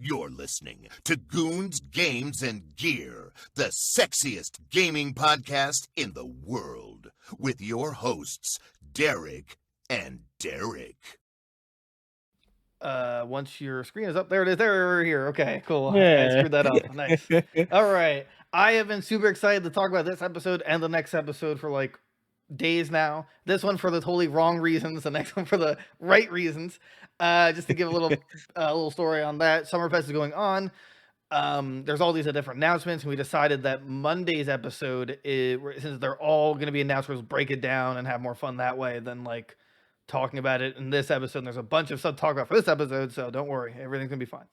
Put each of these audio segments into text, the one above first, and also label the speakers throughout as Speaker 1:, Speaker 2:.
Speaker 1: You're listening to Goons, Games, and Gear, the sexiest gaming podcast in the world, with your hosts, Derek and Derek.
Speaker 2: Once your screen is up, there it is. There, we're here. Okay, cool.
Speaker 3: Yeah.
Speaker 2: I screwed that up. Nice. All right. I have been super excited to talk about this episode and the next episode for like days now. This one for the totally wrong reasons, the next one for the right reasons. Just to give a little story on that. Summerfest is going on. There's all these different announcements, and we decided that Monday's episode since they're all going to be announced, we'll break it down and have more fun that way than like talking about it in this episode. And there's a bunch of stuff to talk about for this episode, so don't worry, everything's gonna be fine.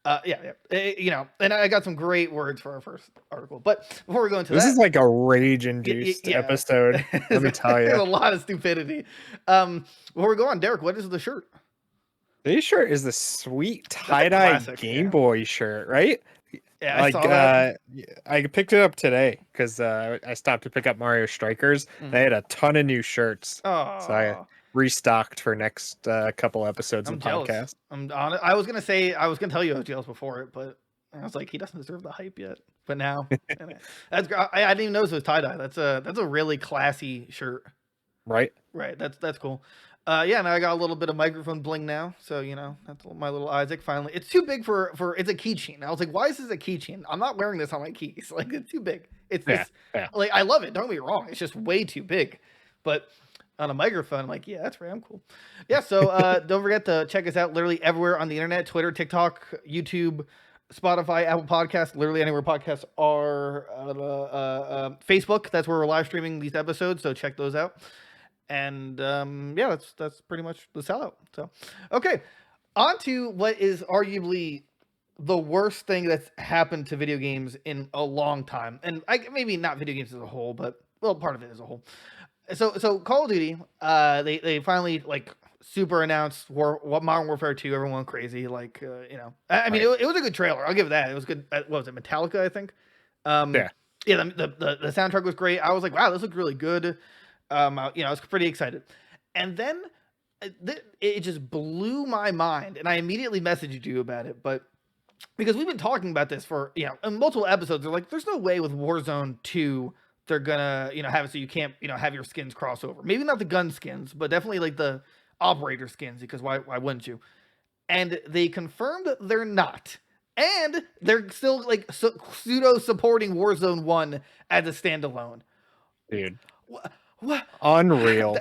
Speaker 2: And I got some great words for our first article. But before we go into
Speaker 3: this
Speaker 2: that,
Speaker 3: is like a rage-induced episode. Let me tell you,
Speaker 2: there's a lot of stupidity. Before we go on, Derek, what is the shirt?
Speaker 3: This shirt is the sweet tie-dye Game Boy shirt, right?
Speaker 2: Yeah, I saw that.
Speaker 3: I picked it up today because I stopped to pick up Mario Strikers. They had a ton of new shirts, so I restocked for next couple episodes of the podcast.
Speaker 2: I'm honest. I was gonna tell you I was jealous before it, but I was like, he doesn't deserve the hype yet. But now, I didn't even notice it was tie-dye. That's a really classy shirt.
Speaker 3: Right.
Speaker 2: That's cool. And I got a little bit of microphone bling now, so that's my little Isaac. Finally, it's too big for it's a keychain. I was like, why is this a keychain? I'm not wearing this on my keys. Like, it's too big. Like, I love it. Don't get me wrong. It's just way too big. But on a microphone, I'm like, yeah, that's I'm cool. Yeah. So don't forget to check us out literally everywhere on the internet: Twitter, TikTok, YouTube, Spotify, Apple Podcasts, literally anywhere podcasts are. Facebook. That's where we're live streaming these episodes. So check those out. And that's pretty much the sellout. So, okay, on to what is arguably the worst thing that's happened to video games in a long time, and maybe not video games as a whole, but part of it as a whole. So Call of Duty, they finally like super announced Modern Warfare 2. Everyone went crazy, like I mean, it was a good trailer. I'll give it that. It was good. What was it, Metallica? I think. The soundtrack was great. I was like, wow, this looked really good. I was pretty excited, and then it just blew my mind, and I immediately messaged you about it. But because we've been talking about this for in multiple episodes, they're like, there's no way with Warzone 2 they're gonna have it so you can't have your skins cross over. Maybe not the gun skins, but definitely like the operator skins, because why wouldn't you? And they confirmed that they're not. And they're still like pseudo supporting Warzone 1 as a standalone.
Speaker 3: Dude.
Speaker 2: What?
Speaker 3: Unreal.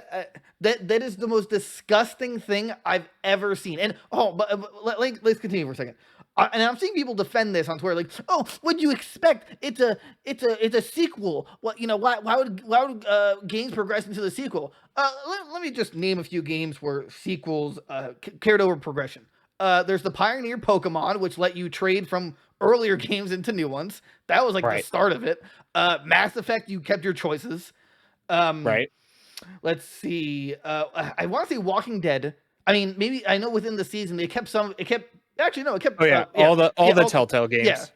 Speaker 2: That is the most disgusting thing I've ever seen. And let's continue for a second. And I'm seeing people defend this on Twitter, like, "Oh, what'd you expect? It's a sequel. What why would games progress into the sequel?" Let me just name a few games where sequels carried over progression. There's the Pioneer Pokemon, which let you trade from earlier games into new ones. That was like the start of it. Mass Effect, you kept your choices. Let's see. I want to say Walking Dead. I mean, maybe I know within the season it kept. All the Telltale games.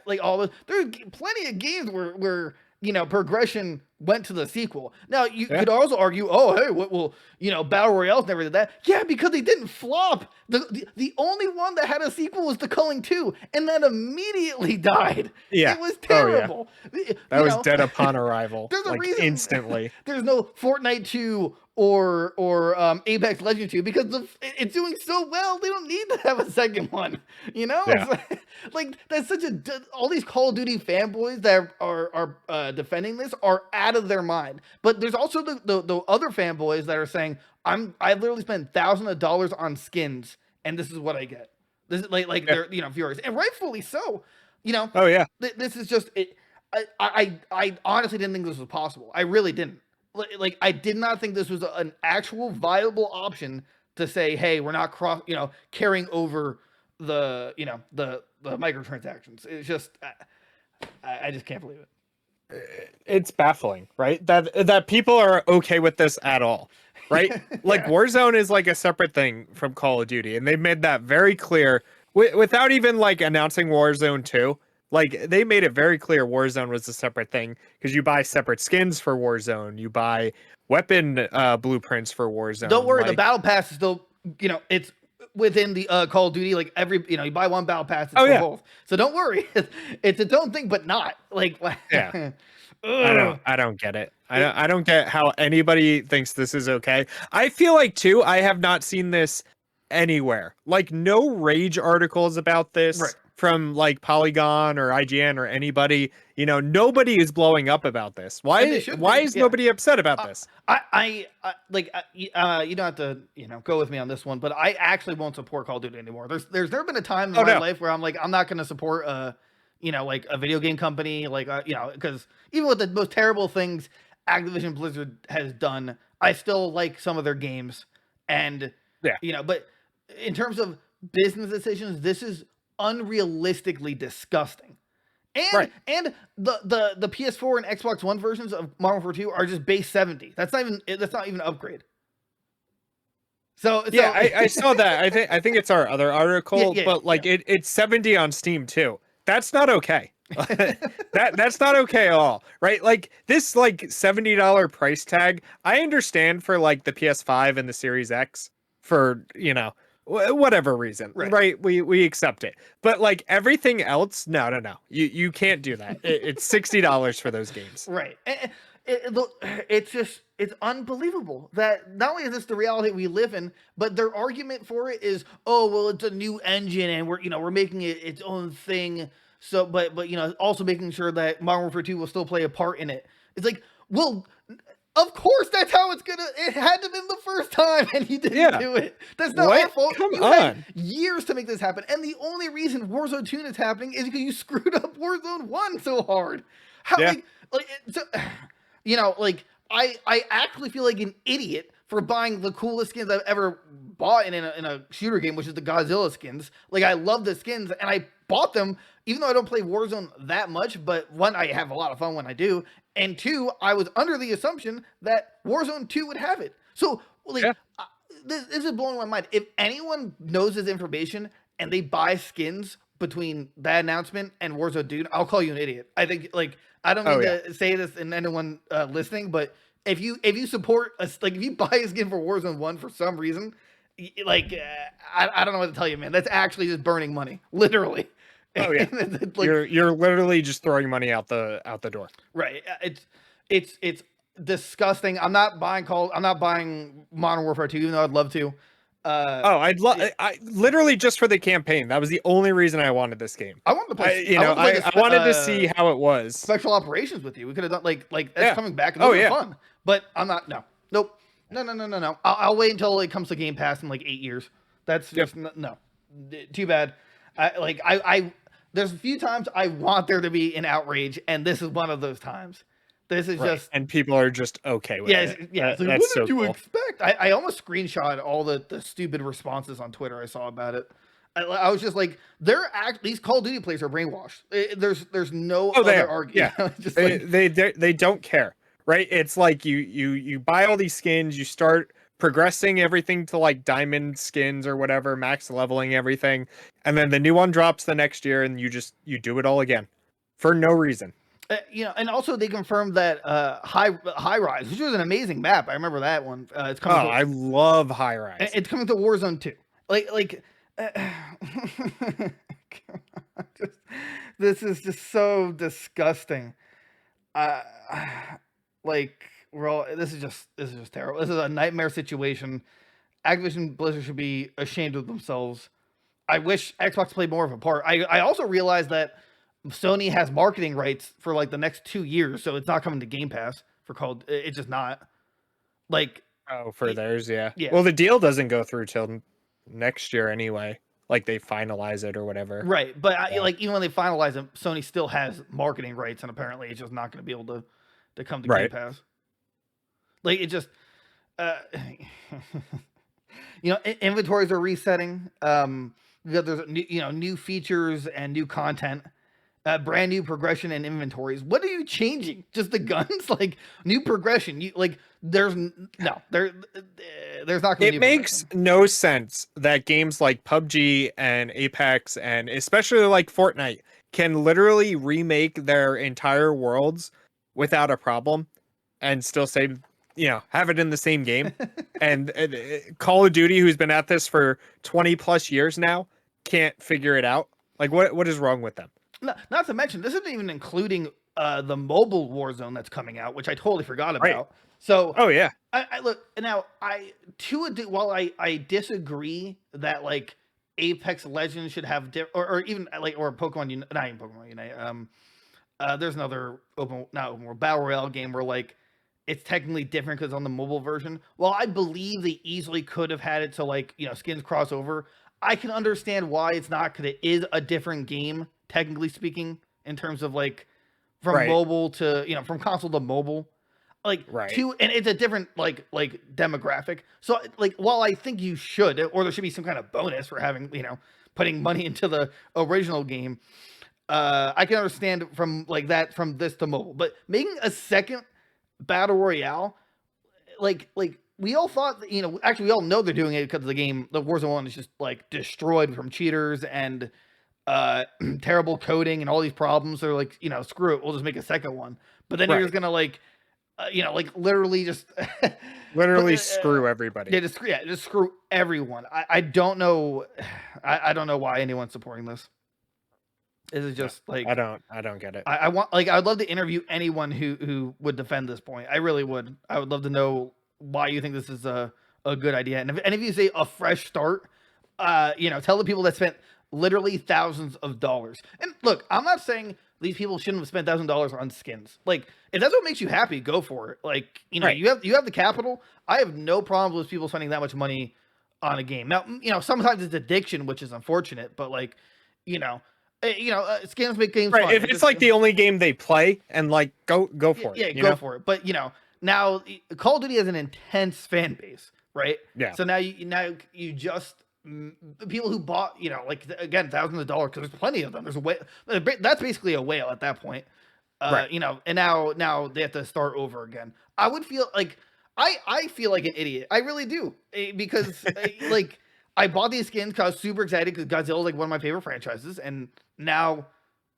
Speaker 2: Like all the. There's plenty of games where progression went to the sequel. Now you could also argue, oh hey, what will Battle Royales never did that? Yeah, because they didn't flop. The only one that had a sequel was The Culling 2, and that immediately died.
Speaker 3: Yeah,
Speaker 2: it was terrible.
Speaker 3: That was dead upon arrival.
Speaker 2: There's a reason
Speaker 3: instantly. There's
Speaker 2: no Fortnite 2 or Apex Legends 2 because it's doing so well. They don't need to have a second one. It's like that's such all these Call of Duty fanboys that are defending this are out of their mind. But there's also the other fanboys that are saying I literally spent thousands of dollars on skins and this is what I get. This is like they're furious, and rightfully so. This is just it. I honestly didn't think this was possible. I really didn't. Like I did not think this was an actual viable option to say, hey, we're not carrying over the microtransactions. It's just I just can't believe it.
Speaker 3: It's baffling, right? That people are okay with this at all, right? Like Warzone is like a separate thing from Call of Duty, and they've made that very clear without even like announcing Warzone 2. Like, they made it very clear Warzone was a separate thing because you buy separate skins for Warzone. You buy weapon blueprints for Warzone.
Speaker 2: Don't worry, the battle pass is still, it's within the Call of Duty. Like you buy one battle pass, it's
Speaker 3: Oh,
Speaker 2: for
Speaker 3: yeah.
Speaker 2: both. So don't worry, it's its own thing, but not like
Speaker 3: Yeah.
Speaker 2: ugh.
Speaker 3: I don't get it. I don't get how anybody thinks this is okay. I feel like too, I have not seen this anywhere. Like no rage articles about this
Speaker 2: Right.
Speaker 3: from like Polygon or IGN or anybody. Nobody is blowing up about this.
Speaker 2: And they
Speaker 3: Why
Speaker 2: should
Speaker 3: why
Speaker 2: be,
Speaker 3: is
Speaker 2: yeah.
Speaker 3: nobody upset about this?
Speaker 2: I like you don't have to go with me on this one, but I actually won't support Call of Duty anymore. There's never been a time in my
Speaker 3: No.
Speaker 2: life where I'm like I'm not going to support like a video game company like because even with the most terrible things Activision Blizzard has done, I still like some of their games, and
Speaker 3: Yeah.
Speaker 2: but in terms of business decisions, this is unrealistically disgusting.
Speaker 3: Right.
Speaker 2: And the PS4 and Xbox One versions of Modern Warfare 2 are just base 70. That's not even an upgrade. So
Speaker 3: Yeah, I saw that. I think it's our other article, but like it's 70 on Steam too. That's not okay. That's not okay at all, right? Like this like $70 price tag, I understand for like the PS5 and the Series X for, whatever reason, right? We accept it. But like everything else, no. You can't do that. It's $60 for those games.
Speaker 2: Right. It's unbelievable that not only is this the reality we live in, but their argument for it is, oh, well, it's a new engine and we're making it its own thing. So, but also making sure that Modern Warfare 2 will still play a part in it. It's like, well, of course that's how it had to been the first time and you didn't do it. That's not our fault.
Speaker 3: Come
Speaker 2: you
Speaker 3: on.
Speaker 2: had years to make this happen. And the only reason Warzone 2 is happening is because you screwed up Warzone 1 so hard. I actually feel like an idiot for buying the coolest skins I've ever bought in a shooter game, which is the Godzilla skins. Like, I love the skins, and I bought them, even though I don't play Warzone that much, but one, I have a lot of fun when I do, and two, I was under the assumption that Warzone 2 would have it. So, this is blowing my mind. If anyone knows this information and they buy skins between that announcement and Warzone 2, I'll call you an idiot. I think, I don't mean to say this in anyone listening, but if you support us, like if you buy a skin for Warzone 1 for some reason, I don't know what to tell you, man. That's actually just burning money, literally.
Speaker 3: Oh yeah, you're literally just throwing money out the door.
Speaker 2: Right. It's disgusting. I'm not buying Modern Warfare 2, even though I'd love to.
Speaker 3: I literally just for the campaign. That was the only reason I wanted this game.
Speaker 2: I wanted to play.
Speaker 3: I wanted to see how it was.
Speaker 2: Special operations with you. We could have done like that's coming back. And those are fun. But I'm not. Nope. No. I'll wait until it comes to Game Pass in like 8 years. That's just no. Too bad. There's a few times I want there to be an outrage, and this is one of those times. This is just,
Speaker 3: and people are just okay with it.
Speaker 2: Yeah. Like, what did you expect? I almost screenshot all the stupid responses on Twitter I saw about it. I was just like, these Call of Duty players are brainwashed. There's no other argument.
Speaker 3: Yeah.
Speaker 2: Just
Speaker 3: they don't care, right? It's like you buy all these skins, you start progressing everything to like diamond skins or whatever, max leveling everything, and then the new one drops the next year, and you do it all again for no reason.
Speaker 2: And also they confirmed that High Rise, which was an amazing map. I remember that one. It's coming.
Speaker 3: I love High Rise.
Speaker 2: It's coming to Warzone 2. This is just so disgusting. This is just terrible. This is a nightmare situation. Activision Blizzard should be ashamed of themselves. I wish Xbox played more of a part. I also realized that Sony has marketing rights for like the next 2 years, so it's not coming to Game Pass for Call. It's just not.
Speaker 3: For theirs, yeah. Well, the deal doesn't go through till next year anyway. Like they finalize it or whatever.
Speaker 2: Right, but even when they finalize it, Sony still has marketing rights, and apparently it's just not going to be able to come to Game Pass. Like it just, inventories are resetting. There's new features and new content. Brand new progression and inventories. What are you changing? Just the guns? Like new progression? There's not going to be.
Speaker 3: It makes no sense that games like PUBG and Apex and especially like Fortnite can literally remake their entire worlds without a problem and still say have it in the same game. And Call of Duty, who's been at this for 20 plus years now, can't figure it out. Like, what is wrong with them?
Speaker 2: Not to mention, this isn't even including the mobile Warzone that's coming out, which I totally forgot about.
Speaker 3: Right.
Speaker 2: So,
Speaker 3: oh yeah,
Speaker 2: I look now. While I disagree that like Apex Legends should have or even like or Pokemon not even Pokemon Unite. There's another not open world battle royale game where like it's technically different because on the mobile version. Well, I believe they easily could have had it to like skins crossover. I can understand why it's not because it is a different game technically speaking in terms of like from mobile to from console to mobile. Like and it's a different like demographic. So like while I think you should, or there should be some kind of bonus for having putting money into the original game, I can understand from like that from this to mobile. But making a second battle royale, like we all thought actually we all know they're doing it because the Warzone 1 is just like destroyed from cheaters and terrible coding and all these problems. They're like screw it, we'll just make a second one. But then you're just gonna like literally just
Speaker 3: screw everybody.
Speaker 2: Yeah, just screw everyone. I don't know. I don't know why anyone's supporting this. Is it just like
Speaker 3: I don't get it.
Speaker 2: I want I'd love to interview anyone who would defend this point. I really would. I would love to know why you think this is a good idea. And if you say a fresh start, tell the people that spent literally thousands of dollars. And look, I'm not saying these people shouldn't have spent $1,000 on skins. Like, if that's what makes you happy, go for it. Like, you have the capital. I have no problems with people spending that much money on a game. Now, sometimes it's addiction, which is unfortunate. But like, skins make games fun.
Speaker 3: If it's like the only game they play, and like go for it.
Speaker 2: Yeah, go for it. But now Call of Duty has an intense fan base, right?
Speaker 3: Yeah.
Speaker 2: So now you just people who bought, again, thousands of dollars, because there's plenty of them. There's a whale. That's basically a whale at that point. And now they have to start over again. I would feel like I feel like an idiot. I really do, because like I bought these skins because I was super excited because Godzilla is like one of my favorite franchises, and now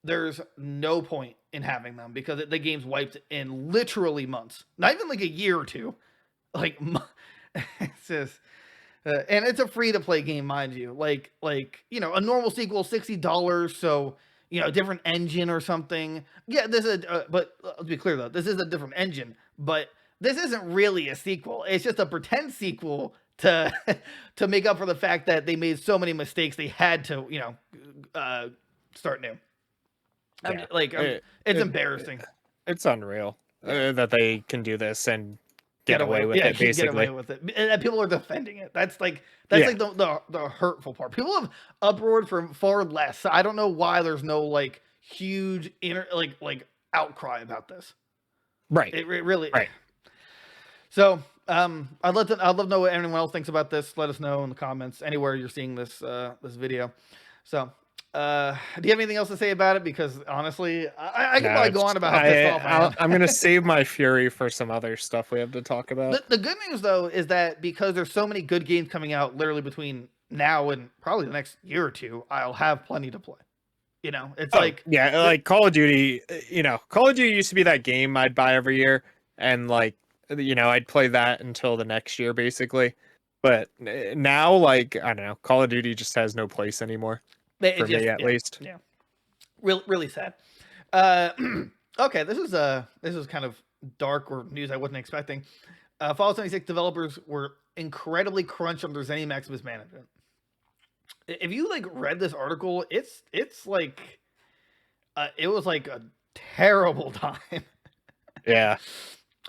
Speaker 2: there's no point in having them because the game's wiped in literally months, not even like a year or two. Like it's just. And it's a free-to-play game, mind you. Like a normal sequel, $60. So a different engine or something. Yeah, but let's be clear though, this is a different engine. But this isn't really a sequel. It's just a pretend sequel to make up for the fact that they made so many mistakes. They had to start new. It's embarrassing.
Speaker 3: It's unreal that they can do this and get away with it, basically.
Speaker 2: Get away with it. And people are defending it. That's like the hurtful part. People have uproared for far less. I don't know why there's no like huge outcry about this.
Speaker 3: Right.
Speaker 2: It really.
Speaker 3: Right.
Speaker 2: So I'd love to know what anyone else thinks about this. Let us know in the comments anywhere you're seeing this this video. So. Do you have anything else to say about it? Because honestly, I could probably go on about how pissed off I am.
Speaker 3: I'm going to save my fury for some other stuff we have to talk about.
Speaker 2: The good news, though, is that because there's so many good games coming out literally between now and probably the next year or two, I'll have plenty to play. It's
Speaker 3: like Call of Duty, Call of Duty used to be that game I'd buy every year. And like, I'd play that until the next year, basically. But now, like, I don't know, Call of Duty just has no place anymore. For me, at least.
Speaker 2: Yeah. Really sad. Okay, this is kind of dark or news I wasn't expecting. Fallout 76 developers were incredibly crunched under ZeniMax mismanagement. If you like read this article, it's like it was like a terrible time.
Speaker 3: Yeah.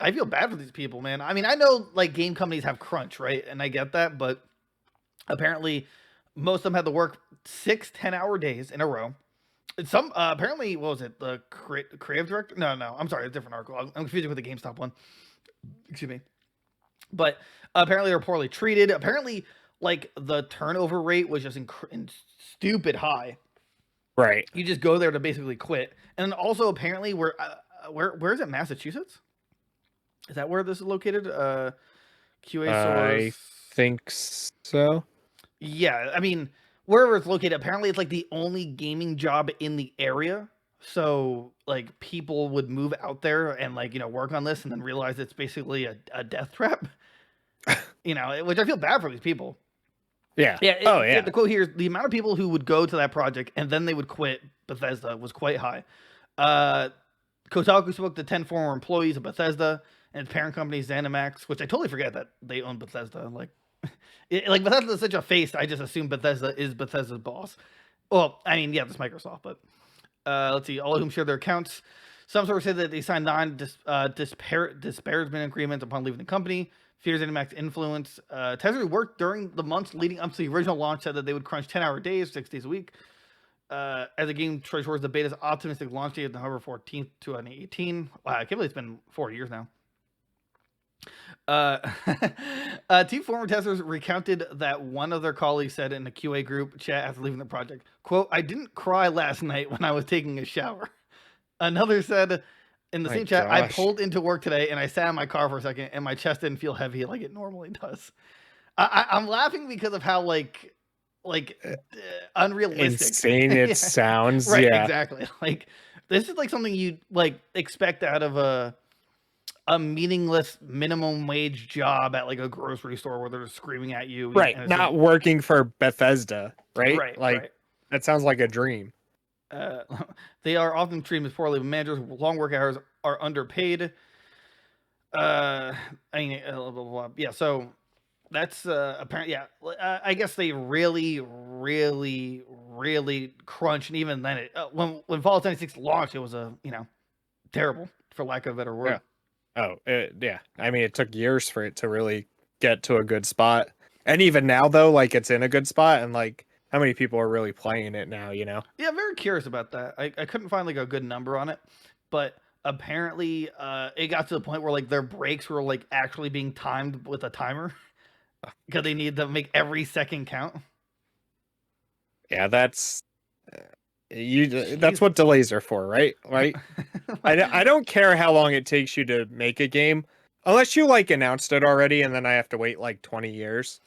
Speaker 2: I feel bad for these people, man. I mean, I know like game companies have crunch, right? And I get that, but apparently most of them had to work 6 10-hour days in a row. Some apparently, what was it? The creative director? No, I'm sorry, a different article. I'm confusing with the GameStop one. Excuse me. But apparently they're poorly treated. Apparently, like the turnover rate was just stupid high.
Speaker 3: Right.
Speaker 2: You just go there to basically quit. And also apparently where is it? Massachusetts? Is that where this is located? QA source.
Speaker 3: I think so.
Speaker 2: Yeah, I mean, wherever it's located, apparently it's like the only gaming job in the area. So like people would move out there and like work on this and then realize it's basically a death trap. Which I feel bad for these people.
Speaker 3: Yeah.
Speaker 2: Yeah. The quote here is the amount of people who would go to that project and then they would quit Bethesda was quite high. Kotaku spoke to 10 former employees of Bethesda and its parent company ZeniMax, which I totally forget that they own Bethesda. Like, Bethesda is such a face. I just assume Bethesda is Bethesda's boss. Well, I mean, yeah, that's Microsoft, but let's see. All of whom share their accounts. Some sources said that they signed disparagement agreements upon leaving the company. Fears ZeniMax influence. Testers worked during the months leading up to the original launch said that they would crunch 10-hour days, 6 days a week. As a game trades towards the beta's optimistic launch date of November 14th, 2018. Wow, I can't believe it's been 4 years now. Two former testers recounted that one of their colleagues said in a QA group chat after leaving the project, quote, "I didn't cry last night when I was taking a shower." Another said in the same chat, "I pulled into work today and I sat in my car for a second and my chest didn't feel heavy like it normally does." I'm laughing because of how unrealistic,
Speaker 3: insane it sounds.
Speaker 2: Right,
Speaker 3: yeah,
Speaker 2: exactly. Like this is like something you'd like expect out of a meaningless minimum wage job at like a grocery store where they're screaming at you.
Speaker 3: Right, not working for Bethesda, right?
Speaker 2: Right.
Speaker 3: That sounds like a dream.
Speaker 2: They are often treated as poorly. Managers with long work hours are underpaid. I mean, blah, blah, blah. Yeah. So that's apparently, yeah. I guess they really, really, really crunch, and even then, when Fallout 76 launched, it was terrible, for lack of a better word.
Speaker 3: Yeah. Yeah. I mean, it took years for it to really get to a good spot, and even now, though, like it's in a good spot, and like how many people are really playing it now?
Speaker 2: Yeah, I'm very curious about that. I couldn't find like a good number on it, but apparently, it got to the point where like their breaks were like actually being timed with a timer. Because they need to make every second count.
Speaker 3: Yeah, that's that's what delays are for, right? Right. I don't care how long it takes you to make a game, unless you like announced it already, and then I have to wait like 20 years.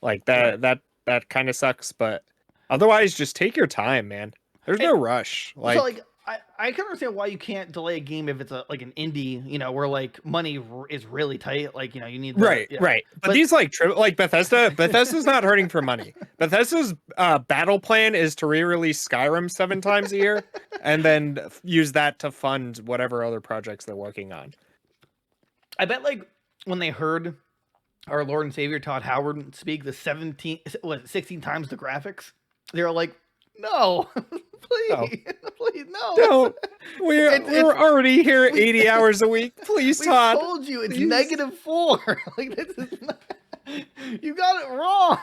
Speaker 3: Like that.
Speaker 2: Right.
Speaker 3: That kind of sucks. But otherwise, just take your time, man. There's no rush. Like,
Speaker 2: so, like I can understand why you can't delay a game if it's like an indie, where like money is really tight. Like, you need
Speaker 3: right. But these like Bethesda's not hurting for money. Bethesda's battle plan is to re-release Skyrim 7 times a year, and then use that to fund whatever other projects they're working on.
Speaker 2: I bet like when they heard our Lord and Savior Todd Howard speak the 16 times the graphics, they were like, "No, please, no.
Speaker 3: Don't. We're already here 80 hours a week. Please, Todd.
Speaker 2: I told you it's -4. Like this is not, you got it wrong.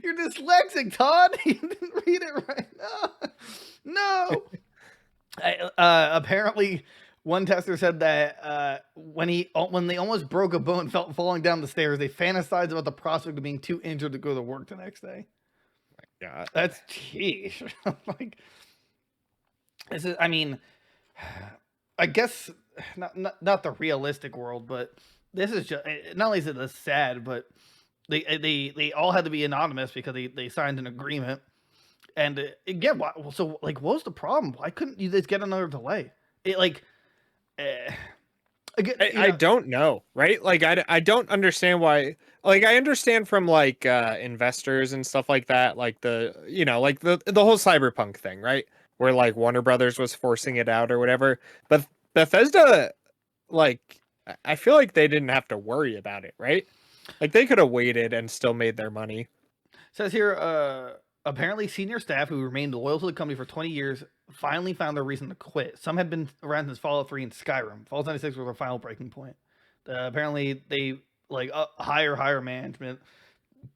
Speaker 2: You're dyslexic, Todd. You didn't read it right. No. Apparently, one tester said that when they almost broke a bone, felt falling down the stairs, they fantasized about the prospect of being too injured to go to work the next day.
Speaker 3: God.
Speaker 2: That's jeez. Like this is, I mean, I guess not the realistic world, but this is just not only is it this sad, but they all had to be anonymous because they signed an agreement. And again, so like, what was the problem? Why couldn't you just get another delay?
Speaker 3: I don't know, right? Like I don't understand why. Like I understand from like investors and stuff like that, like the whole Cyberpunk thing, right? Where like Warner Brothers was forcing it out or whatever. But Bethesda, like I feel like they didn't have to worry about it, right? Like they could have waited and still made their money.
Speaker 2: Says here, apparently senior staff who remained loyal to the company for 20 years finally found their reason to quit. Some had been around since Fallout 3 and Skyrim. Fallout 76 was their final breaking point. Apparently they like higher management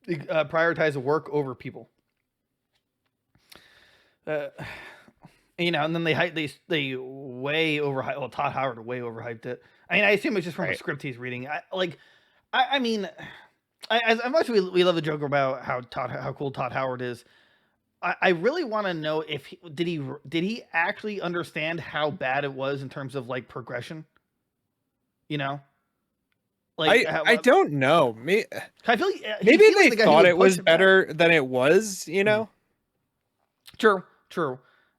Speaker 2: prioritize work over people. And then they way overhyped. Well, Todd Howard way overhyped it. I mean, I assume it's just from a script he's reading. I mean, as much as we love to joke about how cool Todd Howard is, I really want to know if did he actually understand how bad it was in terms of like progression. Like
Speaker 3: I don't know.
Speaker 2: I feel like,
Speaker 3: maybe they thought it was better than it was.
Speaker 2: True.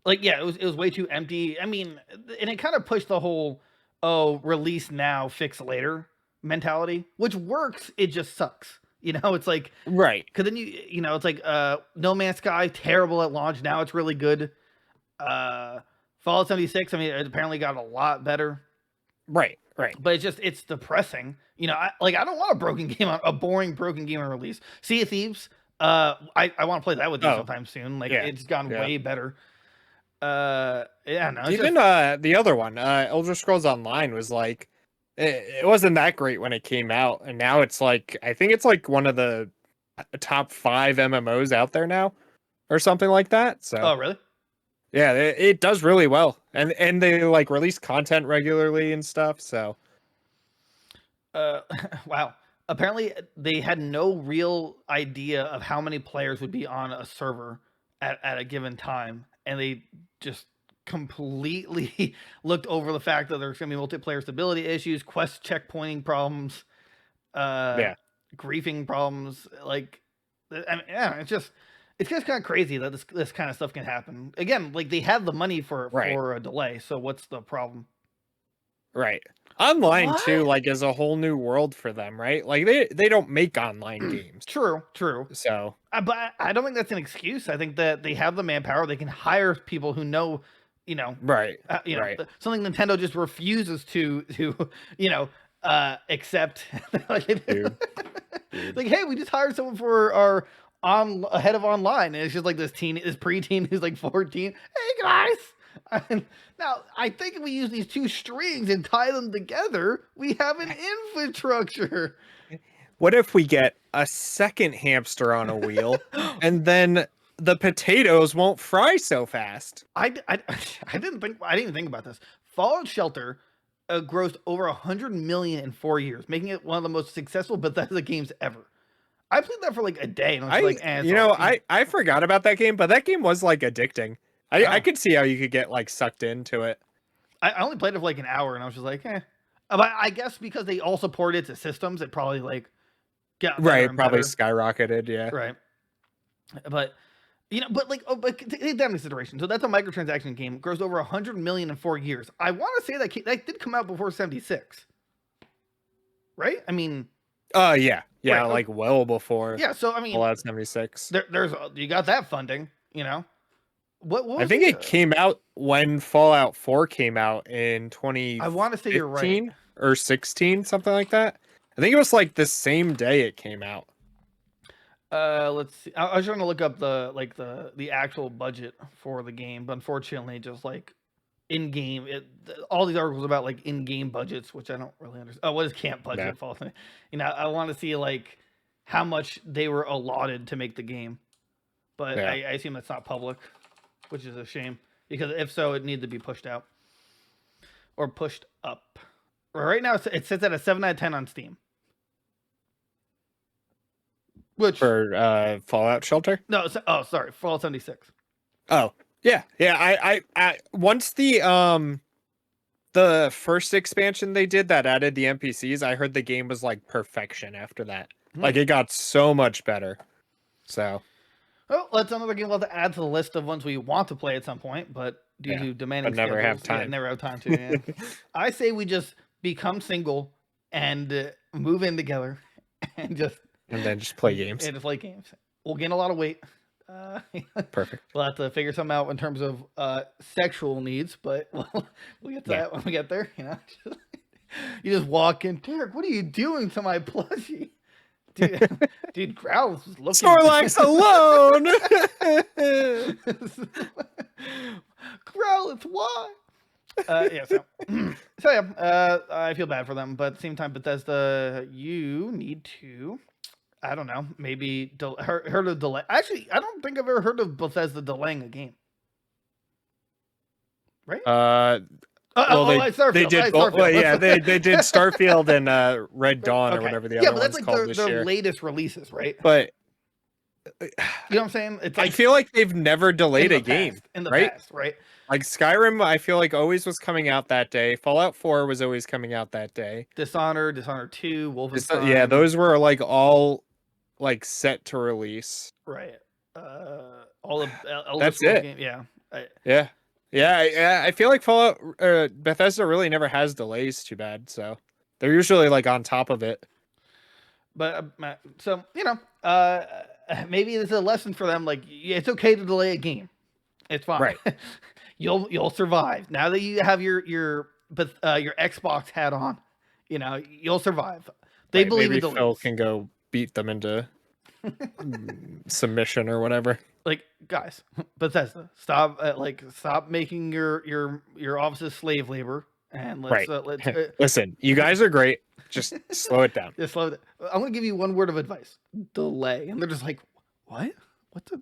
Speaker 2: Like, yeah, it was way too empty. I mean, and it kind of pushed the whole release now, fix later mentality, which works. It just sucks. It's like
Speaker 3: Right.
Speaker 2: because then it's like No Man's Sky, terrible at launch. Now it's really good. Fallout 76. I mean, it apparently got a lot better.
Speaker 3: Right.
Speaker 2: But it's depressing. I don't want a boring broken game on release. Sea of Thieves. I want to play that with you sometime soon. Like, it's gone way better. No.
Speaker 3: Even the other one, Elder Scrolls Online, was like, it wasn't that great when it came out, and now it's like, I think it's like one of the top 5 MMOs out there now, or something like that. So.
Speaker 2: Oh, really?
Speaker 3: Yeah, it does really well, and they like release content regularly and stuff. So.
Speaker 2: Wow. Apparently, they had no real idea of how many players would be on a server at a given time, and they just completely looked over the fact that there's going to be multiplayer stability issues, quest checkpointing problems, griefing problems. Like, I mean, yeah, it's just kind of crazy that this kind of stuff can happen. Again, like, they had the money for a delay, so what's the problem?
Speaker 3: Right. Online too, like, is a whole new world for them, right? Like, they don't make online games.
Speaker 2: True.
Speaker 3: So,
Speaker 2: but I don't think that's an excuse. I think that they have the manpower. They can hire people who know,
Speaker 3: right.
Speaker 2: Something Nintendo just refuses to accept.
Speaker 3: Dude.
Speaker 2: Like, hey, we just hired someone for our head of online, and it's just like this preteen who's like 14. Hey guys. Now, I think if we use these 2 strings and tie them together, we have an infrastructure.
Speaker 3: What if we get a second hamster on a wheel, and then the potatoes won't fry so fast?
Speaker 2: I didn't even think about this. Fallout Shelter grossed over 100 million in 4 years, making it one of the most successful Bethesda games ever. I played that for like a day, and I was
Speaker 3: I forgot about that game, but that game was like addicting. I could see how you could get like sucked into it.
Speaker 2: I only played it for like an hour, and I was just like, eh. But I guess because they all supported it to systems, it probably like got better and
Speaker 3: probably
Speaker 2: better.
Speaker 3: skyrocketed, yeah.
Speaker 2: Right. But but take that into consideration. So that's a microtransaction game. It grows over 100 million in 4 years. I want to say that did come out before 76. Right? I mean.
Speaker 3: Yeah,
Speaker 2: right.
Speaker 3: Like well before.
Speaker 2: Yeah. So I mean,
Speaker 3: Fallout 76.
Speaker 2: There's you got that funding. What
Speaker 3: I think it came out when Fallout 4 came out in 2015.
Speaker 2: I want to say you're right.
Speaker 3: Or 16, something like that. I think it was like the same day it came out.
Speaker 2: Let's see. I was trying to look up the actual budget for the game, but unfortunately, just like in game, all these articles about like in game budgets, which I don't really understand. Oh, what is camp budget? Yeah. I want to see like how much they were allotted to make the game, but I assume that's not public, which is a shame, because if so, it needed to be pushed out or pushed up. Right now, it sits at a 7 out of 10 on Steam. Which
Speaker 3: for Fallout Shelter?
Speaker 2: No, sorry, Fallout 76.
Speaker 3: Oh, yeah. I once the first expansion they did that added the NPCs, I heard the game was like perfection after that. Like, it got so much better. So.
Speaker 2: Well, that's another game we'll have to add to the list of ones we want to play at some point, but due to demanding
Speaker 3: never
Speaker 2: schedules,
Speaker 3: have time.
Speaker 2: Never have time to. Yeah. I say we just become single and move in together and
Speaker 3: then just play games.
Speaker 2: And just play games. We'll gain a lot of weight.
Speaker 3: Perfect.
Speaker 2: We'll have to figure something out in terms of sexual needs, but we'll get to that when we get there. You just walk in, Derek, what are you doing to my plushie? Dude, Growl's looking.
Speaker 3: Snorlax alone.
Speaker 2: Growl, it's why. I feel bad for them, but at the same time, Bethesda, you need to, I don't know, maybe heard of delay. Actually, I don't think I've ever heard of Bethesda delaying a game. Right?
Speaker 3: They did. Well, yeah, they did Starfield and Red Dawn or whatever the other one's
Speaker 2: that's like
Speaker 3: called this year.
Speaker 2: their latest releases, right?
Speaker 3: But
Speaker 2: you know what I'm saying? It's like,
Speaker 3: I feel like they've never delayed a game
Speaker 2: in the past, right?
Speaker 3: Like Skyrim, I feel like always was coming out that day. Fallout 4 was always coming out that day.
Speaker 2: Dishonored 2, Wolfenstein.
Speaker 3: Yeah, those were like all like set to release.
Speaker 2: Right. All the
Speaker 3: that's it.
Speaker 2: Game, yeah.
Speaker 3: Yeah. I feel like Fallout Bethesda really never has delays too bad, so they're usually like on top of it.
Speaker 2: But so maybe this is a lesson for them. Like, it's okay to delay a game. It's fine.
Speaker 3: Right.
Speaker 2: You'll survive. Now that you have your Xbox hat on, you'll survive. They believe
Speaker 3: maybe
Speaker 2: in delays.
Speaker 3: Phil can go beat them into submission or whatever.
Speaker 2: Like, guys, Bethesda, stop making your offices slave labor, and let's
Speaker 3: listen. You guys are great. Just slow it down.
Speaker 2: Just slow it. I'm gonna give you one word of advice: delay. And they're just like, what? What's a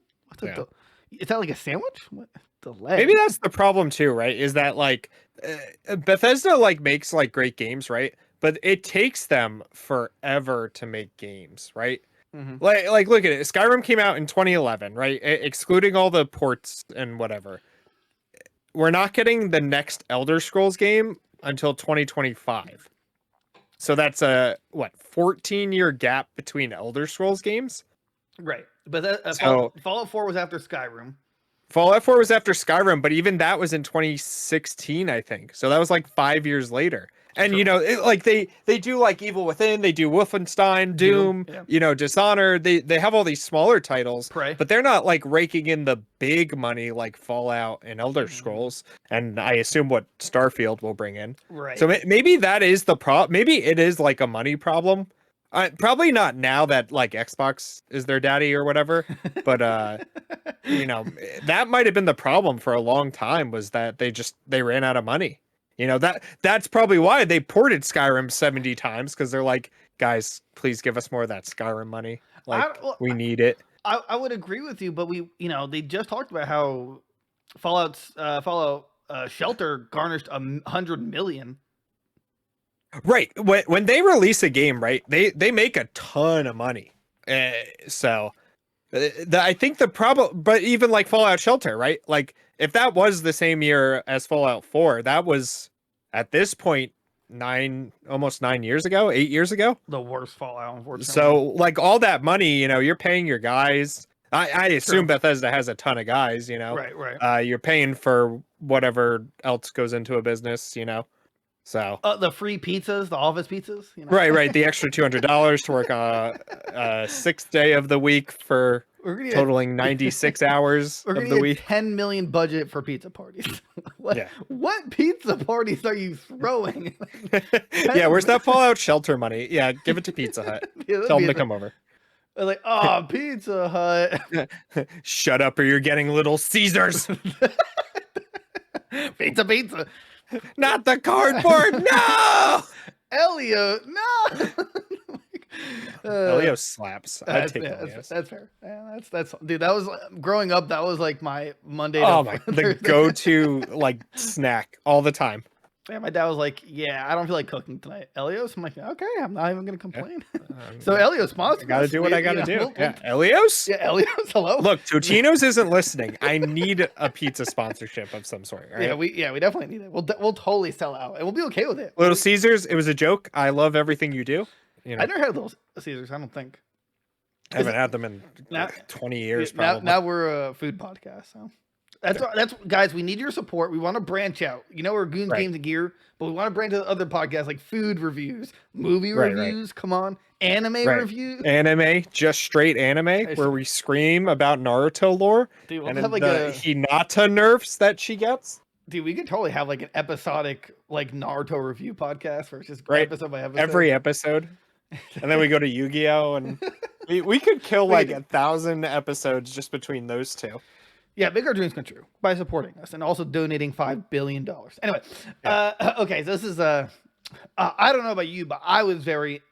Speaker 2: is that like a sandwich? What delay?
Speaker 3: Maybe that's the problem too, right? Is that like Bethesda like makes like great games, right? But it takes them forever to make games, right?
Speaker 2: Mm-hmm.
Speaker 3: Like look at it. Skyrim came out in 2011, right? Excluding all the ports and whatever. We're not getting the next Elder Scrolls game until 2025. So that's a 14-year gap between Elder Scrolls games?
Speaker 2: Right. But Fallout 4 was after Skyrim.
Speaker 3: Fallout 4 was after Skyrim, but even that was in 2016, I think. So that was like 5 years later. And they do like Evil Within, they do Wolfenstein, Doom, Dishonored. They have all these smaller titles,
Speaker 2: Prey.
Speaker 3: But they're not like raking in the big money like Fallout and Elder Scrolls, and I assume what Starfield will bring in.
Speaker 2: Right.
Speaker 3: So maybe that is the problem. Maybe it is like a money problem. Probably not now that like Xbox is their daddy or whatever, but that might have been the problem for a long time, was that they ran out of money. That's probably why they ported Skyrim 70 times, because they're like, guys, please give us more of that Skyrim money. Like, we need it.
Speaker 2: I would agree with you, but they just talked about how Fallout Shelter garnished $100 million.
Speaker 3: Right. When they release a game, right, they make a ton of money. So I think the problem, but even like Fallout Shelter, right? Like, if that was the same year as Fallout 4, that was at this point almost 9 years ago, 8 years ago.
Speaker 2: The worst Fallout, unfortunately.
Speaker 3: So like all that money, you're paying your guys. I assume Bethesda has a ton of guys,
Speaker 2: Right.
Speaker 3: You're paying for whatever else goes into a business, So
Speaker 2: the free pizzas, the office pizzas,
Speaker 3: Right. The extra $200 to work on a sixth day of the week for totaling 96 hours of the week.
Speaker 2: $10 million budget for pizza parties. What pizza parties are you throwing?
Speaker 3: Yeah, where's that Fallout Shelter money? Yeah, give it to Pizza Hut. Tell them to come over.
Speaker 2: They're like, oh, Pizza Hut.
Speaker 3: Shut up or you're getting Little Caesars.
Speaker 2: Pizza.
Speaker 3: Not the cardboard. No.
Speaker 2: Elio, no.
Speaker 3: Elio slaps. I'd take Elio.
Speaker 2: That's fair. Yeah, that's dude. That was growing up. That was like my Monday.
Speaker 3: The go-to like snack all the time.
Speaker 2: Yeah, my dad was like, "Yeah, I don't feel like cooking tonight." Elios, I'm like, "Okay, I'm not even gonna complain." So Elios, sponsor.
Speaker 3: I gotta do what I gotta do. Elios.
Speaker 2: Yeah, Elios. Hello.
Speaker 3: Look, Totino's isn't listening. I need a pizza sponsorship of some sort. Right?
Speaker 2: Yeah, we definitely need it. We'll totally sell out, and we'll be okay with it.
Speaker 3: Little Caesars. It was a joke. I love everything you do.
Speaker 2: I never had Little Caesars. I don't think.
Speaker 3: I haven't had them in 20 years. Probably.
Speaker 2: Now we're a food podcast, so. That's guys. We need your support. We want to branch out. We're Goons, Games, and Gear, but we want to branch to other podcasts like food reviews, movie reviews. Right. Come on, anime reviews.
Speaker 3: Anime, just straight anime, where we scream about Naruto lore.
Speaker 2: Dude,
Speaker 3: and have like the Hinata nerfs that she gets.
Speaker 2: Dude, we could totally have like an episodic like Naruto review podcast where it's just episode by episode.
Speaker 3: Every episode. And then we go to Yu-Gi-Oh! And we could kill like 1,000 episodes just between those two.
Speaker 2: Yeah, make our dreams come true by supporting us and also donating $5 billion. Anyway, okay, so this is I don't know about you, but I was very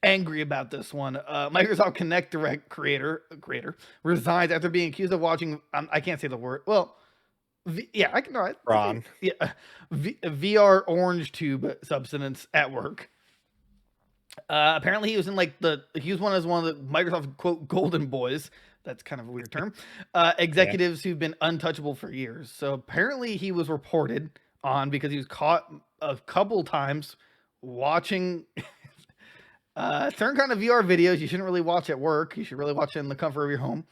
Speaker 2: angry about this one. Microsoft Connect Direct creator resigns after being accused of watching. I can't say the word. Well, I can. No,
Speaker 3: Ron.
Speaker 2: Yeah, VR orange tube substance at work. Apparently, he was in he was one of the Microsoft quote golden boys. That's kind of a weird term. Executives who've been untouchable for years. So apparently he was reported on because he was caught a couple times watching certain kind of VR videos you shouldn't really watch at work. You should really watch it in the comfort of your home.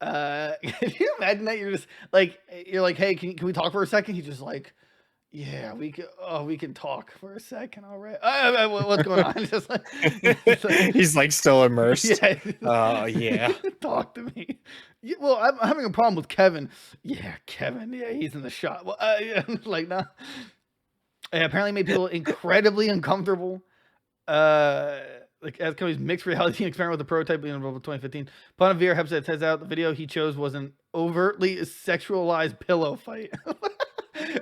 Speaker 2: Can you imagine that you're just like hey, can we talk for a second? He's just like, yeah, we can talk for a second. All right. What's going on? Just like,
Speaker 3: He's like still immersed.
Speaker 2: yeah.
Speaker 3: Oh yeah.
Speaker 2: Talk to me. Yeah, well, I'm having a problem with Kevin. Yeah, Kevin. Yeah, he's in the shot. Well, yeah, like nah. Yeah, apparently made people incredibly uncomfortable. Like as company's mixed reality experiment with the prototype being involved in 2015. Upon a VR headset says out the video he chose was an overtly sexualized pillow fight. All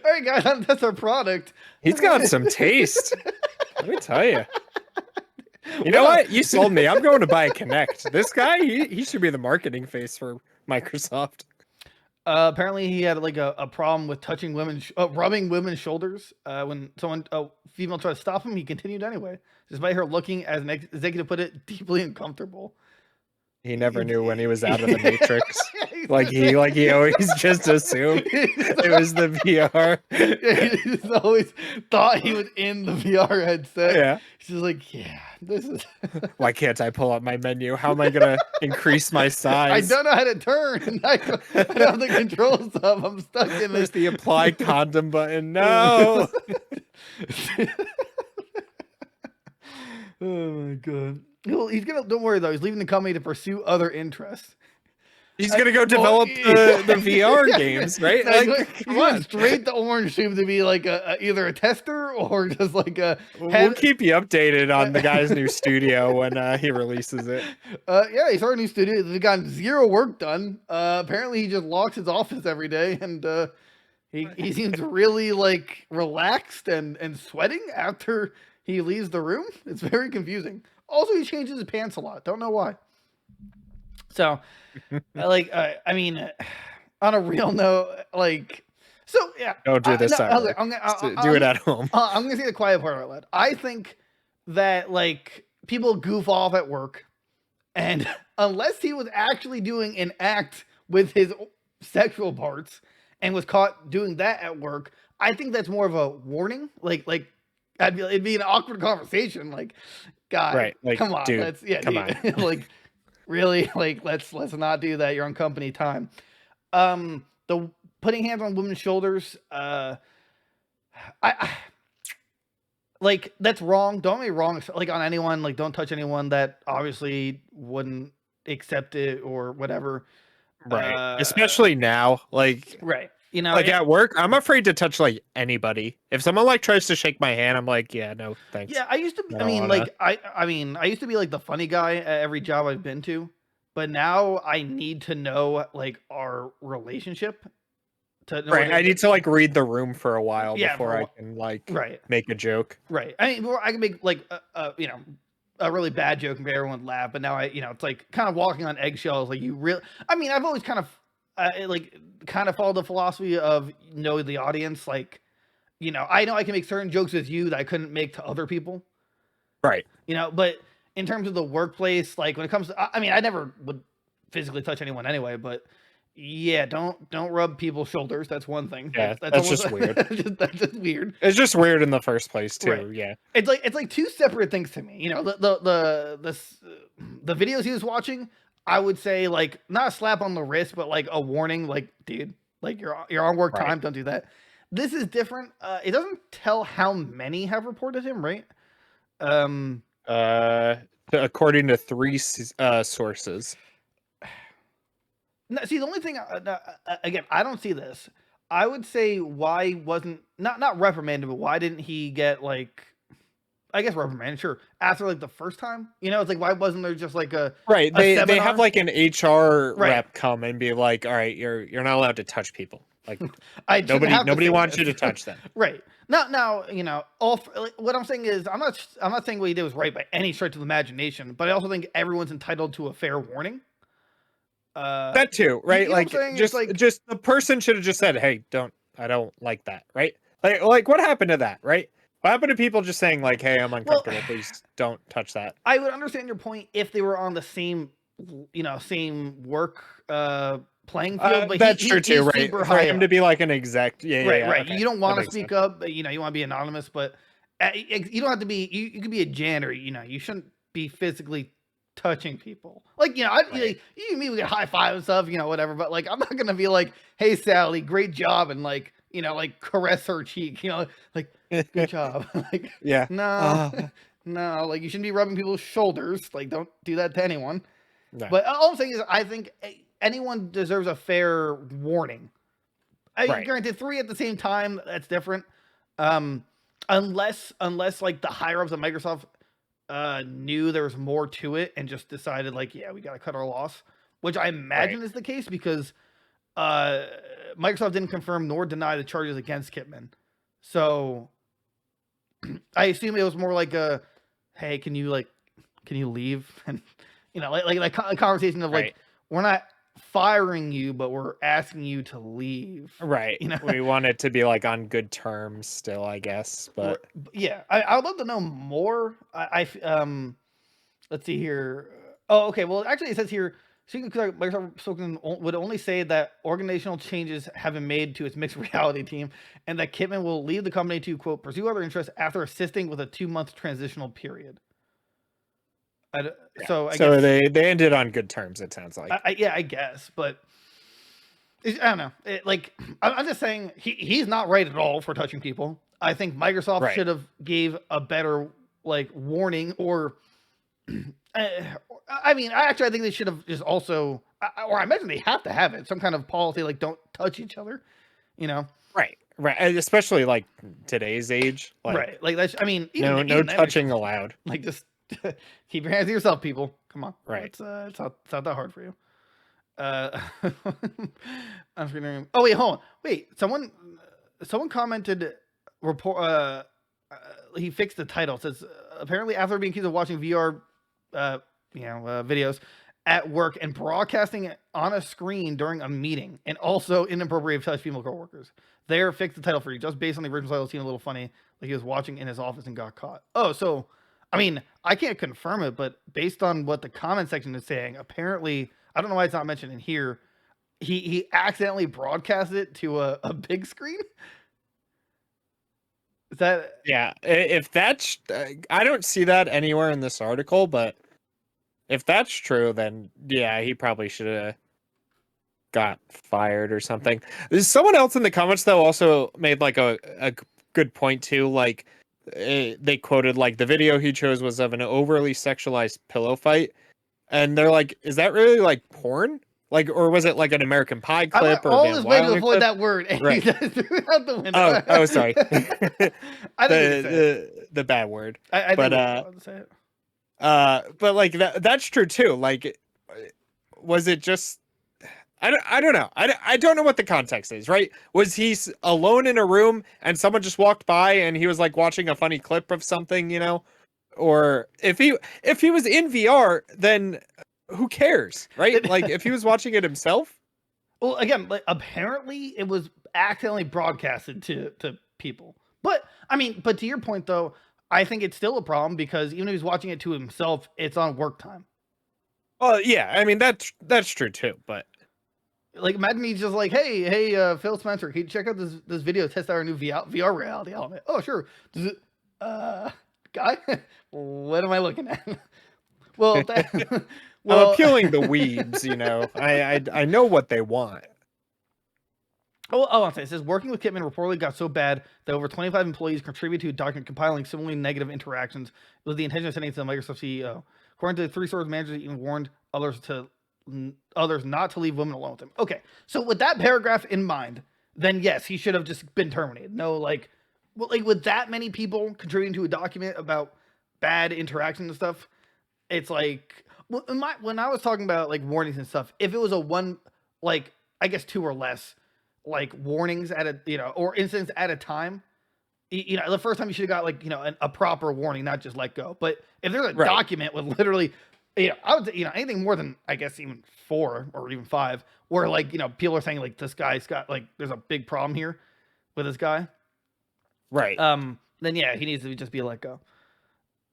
Speaker 2: right, guys, that's our product.
Speaker 3: He's got some taste. Let me tell you. You know what? You sold me. I'm going to buy a Kinect. This guy, he should be the marketing face for Microsoft.
Speaker 2: Apparently, he had like a problem with touching rubbing women's shoulders. When a female tried to stop him, he continued anyway, despite her looking, as an executive put it, deeply uncomfortable.
Speaker 3: He never knew when he was out of the Matrix. like he always just assumed it was the VR.
Speaker 2: Yeah, he just always thought he was in the VR headset.
Speaker 3: Yeah.
Speaker 2: He's just like, yeah, this is.
Speaker 3: Why can't I pull up my menu? How am I gonna increase my size?
Speaker 2: I don't know how to turn. I don't have the controls up. I'm stuck in
Speaker 3: There's the apply condom button. No.
Speaker 2: Oh my god. He's gonna. Don't worry though. He's leaving the company to pursue other interests.
Speaker 3: He's gonna go develop the VR games, right? Like, come on.
Speaker 2: Straight to Orange seems to be like either a tester or just like a.
Speaker 3: We'll keep you updated on the guy's new studio when he releases it.
Speaker 2: Yeah, he started a new studio. He got zero work done. Apparently, he just locks his office every day, and he seems really like relaxed and sweating after he leaves the room. It's very confusing. Also, he changes his pants a lot. Don't know why. So, I mean, on a real note, like, so yeah.
Speaker 3: Don't do this.
Speaker 2: No,
Speaker 3: do it at home.
Speaker 2: I'm gonna say the quiet part out loud. I think that like people goof off at work, and unless he was actually doing an act with his sexual parts and was caught doing that at work, I think that's more of a warning. Like it'd be an awkward conversation. Like, God,
Speaker 3: right? Like,
Speaker 2: come on,
Speaker 3: dude, come on.
Speaker 2: Like, really, like let's not do that. You're on company time. The putting hands on women's shoulders, I like that's wrong. Don't get me wrong. Like on anyone, like don't touch anyone that obviously wouldn't accept it or whatever.
Speaker 3: Right. Especially now, like
Speaker 2: right. You know,
Speaker 3: like at work, I'm afraid to touch like anybody. If someone like tries to shake my hand, I'm like, yeah, no, thanks.
Speaker 2: Yeah, I used to. I used to be like the funny guy at every job I've been to, but now I need to know like our relationship.
Speaker 3: Right, I need to like read the room for a while before I can like
Speaker 2: right.
Speaker 3: make a joke.
Speaker 2: Right. I mean, I can make like a really bad joke and make everyone laugh, but now it's like kind of walking on eggshells. Like you really, I mean, I've always kind of. Kind of follow the philosophy of know the audience. Like, I know I can make certain jokes with you that I couldn't make to other people.
Speaker 3: Right.
Speaker 2: But in terms of the workplace, like when it comes to, I mean, I never would physically touch anyone anyway, but yeah, don't rub people's shoulders. That's one thing.
Speaker 3: Yeah, that's just weird.
Speaker 2: That's just weird.
Speaker 3: It's just weird in the first place too.
Speaker 2: Right.
Speaker 3: Yeah.
Speaker 2: It's like two separate things to me. The videos he was watching, I would say like not a slap on the wrist, but like a warning, like, dude, like you're on work time, don't do that. This is different. It doesn't tell how many have reported him, right?
Speaker 3: According to 3 sources.
Speaker 2: No, see, the only thing again, I don't see this. I would say why wasn't not reprimanded, but why didn't he get like? I guess reprimanded, sure. After like the first time, it's like why wasn't there just like a
Speaker 3: right? They have like an HR rep come and be like, all right, you're not allowed to touch people. Like nobody wants you to touch them.
Speaker 2: Right. Now what I'm saying is I'm not saying what he did was right by any stretch of the imagination, but I also think everyone's entitled to a fair warning.
Speaker 3: That too, right? Like just the person should have just said, hey, I don't like that, right? Like what happened to that, right? What happened to people just saying like, hey, I'm uncomfortable, please don't touch that? I would
Speaker 2: understand your point if they were on the same work playing field, but
Speaker 3: that's true too, right? For him to be like an exec, right.
Speaker 2: Okay. You don't want to speak up, you want to be anonymous, but you don't have to be. You could be a janitor. You shouldn't be physically touching people. Like, you know, like, you and me, we get high five and stuff, you know, whatever. But like, I'm not gonna be like, "Hey, Sally, great job," and like, you know, like caress her cheek, you know, like, "Good job." Like,
Speaker 3: Yeah.
Speaker 2: no, no, like you shouldn't be rubbing people's shoulders. Like, don't do that to anyone.
Speaker 3: No.
Speaker 2: But all I'm saying is, I think anyone deserves a fair warning. Granted, 3 at the same time, that's different. Unless like the higher ups of Microsoft knew there was more to it and just decided like, yeah, we got to cut our loss, which I imagine is the case because Microsoft didn't confirm nor deny the charges against Kipman. So I assume it was more like a, hey, can you leave? And you know, like a conversation of like, we're not firing you, but we're asking you to leave.
Speaker 3: Right.
Speaker 2: You know,
Speaker 3: we want it to be like on good terms still, I guess. But
Speaker 2: yeah, I would love to know more. Let's see here. Oh, okay. Well, actually, it says here, Microsoft would only say that organizational changes have been made to its mixed reality team, and that Kipman will leave the company to quote pursue other interests after assisting with a 2-month transitional period. So I guess,
Speaker 3: they ended on good terms. It sounds like.
Speaker 2: I guess, but I don't know. I'm just saying he's not right at all for touching people. I think Microsoft should have gave a better like warning, or I mean, I think they should have just also, or I imagine they have to have it, some kind of policy like don't touch each other, you know?
Speaker 3: Right. Especially like today's age. Like,
Speaker 2: like that's. I mean,
Speaker 3: no touching allowed.
Speaker 2: Like just keep your hands to yourself, people. Come on.
Speaker 3: Right.
Speaker 2: It's not that hard for you. I'm forgetting. Oh wait, hold on. Wait, someone commented. He fixed the title. It says apparently after being accused of watching VR, videos at work and broadcasting it on a screen during a meeting, and also inappropriate touch female coworkers. There, fixed the title for you just based on the original title. It seemed a little funny, like he was watching in his office and got caught. Oh, so I mean, I can't confirm it, but based on what the comment section is saying, apparently, I don't know why it's not mentioned in here. He accidentally broadcast it to a big screen. Is that?
Speaker 3: Yeah, if that's, I don't see that anywhere in this article, but if that's true, then yeah, he probably should have got fired or something. There's someone else in the comments though also made like a good point too. Like they quoted like the video he chose was of an overly sexualized pillow fight, and they're like, is that really like porn? Like, or was it like an American Pie clip or
Speaker 2: all this way to avoid
Speaker 3: clip?
Speaker 2: that word? And
Speaker 3: right.
Speaker 2: He just threw it out the window.
Speaker 3: Oh, sorry.
Speaker 2: I think
Speaker 3: the bad word.
Speaker 2: I think to say it.
Speaker 3: But like that's true too. Like, was it just? I don't know. I don't know what the context is. Right? Was he alone in a room and someone just walked by and he was like watching a funny clip of something, you know? Or if he was in VR, then who cares, right? Like if he was watching it himself.
Speaker 2: Well, again, like apparently it was accidentally broadcasted to people. But I mean, to your point though, I think it's still a problem because even if he's watching it to himself, it's on work time.
Speaker 3: Oh yeah, I mean that's true too. But
Speaker 2: like, imagine he's just like, hey, Phil Spencer, can you check out this video? Test out our new VR reality element. Oh sure. Does it, guy, what am I looking at? Well,
Speaker 3: I'm appealing the weebs, you know. I know what they want.
Speaker 2: I'll say it says working with Kipman reportedly got so bad that over 25 employees contributed to a document compiling similarly negative interactions with the intention of sending it to the Microsoft CEO. According to the 3 source managers, even warned others not to leave women alone with him. Okay, so with that paragraph in mind, then yes, he should have just been terminated. No, like with that many people contributing to a document about bad interactions and stuff, it's like when I was talking about like warnings and stuff, if it was a one, like I guess 2 or less, like warnings at a or incidents at a time, the first time you should have got like a proper warning, not just let go. But if there's a document with literally, I would say anything more than I guess even 4 or even 5, where like people are saying like this guy's got like there's a big problem here with this guy,
Speaker 3: right?
Speaker 2: Then yeah, he needs to just be let go.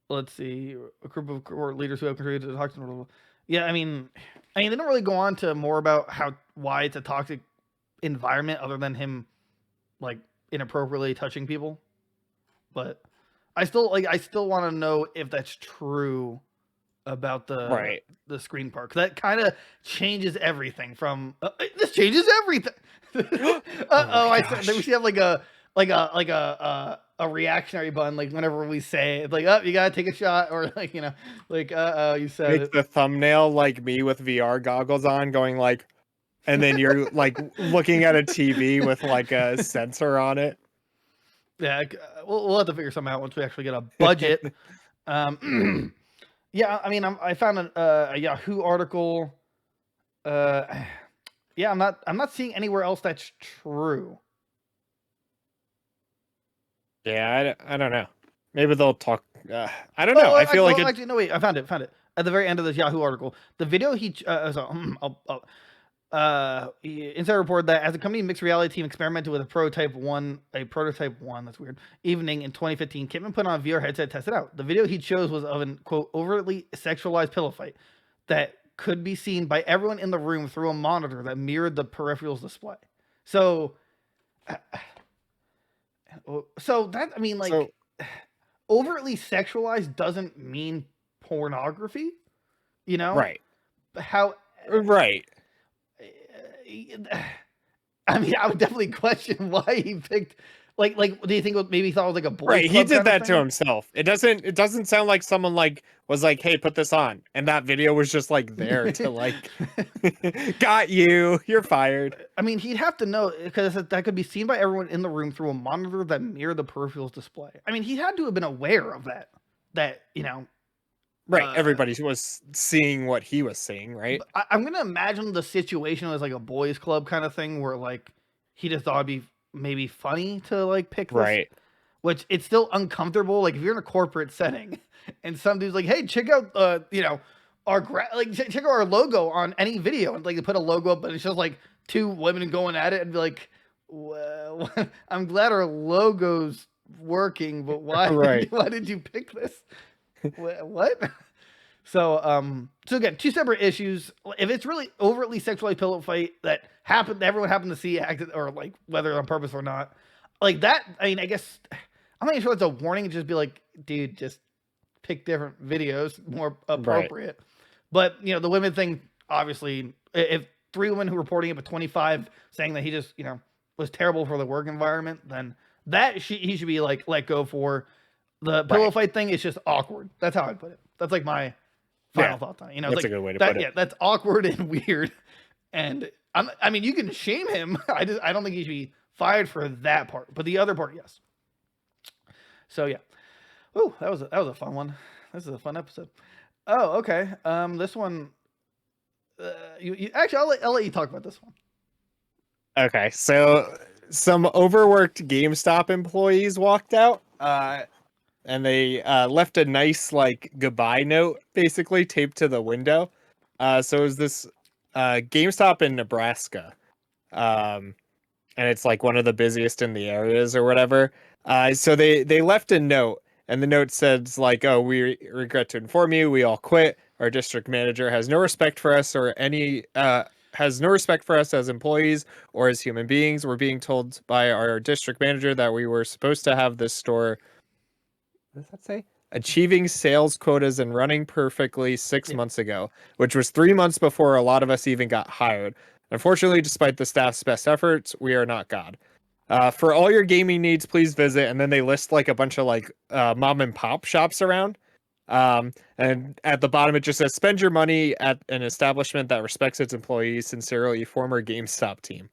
Speaker 2: Let's see, a group of core leaders who have contributed to the toxic. Yeah, I mean, they don't really go on to more about why it's a toxic environment other than him like inappropriately touching people. But I still want to know if that's true about
Speaker 3: Right.
Speaker 2: the screen part. That kind of changes everything from this changes everything.
Speaker 3: Oh
Speaker 2: I
Speaker 3: my
Speaker 2: said we
Speaker 3: gosh.
Speaker 2: should have a reactionary button like whenever we say it, like, oh, you gotta take a shot, or like, like, you said
Speaker 3: Make
Speaker 2: it.
Speaker 3: the thumbnail like me with VR goggles on, going like, and then you're like looking at a TV with like a sensor on it.
Speaker 2: Yeah, we'll have to figure something out once we actually get a budget. Yeah, I mean, I found a Yahoo article. Yeah, I'm not seeing anywhere else that's true.
Speaker 3: Yeah, I don't know. Maybe they'll talk. I don't know. I feel like it.
Speaker 2: Actually, no, wait, I found it. At the very end of this Yahoo article, the video Insider reported that as a company mixed reality team experimented with a prototype one, that's weird, evening in 2015, Kidman put on a VR headset to test it out. The video he chose was of an, quote, overtly sexualized pillow fight that could be seen by everyone in the room through a monitor that mirrored the peripherals display. So that, I mean, like,
Speaker 3: So
Speaker 2: overtly sexualized doesn't mean pornography,
Speaker 3: right,
Speaker 2: How,
Speaker 3: right.
Speaker 2: I mean, I would definitely question why he picked, like, do you think maybe he thought it was like a boys
Speaker 3: Right, he
Speaker 2: club
Speaker 3: did
Speaker 2: kind of
Speaker 3: that to
Speaker 2: thing?
Speaker 3: himself. It doesn't sound like someone like was like, "Hey, put this on," and that video was just like there to like, got you, you're fired.
Speaker 2: I mean, he'd have to know, because that could be seen by everyone in the room through a monitor that mirrored the peripherals display. I mean, he had to have been aware of that.
Speaker 3: Right, everybody was seeing what he was seeing, right?
Speaker 2: I'm gonna imagine the situation was like a boys club kind of thing, where like he just thought it'd be maybe funny to like pick this,
Speaker 3: Right.
Speaker 2: which it's still uncomfortable. Like if you're in a corporate setting and some dude's like, "Hey, check out check out our logo on any video," and like they put a logo up, but it's just like two women going at it, and be like, "Well, I'm glad our logo's working, but why?
Speaker 3: Right.
Speaker 2: Why did you pick this? What?" So again, two separate issues. If it's really overtly sexualized pillow fight that everyone happened to see acted, or like whether on purpose or not, like that. I mean, I guess I'm not even sure it's a warning. Just be like, dude, just pick different videos more appropriate. Right. But the women thing, obviously, if 3 women who reporting it, but 25 saying that he just was terrible for the work environment, then he should be like let go for. The pillow fight thing is just awkward. That's how I put it. That's like my final thoughts on it.
Speaker 3: That's a good way to put it.
Speaker 2: Yeah, that's awkward and weird. And I mean, you can shame him. I don't think he should be fired for that part, but the other part, yes. So yeah. Oh, that was a fun one. This is a fun episode. Oh, okay. This one. You actually, I'll let you talk about this one.
Speaker 3: Okay, so some overworked GameStop employees walked out. And they left a nice like goodbye note, basically taped to the window. So it was this GameStop in Nebraska, and it's like one of the busiest in the areas or whatever. So they left a note, and the note says like, "Oh, we regret to inform you, we all quit. Our district manager has no respect for us has no respect for us as employees or as human beings. We're being told by our district manager that we were supposed to have this store." What does that say? Achieving sales quotas and running perfectly 6 months ago, which was 3 months before a lot of us even got hired. Unfortunately, despite the staff's best efforts, we are not God. For all your gaming needs, please visit. And then they list like a bunch of like mom and pop shops around. And at the bottom, it just says, "Spend your money at an establishment that respects its employees. Sincerely, former GameStop team."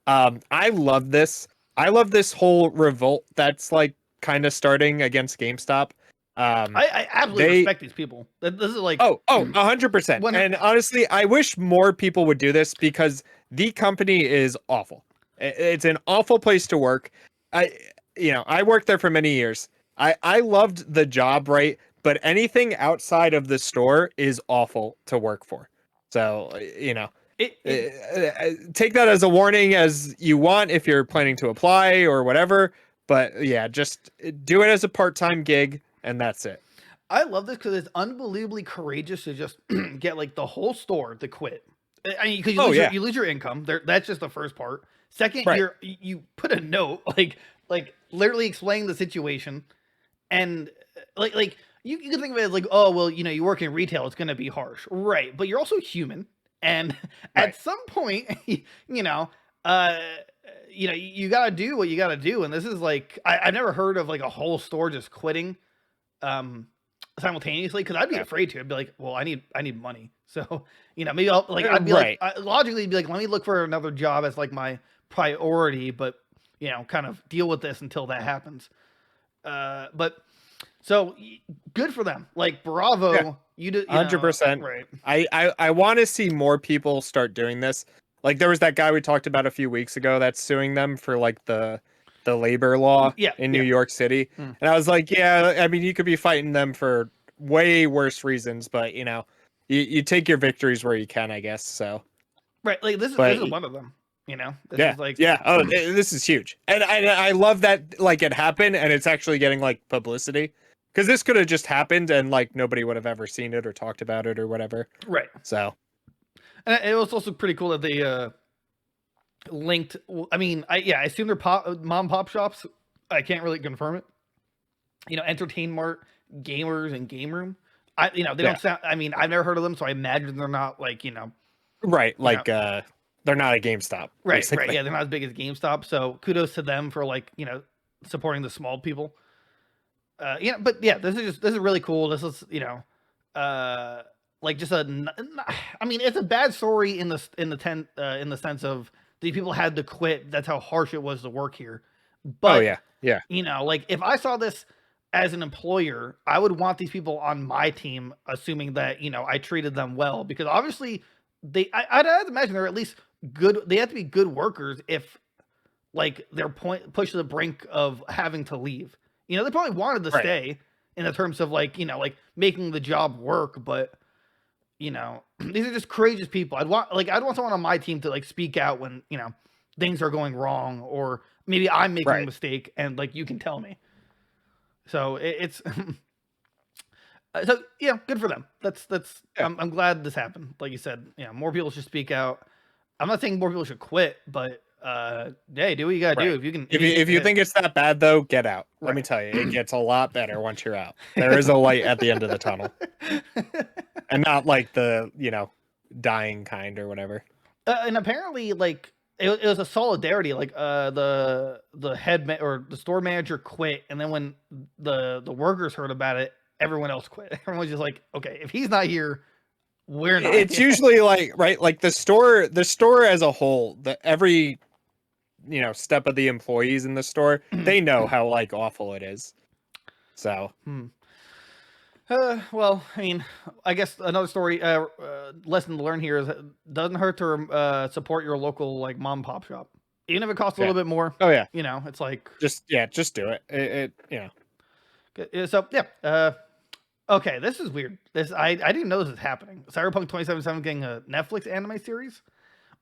Speaker 3: I love this. I love this whole revolt that's like kind of starting against GameStop.
Speaker 2: I absolutely respect these people. This is like
Speaker 3: 100%. And honestly, I wish more people would do this, because the company is awful. It's an awful place to work. I worked there for many years. I loved the job, right? But anything outside of the store is awful to work for. So take that as a warning as you want if you're planning to apply or whatever. But yeah, just do it as a part-time gig, and that's it.
Speaker 2: I love this because it's unbelievably courageous to just get like the whole store to quit. I mean, because you lose your income. That's just the first part. Second,
Speaker 3: right.
Speaker 2: you put a note like literally explaining the situation, and like you can think of it as like, oh well, you work in retail, it's gonna be harsh, right? But you're also human, and at some point, uh, you gotta do what you gotta do, and this is like, I've never heard of like a whole store just quitting, simultaneously, because I'd be afraid to. I'd be like, well, I need money, so maybe I'll like, I'd be like, logically be like, let me look for another job as like my priority, but kind of deal with this until that happens. But so good for them. Like, bravo.
Speaker 3: Yeah.
Speaker 2: You did
Speaker 3: 100%.
Speaker 2: Right.
Speaker 3: I want to see more people start doing this. Like, there was that guy we talked about a few weeks ago that's suing them for like the labor law in New York City. And I was like, yeah, I mean, you could be fighting them for way worse reasons, but you take your victories where you can, I guess. So
Speaker 2: right, like this is one of them. This is like,
Speaker 3: oh, this is huge, and I love that like it happened, and it's actually getting like publicity, because this could have just happened and like nobody would have ever seen it or talked about it or whatever.
Speaker 2: Right.
Speaker 3: So,
Speaker 2: and it was also pretty cool that they linked. I mean, I assume they're mom pop shops. I can't really confirm it. Entertain Mart, Gamers, and Game Room. They don't sound. I mean, I've never heard of them, so I imagine they're not like
Speaker 3: right, like they're not a GameStop.
Speaker 2: Right,
Speaker 3: basically.
Speaker 2: right. Yeah, they're not as big as GameStop. So kudos to them for like supporting the small people. But yeah, this is really cool. This is like just I mean, it's a bad story in the sense of the people had to quit. That's how harsh it was to work here. But
Speaker 3: yeah.
Speaker 2: Like if I saw this as an employer, I would want these people on my team, assuming that I treated them well, because obviously I'd imagine they're at least good. They have to be good workers if like they're pushed to the brink of having to leave. They probably wanted to stay in the terms of like like making the job work, but these are just courageous people. I'd want someone on my team to like speak out when things are going wrong, or maybe I'm making a mistake and like you can tell me. So it's so yeah, good for them. That's I'm glad this happened. Like you said, more people should speak out. I'm not saying more people should quit, but hey, do what you gotta do. If you can,
Speaker 3: if you think it's that bad though, get out. Let me tell you, it gets a lot better once you're out. There is a light at the end of the tunnel, and not like the dying kind or whatever.
Speaker 2: And apparently, like it was a solidarity. Like the head or the store manager quit, and then when the workers heard about it, everyone else quit. Everyone was just like, okay, if he's not here, we're not.
Speaker 3: It's usually like like the store as a whole, every step of the employees in the store, they know how like awful it is. So
Speaker 2: well, I mean, I guess another story lesson to learn here is it doesn't hurt to support your local like mom pop shop, even if it costs a little bit more.
Speaker 3: Oh yeah,
Speaker 2: it's like
Speaker 3: just do it.
Speaker 2: So yeah. Okay, this is weird. I didn't know this was happening. Cyberpunk 2077 getting a Netflix anime series.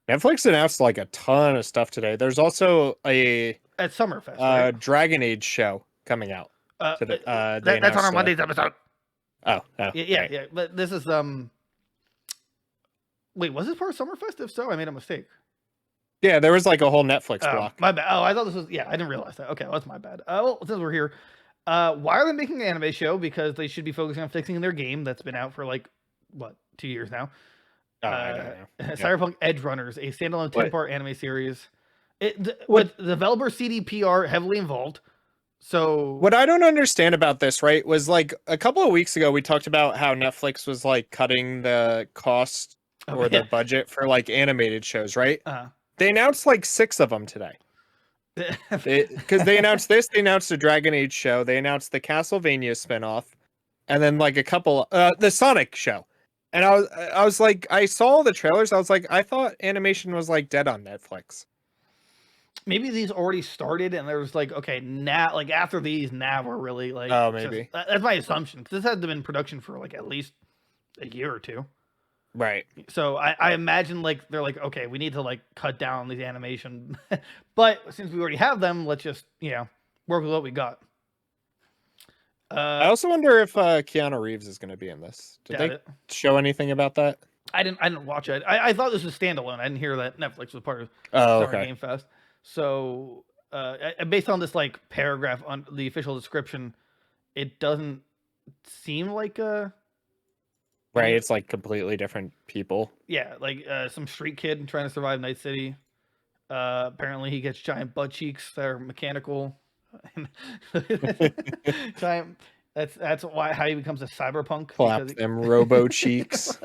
Speaker 3: Netflix announced like a ton of stuff today. There's also at
Speaker 2: Summerfest, right?
Speaker 3: Dragon Age show coming out.
Speaker 2: That's on our Monday's episode.
Speaker 3: Oh,
Speaker 2: yeah. But this is Wait, was this part of Summerfest? If so, I made a mistake.
Speaker 3: Yeah, there was like a whole Netflix block.
Speaker 2: My bad. Oh, I thought this was. Yeah, I didn't realize that. Okay, well, that's my bad. Well, since we're here, why are they making an anime show? Because they should be focusing on fixing their game that's been out for like 2 years now.
Speaker 3: I don't know.
Speaker 2: Cyberpunk Edge Runners, a standalone 10-part anime series. With developer CDPR heavily involved. So
Speaker 3: what I don't understand about this, right, was like a couple of weeks ago we talked about how Netflix was like cutting the cost or the budget for like animated shows, right? They announced like 6 of them today. Because they announced this, they announced the Dragon Age show, they announced the Castlevania spinoff, and then like a couple, the Sonic show. And I was like, I saw the trailers. I was like, I thought animation was like dead on Netflix.
Speaker 2: Maybe these already started, and there was like, okay, now like after these, now we're really like.
Speaker 3: Oh, maybe
Speaker 2: that's my assumption, because this had been in production for like at least a year or two.
Speaker 3: Right.
Speaker 2: So I imagine like they're like, okay, we need to like cut down on these animation, but since we already have them, let's just work with what we got.
Speaker 3: I also wonder if Keanu Reeves is going to be in this. Did they show anything about that?
Speaker 2: I didn't watch it. I thought this was standalone. I didn't hear that Netflix was part of
Speaker 3: Summer
Speaker 2: Game Fest. So based on this like paragraph on the official description, it doesn't seem like a
Speaker 3: Right, it's like completely different people.
Speaker 2: like some street kid trying to survive Night City. Apparently he gets giant butt cheeks that are mechanical. giant. That's why how he becomes a cyberpunk.
Speaker 3: Clap them robo cheeks.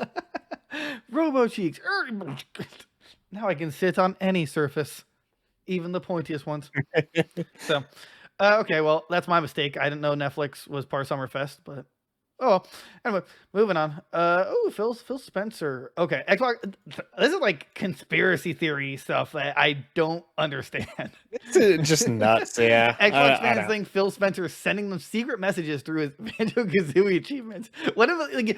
Speaker 2: Robo cheeks. Now I can sit on any surface, even the pointiest ones. So, okay, well that's my mistake. I didn't know Netflix was part of Summerfest, but oh, anyway, moving on. Phil Spencer. Okay, Xbox. This is like conspiracy theory stuff that I don't understand.
Speaker 3: It's just nuts, yeah.
Speaker 2: Xbox fans think Phil Spencer is sending them secret messages through his Banjo-Kazooie achievements. What if, like,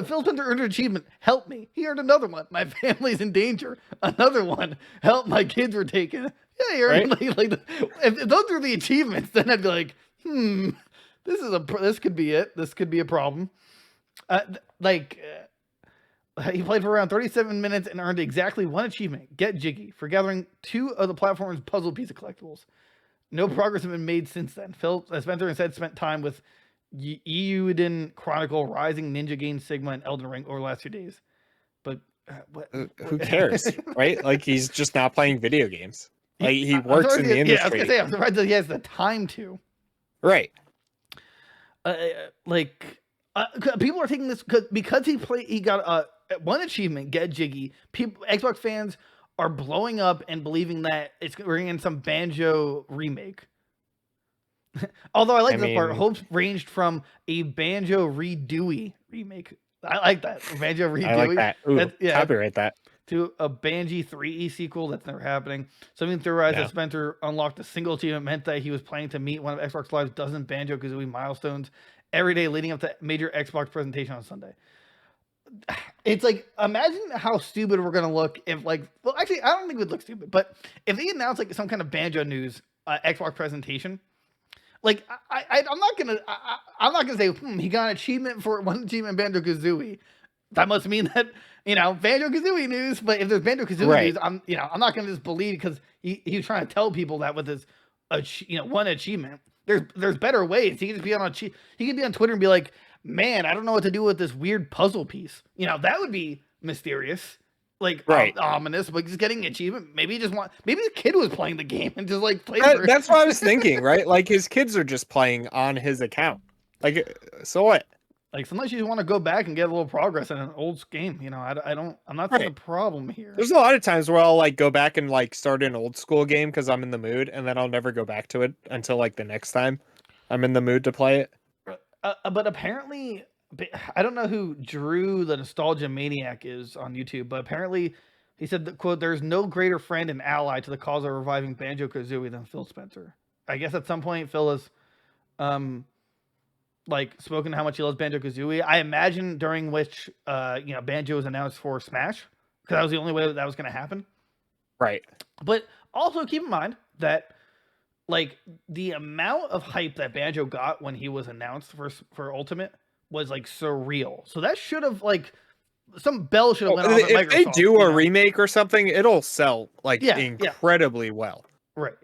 Speaker 2: Phil Spencer earned an achievement? Help me. He earned another one. My family's in danger. Another one. Help, my kids were taken. Yeah, he earned if those are the achievements, then I'd be like, this could be it. This could be a problem. He played for around 37 minutes and earned exactly one achievement, Get Jiggy, for gathering 2 of the platform's puzzle piece of collectibles. No progress has been made since then. Phil Spencer instead spent time with Eiyuden Chronicle, Rising, Ninja Gaiden, Sigma, and Elden Ring over the last 2 days. But
Speaker 3: who cares, right? Like, he's just not playing video games. Like, he works in the industry.
Speaker 2: Yeah, I was gonna say, I'm surprised that he has the time to.
Speaker 3: Right.
Speaker 2: People are taking this because he got one achievement, Get Jiggy. Xbox fans are blowing up and believing that it's bringing in some Banjo remake. Although I this part. Hopes ranged from a Banjo Redewey remake. I like that. Banjo Redewey.
Speaker 3: I like that. Ooh, copyright that.
Speaker 2: To a Banjo 3E sequel. That's never happening. Something theorized that Spencer unlocked a single achievement meant that he was planning to meet one of Xbox Live's dozen Banjo-Kazooie milestones every day leading up to major Xbox presentation on Sunday. It's like, imagine how stupid we're going to look if, like, well, actually, I don't think it would look stupid, but if they announced like some kind of Banjo news Xbox presentation, like, I'm not gonna say he got an achievement for one achievement Banjo-Kazooie. That must mean that, Banjo-Kazooie news. But if there's Banjo-Kazooie news, I'm not gonna just believe because he was trying to tell people that with his, one achievement. There's better ways. He could just be he could be on Twitter and be like, man, I don't know what to do with this weird puzzle piece. That would be mysterious, like ominous. But just getting an achievement, maybe the kid was playing the game and just like played.
Speaker 3: That's what I was thinking, right? Like, his kids are just playing on his account. Like, so what?
Speaker 2: Like, sometimes you just want to go back and get a little progress in an old game. I'm not seeing a problem here.
Speaker 3: There's a lot of times where I'll like go back and like start an old school game because I'm in the mood, and then I'll never go back to it until like the next time I'm in the mood to play it.
Speaker 2: But apparently, I don't know who Drew the Nostalgia Maniac is on YouTube, but apparently he said that, quote, "There's no greater friend and ally to the cause of reviving Banjo-Kazooie than Phil Spencer." I guess at some point Phil has spoken how much he loves Banjo-Kazooie. I imagine during which Banjo was announced for Smash, because that was the only way that was going to happen.
Speaker 3: Right.
Speaker 2: But also keep in mind that like the amount of hype that Banjo got when he was announced for Ultimate was like surreal. So that should have like some bell should have went off at Microsoft.
Speaker 3: If they do a remake or something, it'll sell like incredibly well.
Speaker 2: Right.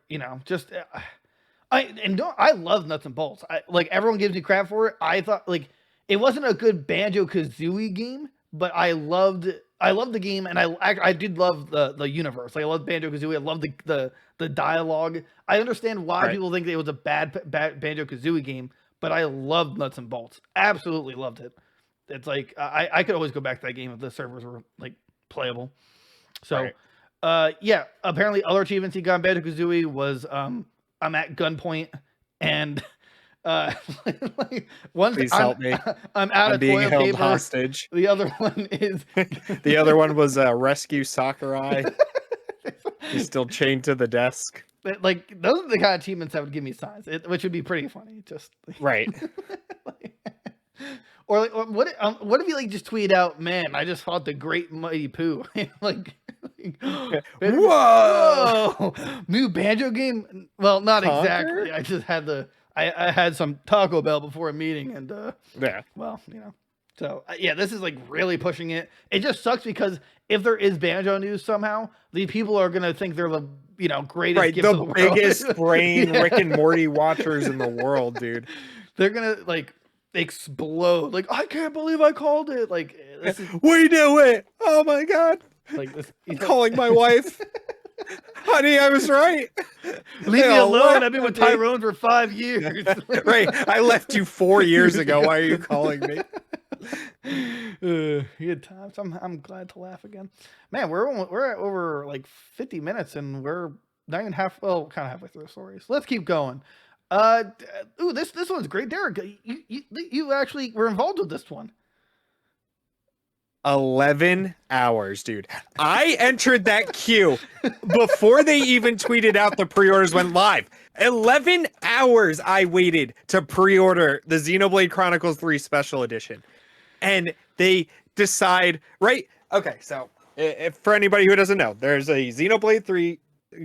Speaker 2: I love Nuts and Bolts. Everyone gives me crap for it. I thought like it wasn't a good Banjo-Kazooie game, but I loved the game, and I did love the universe. Like, I loved Banjo-Kazooie. I loved the dialogue. I understand why people think it was a bad Banjo-Kazooie game, but I loved Nuts and Bolts. Absolutely loved it. It's like I could always go back to that game if the servers were like playable. So, apparently other achievements he got in Banjo-Kazooie was I'm at gunpoint and once
Speaker 3: Please help me.
Speaker 2: I'm out of toilet paper.
Speaker 3: Hostage.
Speaker 2: The other one is
Speaker 3: the other one was rescue Sakurai. He's still chained to the desk.
Speaker 2: Like, those are the kind of achievements that would give me signs, which would be pretty funny. Just
Speaker 3: right.
Speaker 2: Or what if you like just tweet out, "Man, I just fought the Great Mighty Pooh." Whoa! New Banjo game? Well, not exactly. I just had I had some Taco Bell before a meeting, and well, So this is like really pushing it. It just sucks because if there is Banjo news somehow, the people are gonna think they're the greatest,
Speaker 3: the biggest brain Rick and Morty watchers in the world, dude.
Speaker 2: They're gonna like. explode. Like, I can't believe I called it. Like, this is
Speaker 3: We do it. Oh my god.
Speaker 2: like this.
Speaker 3: I'm calling my wife. Honey, I was right.
Speaker 2: Leave
Speaker 3: They
Speaker 2: me
Speaker 3: all
Speaker 2: alone.
Speaker 3: laughed
Speaker 2: I've been with
Speaker 3: at me.
Speaker 2: Tyrone for 5 years.
Speaker 3: Right. I left you 4 years ago. Why are you calling me?
Speaker 2: Good times. I'm glad to laugh again. Man, we're at over like 50 minutes and we're not even kind of halfway through the story. So let's keep going. This one's great, Derek. You actually were involved with this one.
Speaker 3: 11 hours, dude. I entered that queue before they even tweeted out the pre-orders went live. 11 hours I waited to pre-order the Xenoblade Chronicles 3 Special Edition. And they decide, right? Okay, so if, for anybody who doesn't know, there's a Xenoblade 3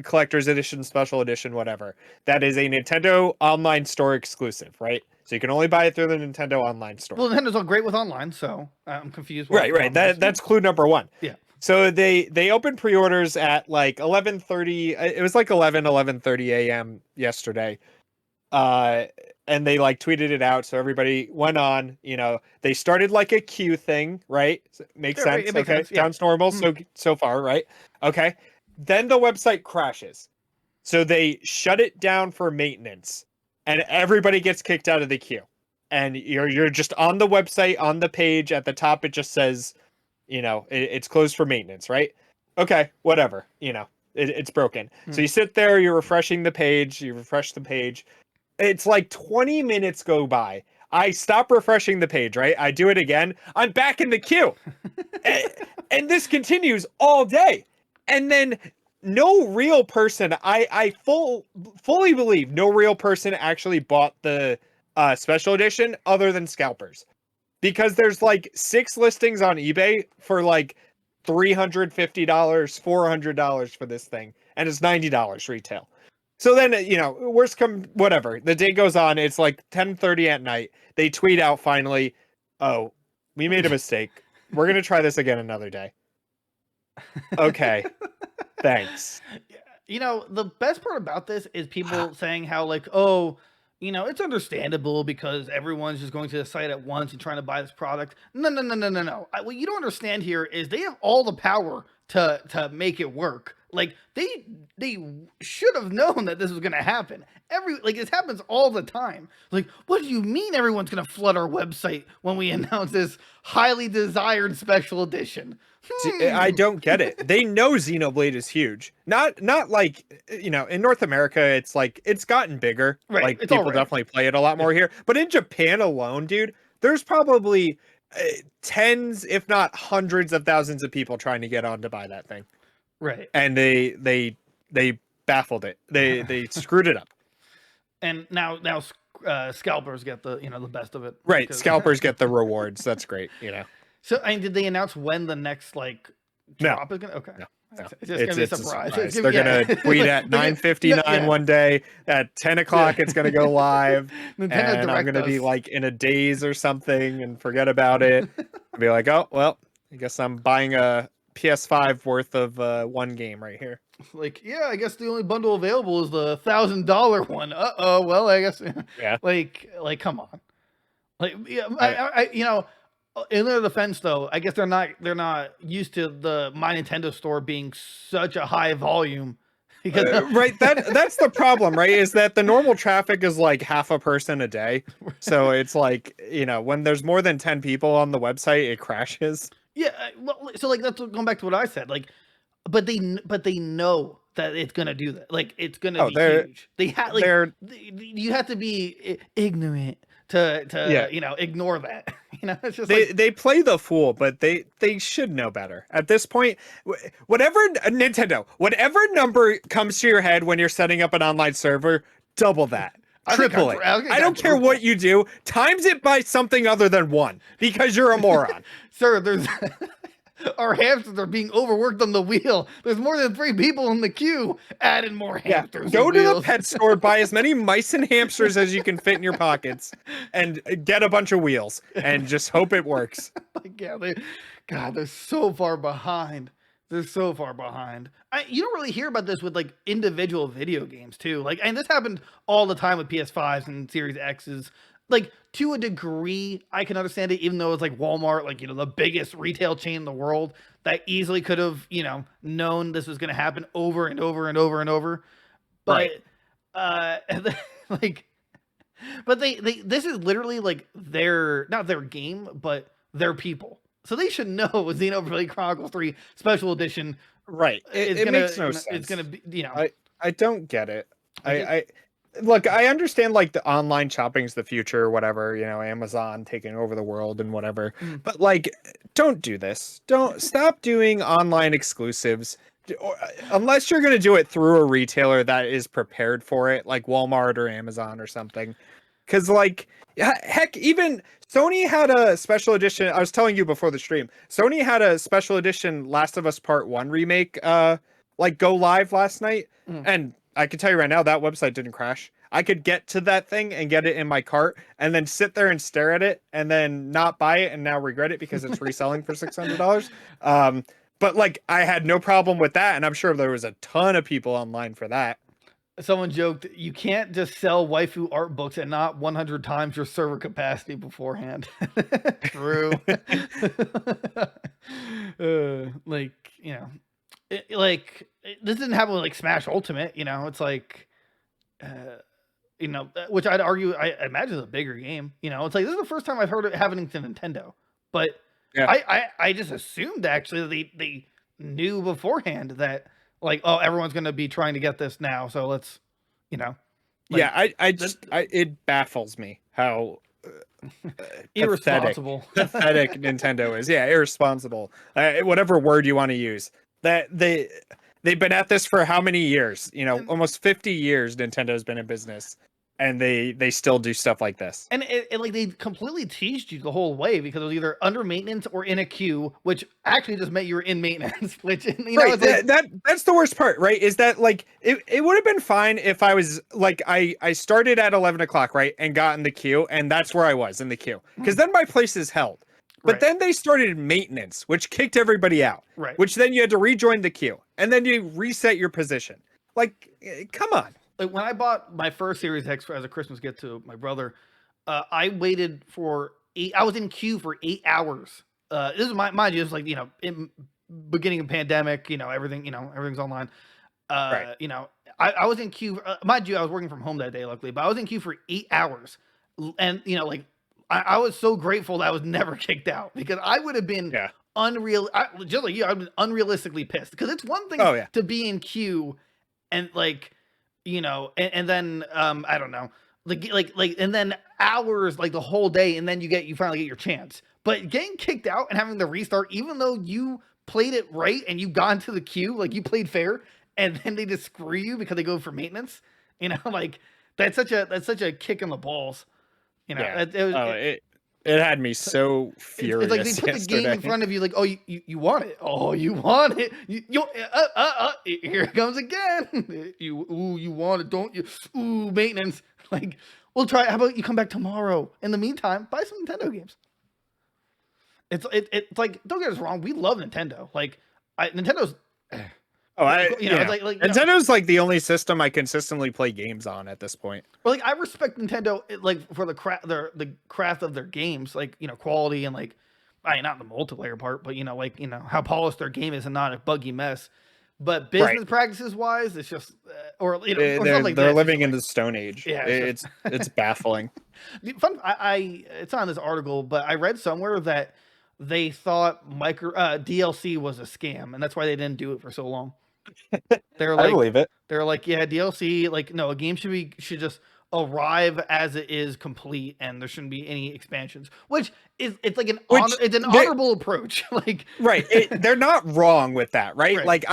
Speaker 3: Collector's Edition, Special Edition, whatever. That is a Nintendo Online Store exclusive, right? So you can only buy it through the Nintendo Online Store.
Speaker 2: Well, Nintendo's all great with online, so I'm confused.
Speaker 3: Right. That's clue number one.
Speaker 2: Yeah.
Speaker 3: So they opened pre-orders at like 11:30. It was like 11:30 a.m. yesterday. And they like tweeted it out, so everybody went on. You know, they started like a queue thing, right? Makes sense.
Speaker 2: Right, it makes
Speaker 3: Okay,
Speaker 2: sense, yeah.
Speaker 3: sounds normal. So far, right? Okay. Then the website crashes, so they shut it down for maintenance, and everybody gets kicked out of the queue. And you're just on the website, on the page at the top. It just says, you know, it's closed for maintenance, right? Okay, whatever. You know, it's broken. So you sit there, you're refreshing the page. You refresh the page. It's like 20 minutes go by. I stop refreshing the page, right? I do it again. I'm back in the queue. and this continues all day. And then no real person, I fully believe no real person actually bought the special edition other than scalpers. Because there's like 6 listings on eBay for like $350, $400 for this thing. And it's $90 retail. So then, you know, worst come, whatever. The day goes on. It's like 10:30 at night. They tweet out finally, oh, we made a mistake. We're going to try this again another day. Okay. Thanks.
Speaker 2: You know, the best part about this is people saying how like, oh, you know, it's understandable because everyone's just going to the site at once and trying to buy this product. No. What you don't understand here is they have all the power to make it work. Like they should have known that this was going to happen. This happens all the time. Like, what do you mean everyone's going to flood our website when we announce this highly desired special edition?
Speaker 3: See, I don't get it. They know Xenoblade is huge. Not like, you know, in North America, it's like, it's gotten bigger.
Speaker 2: Right.
Speaker 3: Like,
Speaker 2: It's
Speaker 3: people
Speaker 2: all right.
Speaker 3: definitely play it a lot more here. But in Japan alone, dude, there's probably tens, if not hundreds of thousands of people trying to get on to buy that thing.
Speaker 2: Right.
Speaker 3: And they baffled it. They screwed it up.
Speaker 2: And now scalpers get the best of it.
Speaker 3: Right.
Speaker 2: because-
Speaker 3: Scalpers get the rewards. That's great, you know.
Speaker 2: So, I mean, did they announce when the next like
Speaker 3: No.
Speaker 2: drop is gonna? Okay,
Speaker 3: No.
Speaker 2: it's just gonna be a
Speaker 3: It's
Speaker 2: surprise.
Speaker 3: They're gonna tweet at 9:59 one day. At 10 o'clock, it's gonna go live,
Speaker 2: Nintendo
Speaker 3: and I'm
Speaker 2: Direct
Speaker 3: gonna be
Speaker 2: us.
Speaker 3: like in a daze or something and forget about it. I'll be like, oh well, I guess I'm buying a PS5 worth of one game right here.
Speaker 2: Like, yeah, I guess the only bundle available is the $1,000 one. Well, I guess.
Speaker 3: Yeah.
Speaker 2: Like, come on. Like, yeah, I you know, in their defense though, I guess they're not used to the My Nintendo store being such a high volume. Because
Speaker 3: Right, that's the problem, right? Is that the normal traffic is like half a person a day, so it's like, you know, when there's more than 10 people on the website, it crashes.
Speaker 2: yeah, well, so like that's going back to what I said. Like, but they know that it's gonna do that. Like, it's gonna be huge. They you have to be ignorant to you know, ignore that. You know, it's just
Speaker 3: They play the fool, but they should know better. At this point, whatever Nintendo, whatever number comes to your head when you're setting up an online server, double that. Triple it. I don't care what you do. Times it by something other than 1 because you're a moron.
Speaker 2: Sir, there's our hamsters are being overworked on the wheel. There's more than 3 people in the queue. Add in more hamsters.
Speaker 3: Go
Speaker 2: and
Speaker 3: to the
Speaker 2: wheels.
Speaker 3: pet store, buy as many mice and hamsters as you can fit in your pockets, and get a bunch of wheels, and just hope it works.
Speaker 2: Like, yeah, they're so far behind. They're so far behind. You don't really hear about this with like individual video games too. Like, and this happened all the time with PS5s and Series X's. like to a degree, I can understand it, even though it's like Walmart, like, you know, the biggest retail chain in the world that easily could have, you know, known this was going to happen over and over and over and over. But,
Speaker 3: Right.
Speaker 2: like, but they, this is literally like not their game, but their people. So they should know Xenoblade Chronicles 3 Special Edition
Speaker 3: Right.
Speaker 2: is
Speaker 3: It
Speaker 2: gonna,
Speaker 3: makes no
Speaker 2: you know,
Speaker 3: sense.
Speaker 2: it's gonna be, you know.
Speaker 3: I don't get it.
Speaker 2: Like
Speaker 3: I look, I understand like the online shopping's the future or whatever, you know, Amazon taking over the world and whatever.
Speaker 2: Mm.
Speaker 3: But like, don't do this. Don't stop doing online exclusives. Unless you're going to do it through a retailer that is prepared for it, like Walmart or Amazon or something. Because like, heck, even Sony had a special edition. I was telling you before the stream, Sony had a special edition Last of Us Part 1 remake like go live last night. And I can tell you right now, that website didn't crash. I could get to that thing and get it in my cart and then sit there and stare at it and then not buy it and now regret it because it's reselling for $600. But like, I had no problem with that. And I'm sure there was a ton of people online for that.
Speaker 2: Someone joked, you can't just sell waifu art books and not 100 times your server capacity beforehand. True. Like, you know, this didn't happen with like Smash Ultimate, you know, it's like, you know, which I'd argue, I imagine is a bigger game, you know, it's like, this is the first time I've heard it happening to Nintendo, but yeah. I just assumed actually that they knew beforehand that, like, oh, everyone's going to be trying to get this now, so let's, you know. Like,
Speaker 3: yeah, it baffles me how
Speaker 2: irresponsible
Speaker 3: pathetic Nintendo is. Yeah, irresponsible. Whatever word you want to use. That they've been at this for how many years? You know, almost 50 years Nintendo's been in business. And they still do stuff like this.
Speaker 2: And it like they completely teased you the whole way because it was either under maintenance or in a queue, which actually just meant you were in maintenance. Which, you know,
Speaker 3: right,
Speaker 2: it's like,
Speaker 3: that's the worst part, right? Is that like it would have been fine if I was like I started at 11 o'clock, right, and got in the queue, and that's where I was in the queue because then my place is held. But then they started maintenance, which kicked everybody out.
Speaker 2: Right.
Speaker 3: Which then you had to rejoin the queue, and then you reset your position. Like, come on.
Speaker 2: Like when I bought my first Series X as a Christmas gift to my brother, I waited for I was in queue for 8 hours. This is mind you, it's like, you know, in beginning of pandemic, you know, everything's online.
Speaker 3: Right.
Speaker 2: You know, I was in queue. Mind you, I was working from home that day, luckily, but I was in queue for 8 hours, and you know, like I was so grateful that I was never kicked out because I would have been just like you, I've been unrealistically pissed because it's one thing to be in queue and like. You know, and then I don't know, like, and then hours, like the whole day, and then you finally get your chance. But getting kicked out and having to restart, even though you played it right and you got into the queue, like you played fair, and then they just screw you because they go for maintenance. You know, like that's such a kick in the balls. You know,
Speaker 3: it had me so furious.
Speaker 2: It's like they put the game in front of you, like, oh, you want it? Oh, you want it? Here it comes again. You want it, don't you? Ooh, maintenance. Like, we'll try. How about you come back tomorrow? In the meantime, buy some Nintendo games. It's like, don't get us wrong, we love Nintendo. Like, Nintendo's.
Speaker 3: Nintendo's like the only system I consistently play games on at this point.
Speaker 2: Well, like I respect Nintendo like for the craft of their games, like, you know, quality and like, not the multiplayer part, but you know, like, you know, how polished their game is and not a buggy mess. But business practices wise, it's just or you know,
Speaker 3: they're living in the Stone Age.
Speaker 2: Yeah,
Speaker 3: it's baffling.
Speaker 2: Fun. It's on this article, but I read somewhere that they thought DLC was a scam, and that's why they didn't do it for so long. They're like,
Speaker 3: I believe it.
Speaker 2: They're like, yeah, DLC, like, no, a game should just arrive as it is complete, and there shouldn't be any expansions. It's like an honorable approach. Like,
Speaker 3: right, they're not wrong with that, right? Like,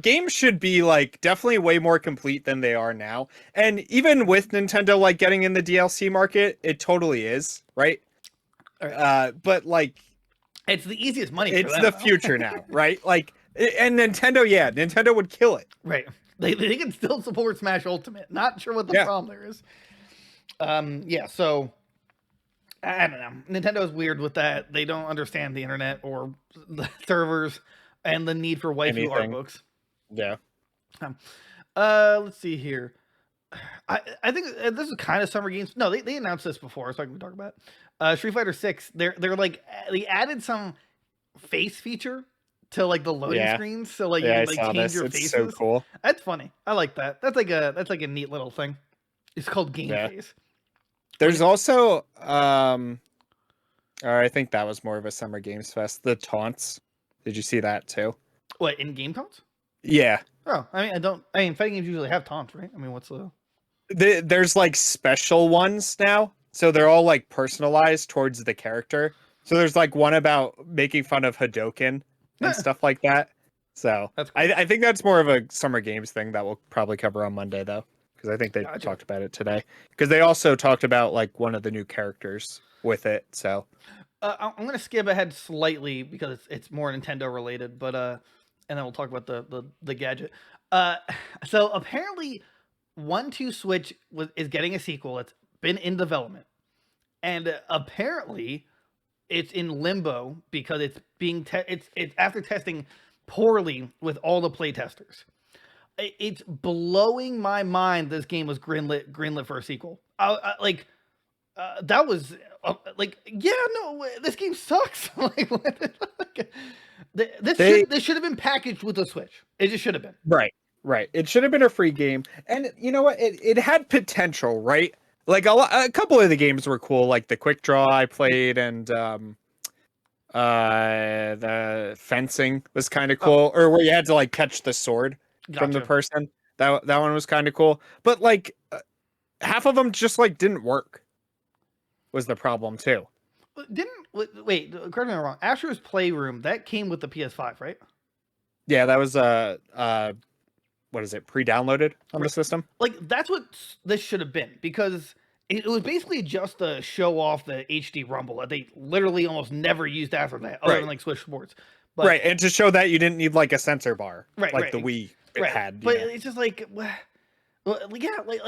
Speaker 3: games should be like definitely way more complete than they are now, and even with Nintendo like getting in the DLC market, it totally is, right? But like,
Speaker 2: it's the easiest money.
Speaker 3: It's the future now, right? Like. And Nintendo would kill it.
Speaker 2: Right. They can still support Smash Ultimate. Not sure what the problem there is. So I don't know. Nintendo's weird with that. They don't understand the internet or the servers and the need for waifu art books.
Speaker 3: Yeah.
Speaker 2: Let's see here. I think this is kind of Summer Games. No, they announced this before, so I can talk about Street Fighter 6. They're like they added some face feature to like the loading
Speaker 3: Yeah.
Speaker 2: screens, so like you
Speaker 3: Yeah, I
Speaker 2: can like
Speaker 3: saw
Speaker 2: change
Speaker 3: this.
Speaker 2: your
Speaker 3: It's
Speaker 2: faces.
Speaker 3: so cool.
Speaker 2: That's funny. I like that. That's like a neat little thing. It's called Game
Speaker 3: Yeah.
Speaker 2: Face.
Speaker 3: There's also or I think that was more of a Summer Games Fest. The taunts. Did you see that too?
Speaker 2: What, in game taunts?
Speaker 3: Yeah.
Speaker 2: Oh, I mean, fighting games usually have taunts, right? I mean, what's the?
Speaker 3: There's like special ones now, so they're all like personalized towards the character. So there's like one about making fun of Hadoken and stuff like that. So
Speaker 2: That's cool.
Speaker 3: I think that's more of a Summer Games thing that we'll probably cover on Monday though, because I think they
Speaker 2: Gotcha.
Speaker 3: talked about it today. Because they also talked about like one of the new characters with it. So
Speaker 2: I'm gonna skip ahead slightly because it's more Nintendo related, but and then we'll talk about the gadget. So apparently, 1-2 Switch is getting a sequel. It's been in development, and apparently, it's in limbo because it's being it's after testing poorly with all the playtesters. It's blowing my mind. This game was greenlit for a sequel. That was like, yeah, no, this game sucks. Like, this should have been packaged with the Switch. It just should have been.
Speaker 3: right. It should have been a free game, and you know what? It had potential, right? Like a couple of the games were cool, like the Quick Draw I played, and the fencing was kind of cool, or where you had to like catch the sword from the person. That one was kind of cool, but like half of them just like didn't work. Was the problem too?
Speaker 2: Wait, correct me if I'm wrong. Astro's Playroom that came with the PS5, right?
Speaker 3: Yeah, that was what is it? Pre-downloaded on the system.
Speaker 2: Like that's what this should have been, because it was basically just to show off the HD Rumble that they literally almost never used after that, other than like Switch Sports. But,
Speaker 3: right, and to show that you didn't need like a sensor bar,
Speaker 2: right,
Speaker 3: like the Wii had.
Speaker 2: But it's just like, yeah, like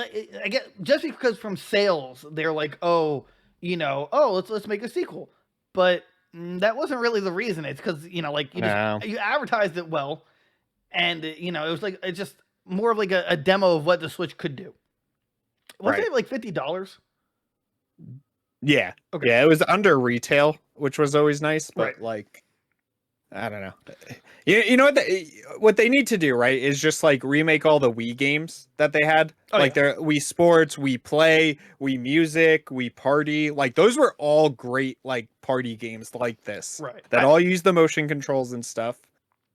Speaker 2: I get just because from sales they're like, oh, let's make a sequel, but that wasn't really the reason. It's because you advertised it well, and it was like it's just more of like a demo of what the Switch could do. Wasn't it like $50?
Speaker 3: Yeah.
Speaker 2: Okay.
Speaker 3: Yeah, it was under retail, which was always nice, but like I don't know. You know what they need to do, right? Is just like remake all the Wii games that they had. Their Wii Sports, Wii Play, Wii Music, Wii Party. Like those were all great like party games like this.
Speaker 2: Right.
Speaker 3: That all use the motion controls and stuff.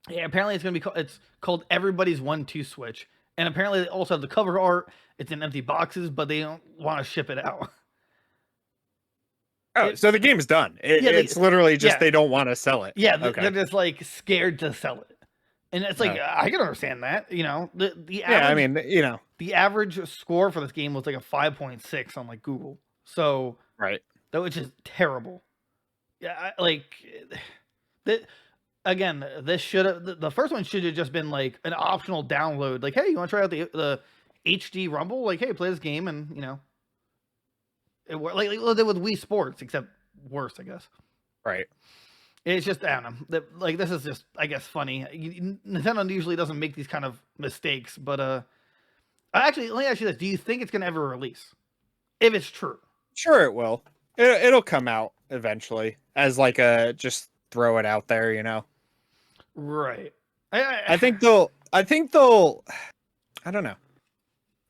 Speaker 2: Yeah, apparently it's called Everybody's 1-2 Switch. And apparently they also have the cover art. It's in empty boxes, but they don't want to ship it out.
Speaker 3: Oh, so the game's done. It's literally just they don't want to sell it.
Speaker 2: Yeah, they're just like scared to sell it. And it's like, I can understand that, the average, the average score for this game was like a 5.6 on like Google. So that was just terrible. Yeah, again, this should have the first one should have just been like an optional download. Like, hey, you want to try out the HD Rumble? Like, hey, play this game, and it like they did with Wii Sports, except worse, I guess.
Speaker 3: Right.
Speaker 2: It's just, I don't know. Like, this is just, I guess, funny. Nintendo usually doesn't make these kind of mistakes, but actually, let me ask you this: do you think it's gonna ever release? If it's true,
Speaker 3: sure it will. It'll come out eventually as like a just throw it out there,
Speaker 2: Right.
Speaker 3: I think they'll. I don't know.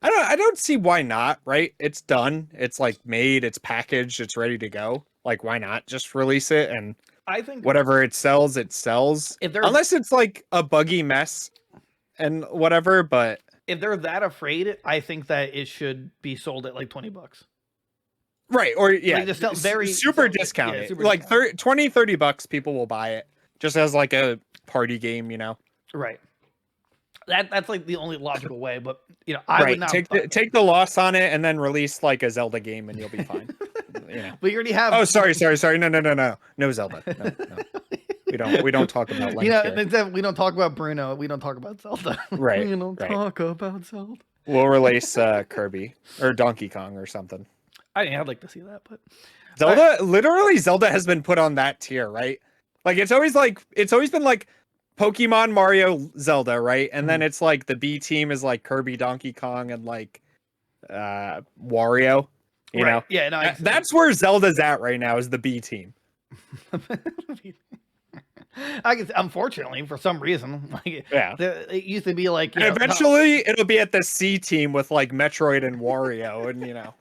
Speaker 3: I don't see why not, right? It's done. It's like made, it's packaged, it's ready to go. Like, why not just release it? And
Speaker 2: I think
Speaker 3: whatever it sells, it sells. Unless it's like a buggy mess and whatever, but
Speaker 2: if they're that afraid, I think that it should be sold at like $20.
Speaker 3: Right, or
Speaker 2: like just
Speaker 3: super discounted. Super like $20-$30 people will buy it just as like a party game,
Speaker 2: Right. That's like the only logical way, but I would not
Speaker 3: take the loss on it and then release like a Zelda game and you'll be fine.
Speaker 2: But you already have.
Speaker 3: Oh, sorry. No Zelda. No. We don't talk about Link here.
Speaker 2: We don't talk about Bruno. We don't talk about Zelda.
Speaker 3: Right.
Speaker 2: We don't talk about Zelda.
Speaker 3: We'll release Kirby or Donkey Kong or something.
Speaker 2: I'd like to see that, but
Speaker 3: Zelda has been put on that tier, right? Like it's always been like Pokemon, Mario, Zelda, right? And then it's like the B team is like Kirby, Donkey Kong, and like Wario. You know,
Speaker 2: Yeah, no,
Speaker 3: that's where Zelda's at right now, is the B team.
Speaker 2: I guess, unfortunately, for some reason, like it used to be like,
Speaker 3: and eventually it'll be at the C team with like Metroid and Wario, and you know,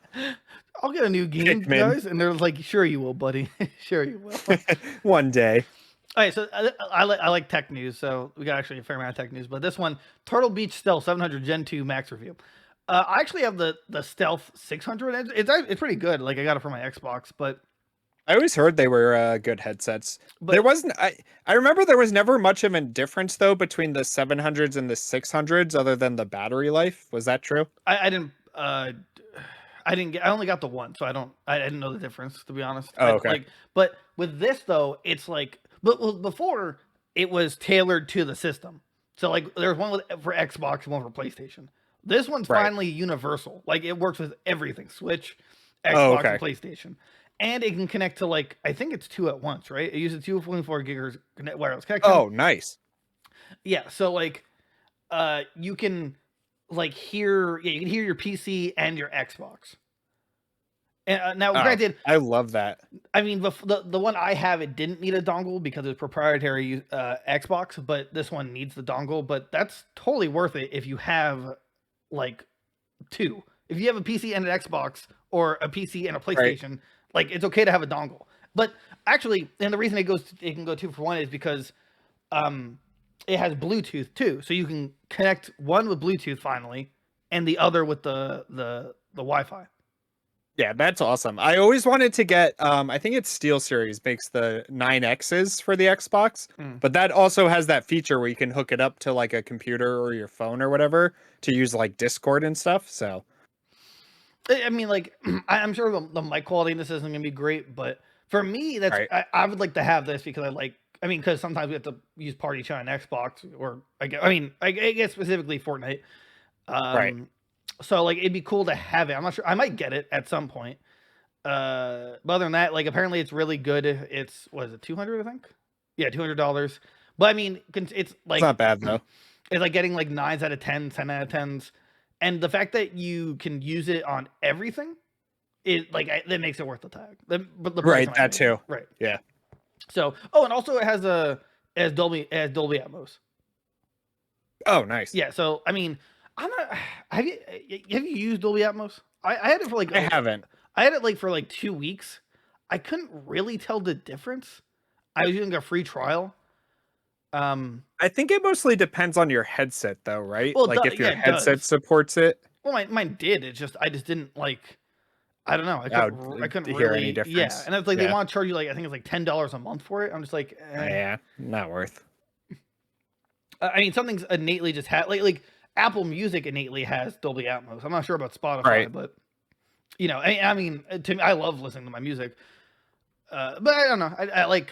Speaker 2: I'll get a new game, guys, and they're like, sure you will, buddy, sure you will.
Speaker 3: One day.
Speaker 2: All right, so I like tech news, so we got actually a fair amount of tech news, but this one, Turtle Beach Stealth 700 Gen 2 Max review. I actually have the Stealth 600. It's pretty good. Like I got it for my Xbox, but
Speaker 3: I always heard they were good headsets. But there wasn't. I remember there was never much of a difference though between the 700s and the 600s, other than the battery life. Was that true?
Speaker 2: I didn't. I only got the one, so I didn't know the difference, to be honest.
Speaker 3: Oh, okay.
Speaker 2: But with this though, it's like, but before it was tailored to the system. So like there's one for Xbox and one for PlayStation. This one's finally universal. Like it works with everything: Switch, Xbox, and PlayStation, and it can connect to like I think it's 2 at once, right? It uses 2.4 gigahertz wireless connection.
Speaker 3: Oh, nice.
Speaker 2: Yeah, so like, you can like hear your PC and your Xbox. And now, granted,
Speaker 3: I love that.
Speaker 2: I mean, the one I have, it didn't need a dongle because it's proprietary Xbox, but this one needs the dongle. But that's totally worth it if you have like 2. If you have a PC and an Xbox, or a PC and a PlayStation, like it's okay to have a dongle. But actually, and the reason it can go 2 for 1 is because it has Bluetooth too, so you can connect one with Bluetooth finally, and the other with the Wi-Fi.
Speaker 3: Yeah, that's awesome. I always wanted to get, I think it's SteelSeries makes the 9Xs for the Xbox, but that also has that feature where you can hook it up to like a computer or your phone or whatever to use like Discord and stuff. So,
Speaker 2: I mean, like, I'm sure the mic quality in this isn't going to be great, but for me, that's I would like to have this because because sometimes we have to use party chat on Xbox, or I guess specifically Fortnite. So like it'd be cool to have it. I'm not sure. I might get it at some point. But other than that, like apparently it's really good. It's was it $200? I think. Yeah, $200. But I mean, it's like
Speaker 3: it's not bad though.
Speaker 2: It's like getting like 9s out of 10s, 10 out of 10s, and the fact that you can use it on everything, that makes it worth the tag. But the
Speaker 3: right, that too.
Speaker 2: Right.
Speaker 3: Yeah.
Speaker 2: So and also it has Dolby Atmos.
Speaker 3: Oh, nice.
Speaker 2: Yeah. So I mean. Have you used Dolby Atmos? I had it for like
Speaker 3: I haven't.
Speaker 2: I had it like for like 2 weeks. I couldn't really tell the difference. I was using a free trial.
Speaker 3: I think it mostly depends on your headset though, right?
Speaker 2: Well,
Speaker 3: like if your headset supports it.
Speaker 2: Well, mine did. I just didn't like. I don't know. I couldn't
Speaker 3: hear
Speaker 2: really
Speaker 3: any difference.
Speaker 2: Yeah, and it's like they want to charge you like I think it's like $10 a month for it. I'm just like,
Speaker 3: yeah, not worth.
Speaker 2: I mean, something's innately just like. Apple Music innately has Dolby Atmos. I'm not sure about Spotify, but I mean, to me, I love listening to my music. But I don't know.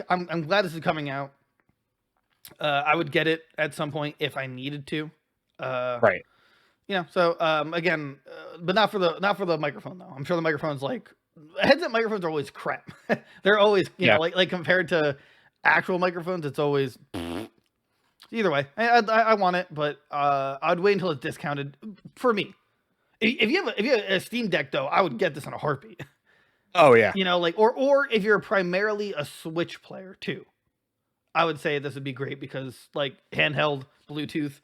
Speaker 2: I'm glad this is coming out. I would get it at some point if I needed to. So again, but not for the microphone though. I'm sure the microphone's like headset microphones are always crap. They're always like compared to actual microphones, it's always. Either way, I want it, but I'd wait until it's discounted for me. If you have a Steam Deck though, I would get this in a heartbeat.
Speaker 3: Oh yeah,
Speaker 2: or if you're primarily a Switch player too, I would say this would be great because like handheld, Bluetooth,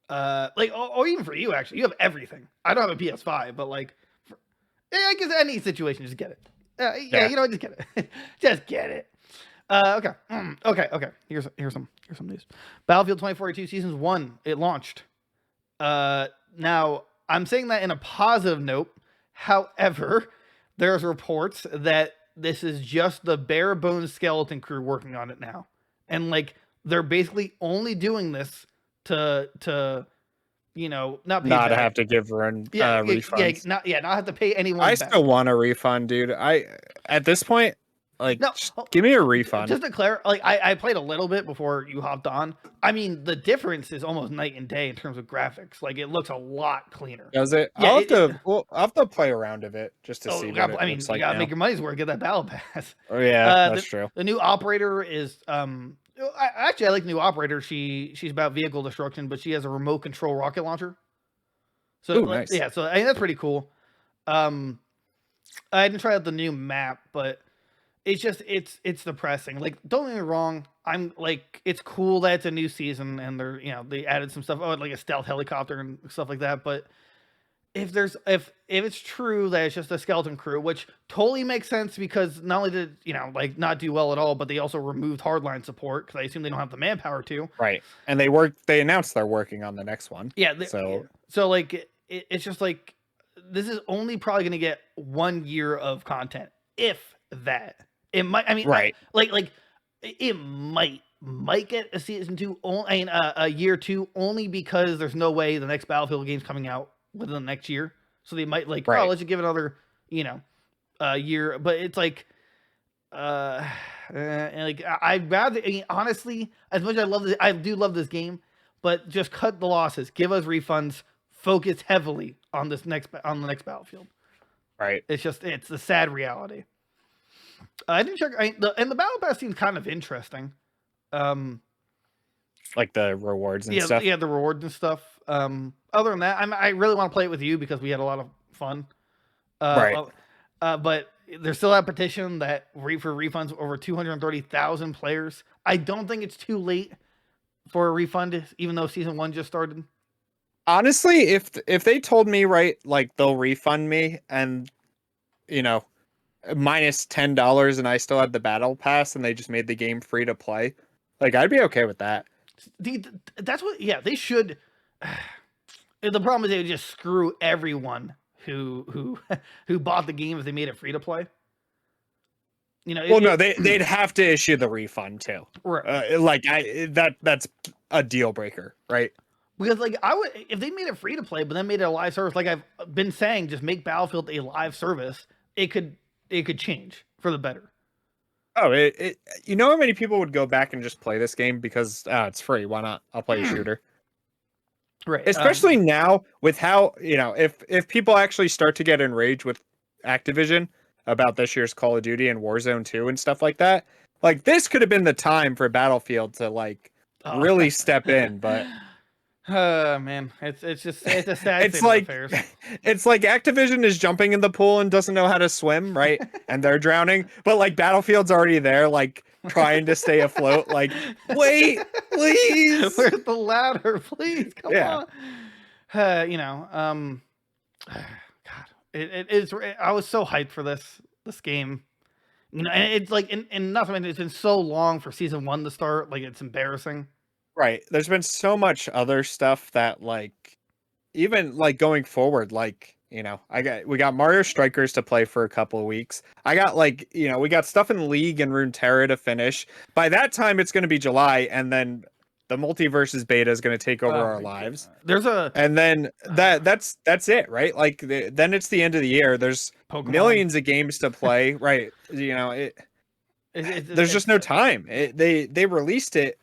Speaker 2: or even for you actually, you have everything. I don't have a PS5, but I guess any situation, just get it. Just get it, just get it. Okay. Here's some news. Battlefield 2042 Seasons 1, it launched. Now, I'm saying that in a positive note. However, there's reports that this is just the bare bones skeleton crew working on it now. And they're basically only doing this to not
Speaker 3: have to give refunds.
Speaker 2: Not have to pay anyone
Speaker 3: I
Speaker 2: back.
Speaker 3: still want a refund, dude. At this point, give me a refund.
Speaker 2: Just to clarify, I played a little bit before you hopped on. I mean, the difference is almost night and day in terms of graphics. Like, it looks a lot cleaner.
Speaker 3: Does it?
Speaker 2: Yeah,
Speaker 3: I'll have to play around of it just to see.
Speaker 2: You gotta make your money's worth. Get that battle pass.
Speaker 3: Oh yeah, that's true.
Speaker 2: The new operator is I like the new operator. She's about vehicle destruction, but she has a remote control rocket launcher. So
Speaker 3: nice.
Speaker 2: Yeah, so I mean that's pretty cool. I didn't try out the new map, but it's depressing. Like, don't get me wrong, I'm like, it's cool that it's a new season and they added some stuff, like a stealth helicopter and stuff like that. But if it's true that it's just a skeleton crew, which totally makes sense because not only did like not do well at all, but they also removed hardline support because I assume they don't have the manpower to.
Speaker 3: Right, and they announced they're working on the next one.
Speaker 2: Yeah, so like it's just like this is only probably going to get 1 year of content, if that. It might. I mean,
Speaker 3: right.
Speaker 2: It might get a season 2. A year 2, only because there's no way the next Battlefield game's coming out within the next year. So they might let's just give it another year. But it's like, I'd rather. Honestly, as much as I do love this game, but just cut the losses, give us refunds, focus heavily on the next Battlefield.
Speaker 3: Right.
Speaker 2: It's the sad reality. I didn't check. The Battle Pass seems kind of interesting.
Speaker 3: Like the rewards and stuff.
Speaker 2: Yeah, the rewards and stuff. Other than that, I really want to play it with you because we had a lot of fun.
Speaker 3: Right.
Speaker 2: But there's still that petition that for refunds over 230,000 players. I don't think it's too late for a refund, even though season 1 just started.
Speaker 3: Honestly, if they told me like they'll refund me and minus $10 and I still had the battle pass and they just made the game free to play, like I'd be okay with that.
Speaker 2: That's what. Yeah, they should. The problem is they would just screw everyone who bought the game if they made it free to play.
Speaker 3: They'd have to issue the refund too.
Speaker 2: Right.
Speaker 3: That's a deal breaker, right?
Speaker 2: Because I would, if they made it free to play, but then made it a live service, like I've been saying, just make Battlefield a live service. It could change for the better.
Speaker 3: Oh, you know how many people would go back and just play this game because it's free? Why not? I'll play a shooter.
Speaker 2: Right.
Speaker 3: Especially now with how, if people actually start to get enraged with Activision about this year's Call of Duty and Warzone 2 and stuff like that, like this could have been the time for Battlefield to really step in, but
Speaker 2: man, it's a sad
Speaker 3: it's
Speaker 2: state
Speaker 3: like
Speaker 2: of affairs.
Speaker 3: It's like Activision is jumping in the pool and doesn't know how to swim, right? And they're drowning, but like Battlefield's already there, like trying to stay afloat. Like, wait, please,
Speaker 2: where's the ladder? Please, come on. God, it is. I was so hyped for this game. And it's like, and nothing. It's been so long for season 1 to start. Like, it's embarrassing.
Speaker 3: Right. There's been so much other stuff that even going forward, we got Mario Strikers to play for a couple of weeks. I got we got stuff in League and Runeterra to finish. By that time it's going to be July, and then the Multiverses beta is going to take over our lives. And then that's it, right? Like then it's the end of the year. There's Pokemon. Millions of games to play, right? There's just no time. They released it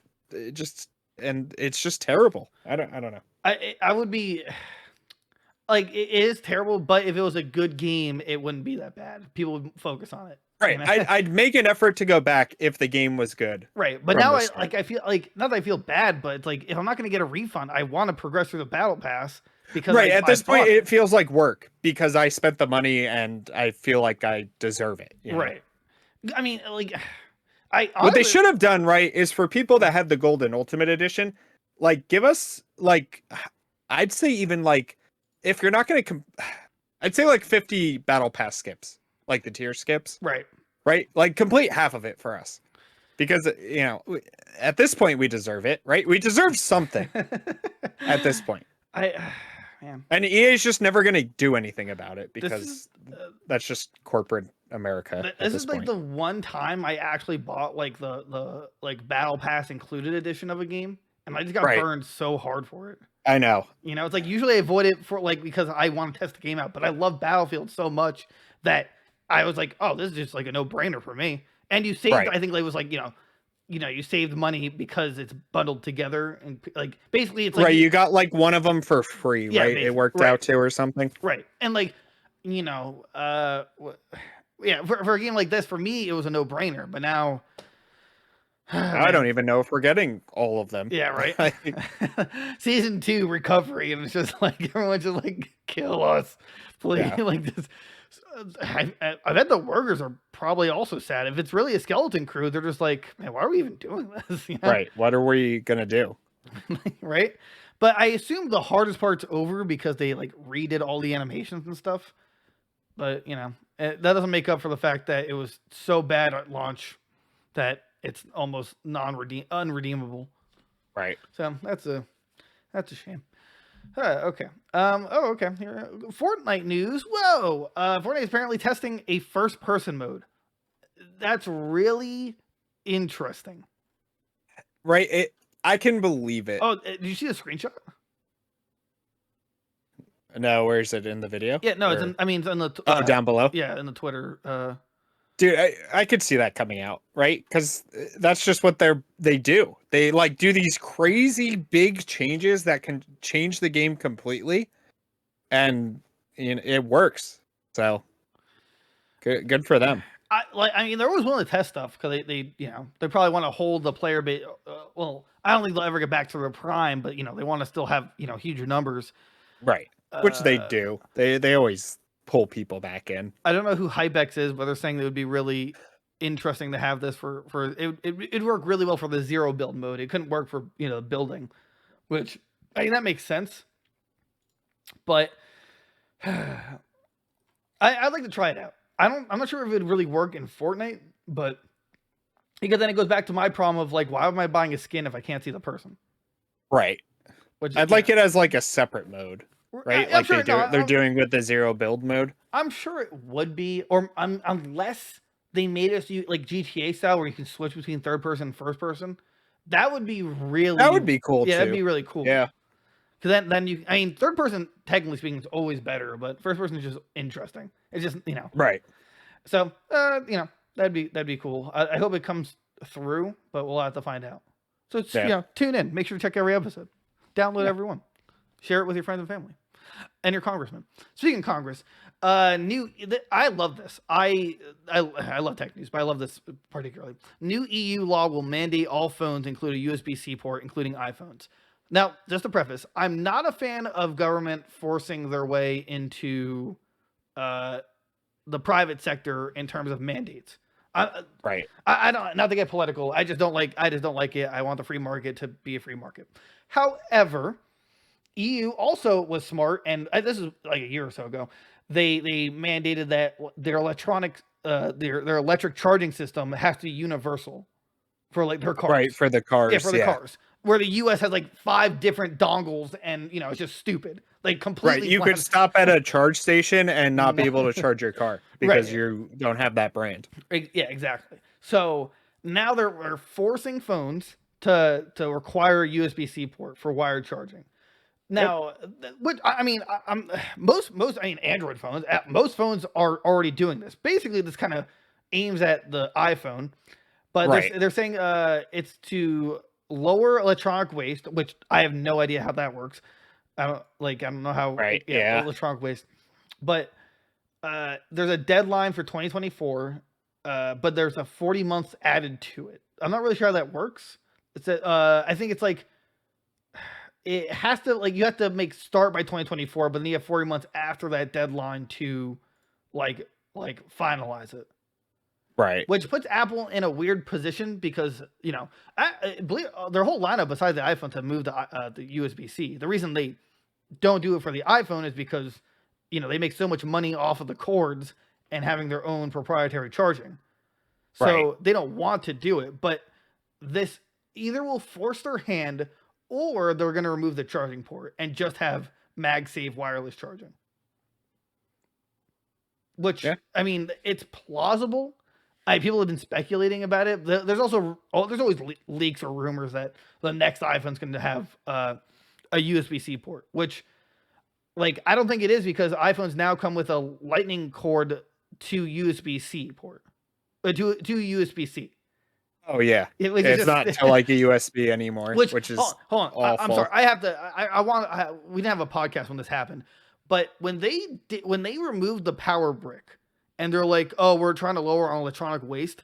Speaker 3: and it's just terrible. I don't know.
Speaker 2: I would be it is terrible, but if it was a good game, it wouldn't be that bad. People would focus on it.
Speaker 3: Right. I'd make an effort to go back if the game was good.
Speaker 2: Right. But now I feel not that I feel bad, but it's like if I'm not going to get a refund, I want to progress through the battle pass because
Speaker 3: at this point it feels like work because I spent the money and I feel like I deserve it.
Speaker 2: Right. I mean,
Speaker 3: what they should have done, right, is for people that had the Golden Ultimate Edition, give us, I'd say even, if you're not going to, I'd say, 50 Battle Pass skips, the tier skips.
Speaker 2: Right.
Speaker 3: Right? Complete half of it for us. Because, at this point, we deserve it, right? We deserve something at this point.
Speaker 2: Man.
Speaker 3: And EA is just never going to do anything about it because that's just corporate America.
Speaker 2: This is the one time I actually bought the Battle Pass included edition of a game, and I just got burned so hard for it.
Speaker 3: I know.
Speaker 2: It's usually I avoid it for because I want to test the game out, but I love Battlefield so much that I was like, oh, this is just a no-brainer for me. And you saved, I think it was you saved money because it's bundled together and basically it's
Speaker 3: you got one of them for free, right? It worked out to or something.
Speaker 2: Right. And for a game like this, for me, it was a no-brainer, but now
Speaker 3: I don't even know if we're getting all of them.
Speaker 2: Yeah, right. Season 2 recovery, and it's just like everyone's just like, kill us, please.
Speaker 3: Yeah.
Speaker 2: Like this. I bet the workers are probably also sad. If it's really a skeleton crew, they're just like, man, why are we even doing this? You know?
Speaker 3: Right. What are we gonna do?
Speaker 2: Right. But I assume the hardest part's over because they like redid all the animations and stuff. But you know, that doesn't make up for the fact that it was so bad at launch that it's almost unredeemable.
Speaker 3: Right.
Speaker 2: So that's a shame. Okay. Okay. Here, Fortnite news. Whoa. Fortnite is apparently testing a first-person mode. That's really interesting.
Speaker 3: Right. I can believe it.
Speaker 2: Oh, did you see the screenshot?
Speaker 3: No, where is it in the video?
Speaker 2: Yeah, no, it's it's in the
Speaker 3: down below.
Speaker 2: Yeah, in the Twitter.
Speaker 3: Dude, I could see that coming out, right? Because that's just what they do. They like do these crazy big changes that can change the game completely, and it works. So good for them.
Speaker 2: I mean, they're always willing to test stuff because they probably want to hold the player base. Well, I don't think they'll ever get back to their prime, but they want to still have huge numbers.
Speaker 3: Right, which they do. They always pull people back in.
Speaker 2: I don't know who Hypex is, but they're saying it would be really interesting to have this for it'd work really well for the zero build mode. It couldn't work for building, which I mean that makes sense. But I'd like to try it out. I'm not sure if it would really work in Fortnite, but because then it goes back to my problem of like, why am I buying a skin if I can't see the person?
Speaker 3: Right.
Speaker 2: Which,
Speaker 3: I'd like it as like a separate mode, right? Like sure, they're doing with the zero build mode.
Speaker 2: I'm sure it would be, or unless they made us like GTA style where you can switch between third person and first person. That would be really.
Speaker 3: That would be cool.
Speaker 2: Yeah,
Speaker 3: too.
Speaker 2: that'd be really cool.
Speaker 3: Yeah.
Speaker 2: Because then you, I mean, third person technically speaking is always better, but first person is just interesting. It's just
Speaker 3: right.
Speaker 2: So that'd be cool. I hope it comes through, but we'll have to find out. So it's, tune in. Make sure to check every episode. Download every one. Share it with your friends and family, and your congressman. Speaking of Congress, I love this. I love tech news, but I love this particularly. New EU law will mandate all phones include a USB-C port, including iPhones. Now, just to preface, I'm not a fan of government forcing their way into the private sector in terms of mandates.
Speaker 3: Right.
Speaker 2: I don't, not to get political. I just don't like it. I want the free market to be a free market. However, EU also was smart, and this is like a year or so ago. They mandated that their electric charging system has to be universal for like their cars.
Speaker 3: Right, for the cars.
Speaker 2: Yeah, for the cars. Where the US has like 5 different dongles, and it's just stupid. Like completely.
Speaker 3: Right, you could stop at a charge station and not be able to charge your car because you don't have that brand.
Speaker 2: Yeah, exactly. So now they're forcing phones to require a USB-C port for wired charging. Now, most Android phones, most phones are already doing this. Basically, this kind of aims at the iPhone, but they're saying it's to lower electronic waste, which I have no idea how that works. I don't know how.
Speaker 3: Right. Yeah.
Speaker 2: Electronic waste, but there's a deadline for 2024, but there's a 40 months added to it. I'm not really sure how that works. It's I think it's like it has to you have to start by 2024, but then you have 40 months after that deadline to like finalize it.
Speaker 3: Right.
Speaker 2: Which puts Apple in a weird position because, I believe their whole lineup besides the iPhone to move the USB-C. The reason they don't do it for the iPhone is because, they make so much money off of the cords and having their own proprietary charging. So they don't want to do it. But this either will force their hand or they're going to remove the charging port and just have MagSafe wireless charging. Which, I mean, it's plausible. People have been speculating about it. There's always leaks or rumors that the next iPhone's going to have a USB-C port, which, I don't think it is because iPhones now come with a Lightning cord to USB-C port, to USB-C.
Speaker 3: Oh yeah, it's not to like a USB anymore, which is
Speaker 2: hold on.
Speaker 3: Awful.
Speaker 2: I'm sorry. I have to. We didn't have a podcast when this happened, but when they removed the power brick. And they're like, oh, we're trying to lower our electronic waste.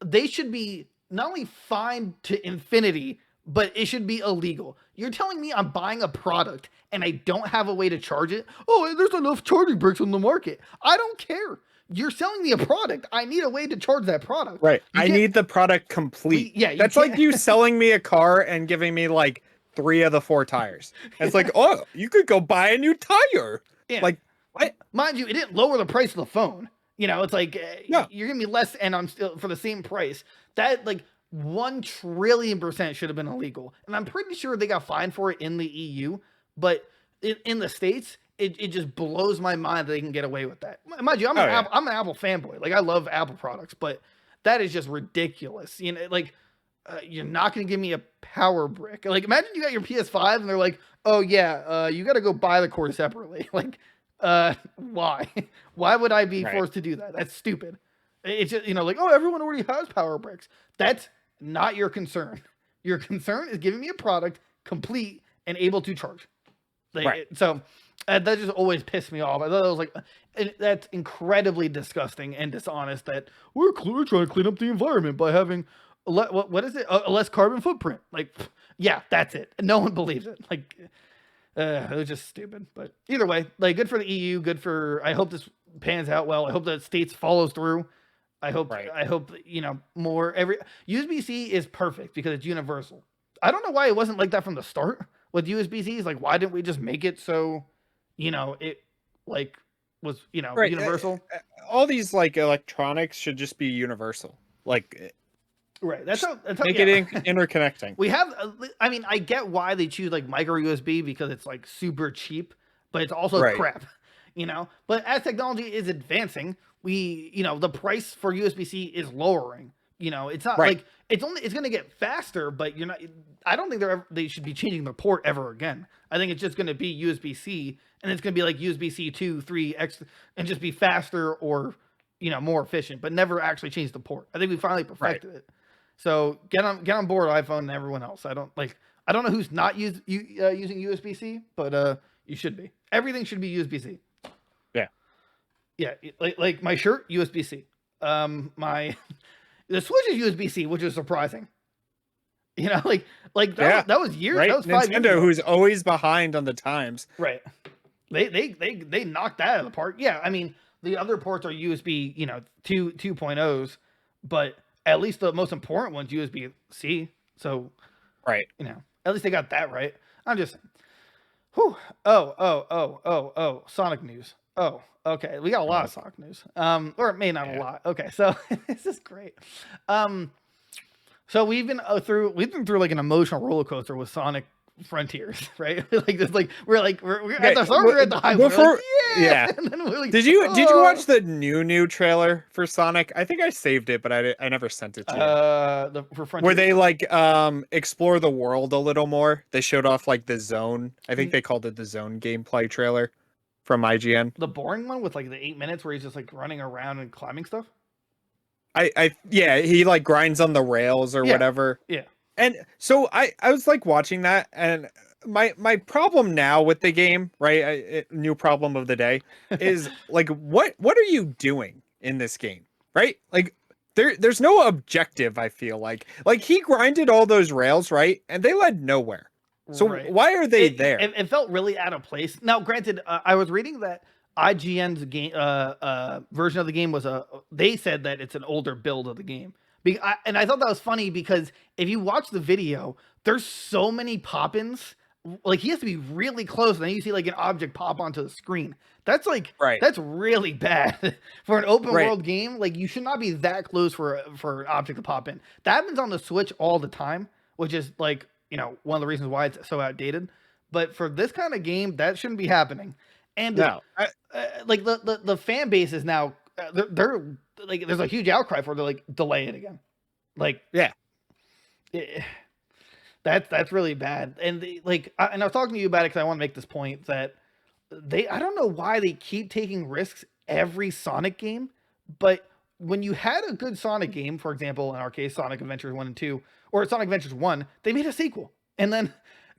Speaker 2: They should be not only fined to infinity, but it should be illegal. You're telling me I'm buying a product and I don't have a way to charge it? Oh, there's enough charging bricks on the market. I don't care. You're selling me a product. I need a way to charge that product.
Speaker 3: Right. I need the product complete.
Speaker 2: Yeah,
Speaker 3: that's like you selling me a car and giving me like 3 of the 4 tires. It's like, oh, you could go buy a new tire.
Speaker 2: Yeah.
Speaker 3: Like, what?
Speaker 2: Mind you, it didn't lower the price of the phone. You know, it's like you're giving me less, and I'm still for the same price. That like 1 trillion% should have been illegal, and I'm pretty sure they got fined for it in the EU. But in the States, it just blows my mind that they can get away with that. Mind you, I'm an Apple fanboy. Like I love Apple products, but that is just ridiculous. You know, like you're not going to give me a power brick. Like imagine you got your PS5 and they're like, oh yeah, you got to go buy the cord separately. Like, why? Why would I be forced to do that? That's stupid. It's just, you know, like, oh, everyone already has power bricks. That's not your concern. Your concern is giving me a product complete and able to charge. So that just always pissed me off. I thought it was like, that's incredibly disgusting and dishonest that we're trying to clean up the environment by having, what is it? A less carbon footprint. Like, yeah, that's it. No one believes it. Like, it was just stupid. But either way, like, good for the EU. Good for, I hope this pans out well. I hope that States follows through. I hope, you know, more USB-C is perfect because it's universal. I don't know why it wasn't like that from the start with USB-Cs. Like, why didn't we just make it so, you know, it like was, you know, universal?
Speaker 3: All these like electronics should just be universal. Like,
Speaker 2: that's how
Speaker 3: make it interconnecting.
Speaker 2: We have, I mean, I get why they choose like micro USB because it's like super cheap, but it's also crap, you know. But as technology is advancing, you know, the price for USB-C is lowering. You know, it's not like it's going to get faster, but you're not. I don't think they should be changing the port ever again. I think it's just going to be USB-C, and it's going to be like USB-C 2, 3, X, and just be faster or, you know, more efficient, but never actually change the port. I think we finally perfected it. So get on board, iPhone and everyone else. I don't know who's not using USB-C, but you should be. Everything should be USB-C. Yeah, like my shirt, USB-C. The Switch is USB-C, which is surprising. You know, like that was years. That was 5 years ago.
Speaker 3: Who's always behind on the times.
Speaker 2: Right. They knocked that out of the park. Yeah, I mean the other ports are USB, you know, 2.0s, but at least the most important one's USB-C. So,
Speaker 3: you
Speaker 2: know, at least they got that right. I'm just saying. Whew. Oh, Sonic news. Oh, okay. We got a lot of Sonic news. Or it may not a lot. Okay, so this is great. So we've been through like an emotional roller coaster with Sonic Frontiers, right? Like this, like we're at the high. And then we're like,
Speaker 3: did you watch the new trailer for Sonic? I think I saved it, but I never sent it to you.
Speaker 2: For Frontiers?
Speaker 3: Where they like explore the world a little more. They showed off like the zone. I think they called it the zone gameplay trailer from IGN.
Speaker 2: The boring one with like the 8 minutes where he's just like running around and climbing stuff.
Speaker 3: He like grinds on the rails or whatever.
Speaker 2: Yeah.
Speaker 3: And so I was like watching that, and my problem now with the game, right? New problem of the day is like, what are you doing in this game, right? Like there's no objective. I feel like he grinded all those rails, right? And they led nowhere. So why are they there?
Speaker 2: It felt really out of place. Now, granted, I was reading that IGN's game version of the game was they said that it's an older build of the game. And I thought that was funny because if you watch the video, there's so many pop-ins. Like he has to be really close, and then you see like an object pop onto the screen. That's like that's really bad for an open world game. Like you should not be that close for an object to pop in. That happens on the Switch all the time, which is like, you know, one of the reasons why it's so outdated. But for this kind of game, that shouldn't be happening. And like the fan base is now they're like, there's a huge outcry for, they're like, delay it again. Like, that's really bad. And and I was talking to you about it because I want to make this point that I don't know why they keep taking risks every Sonic game, but when you had a good Sonic game, for example, in our case, Sonic Adventures 1 and 2, or Sonic Adventures 1, they made a sequel. And then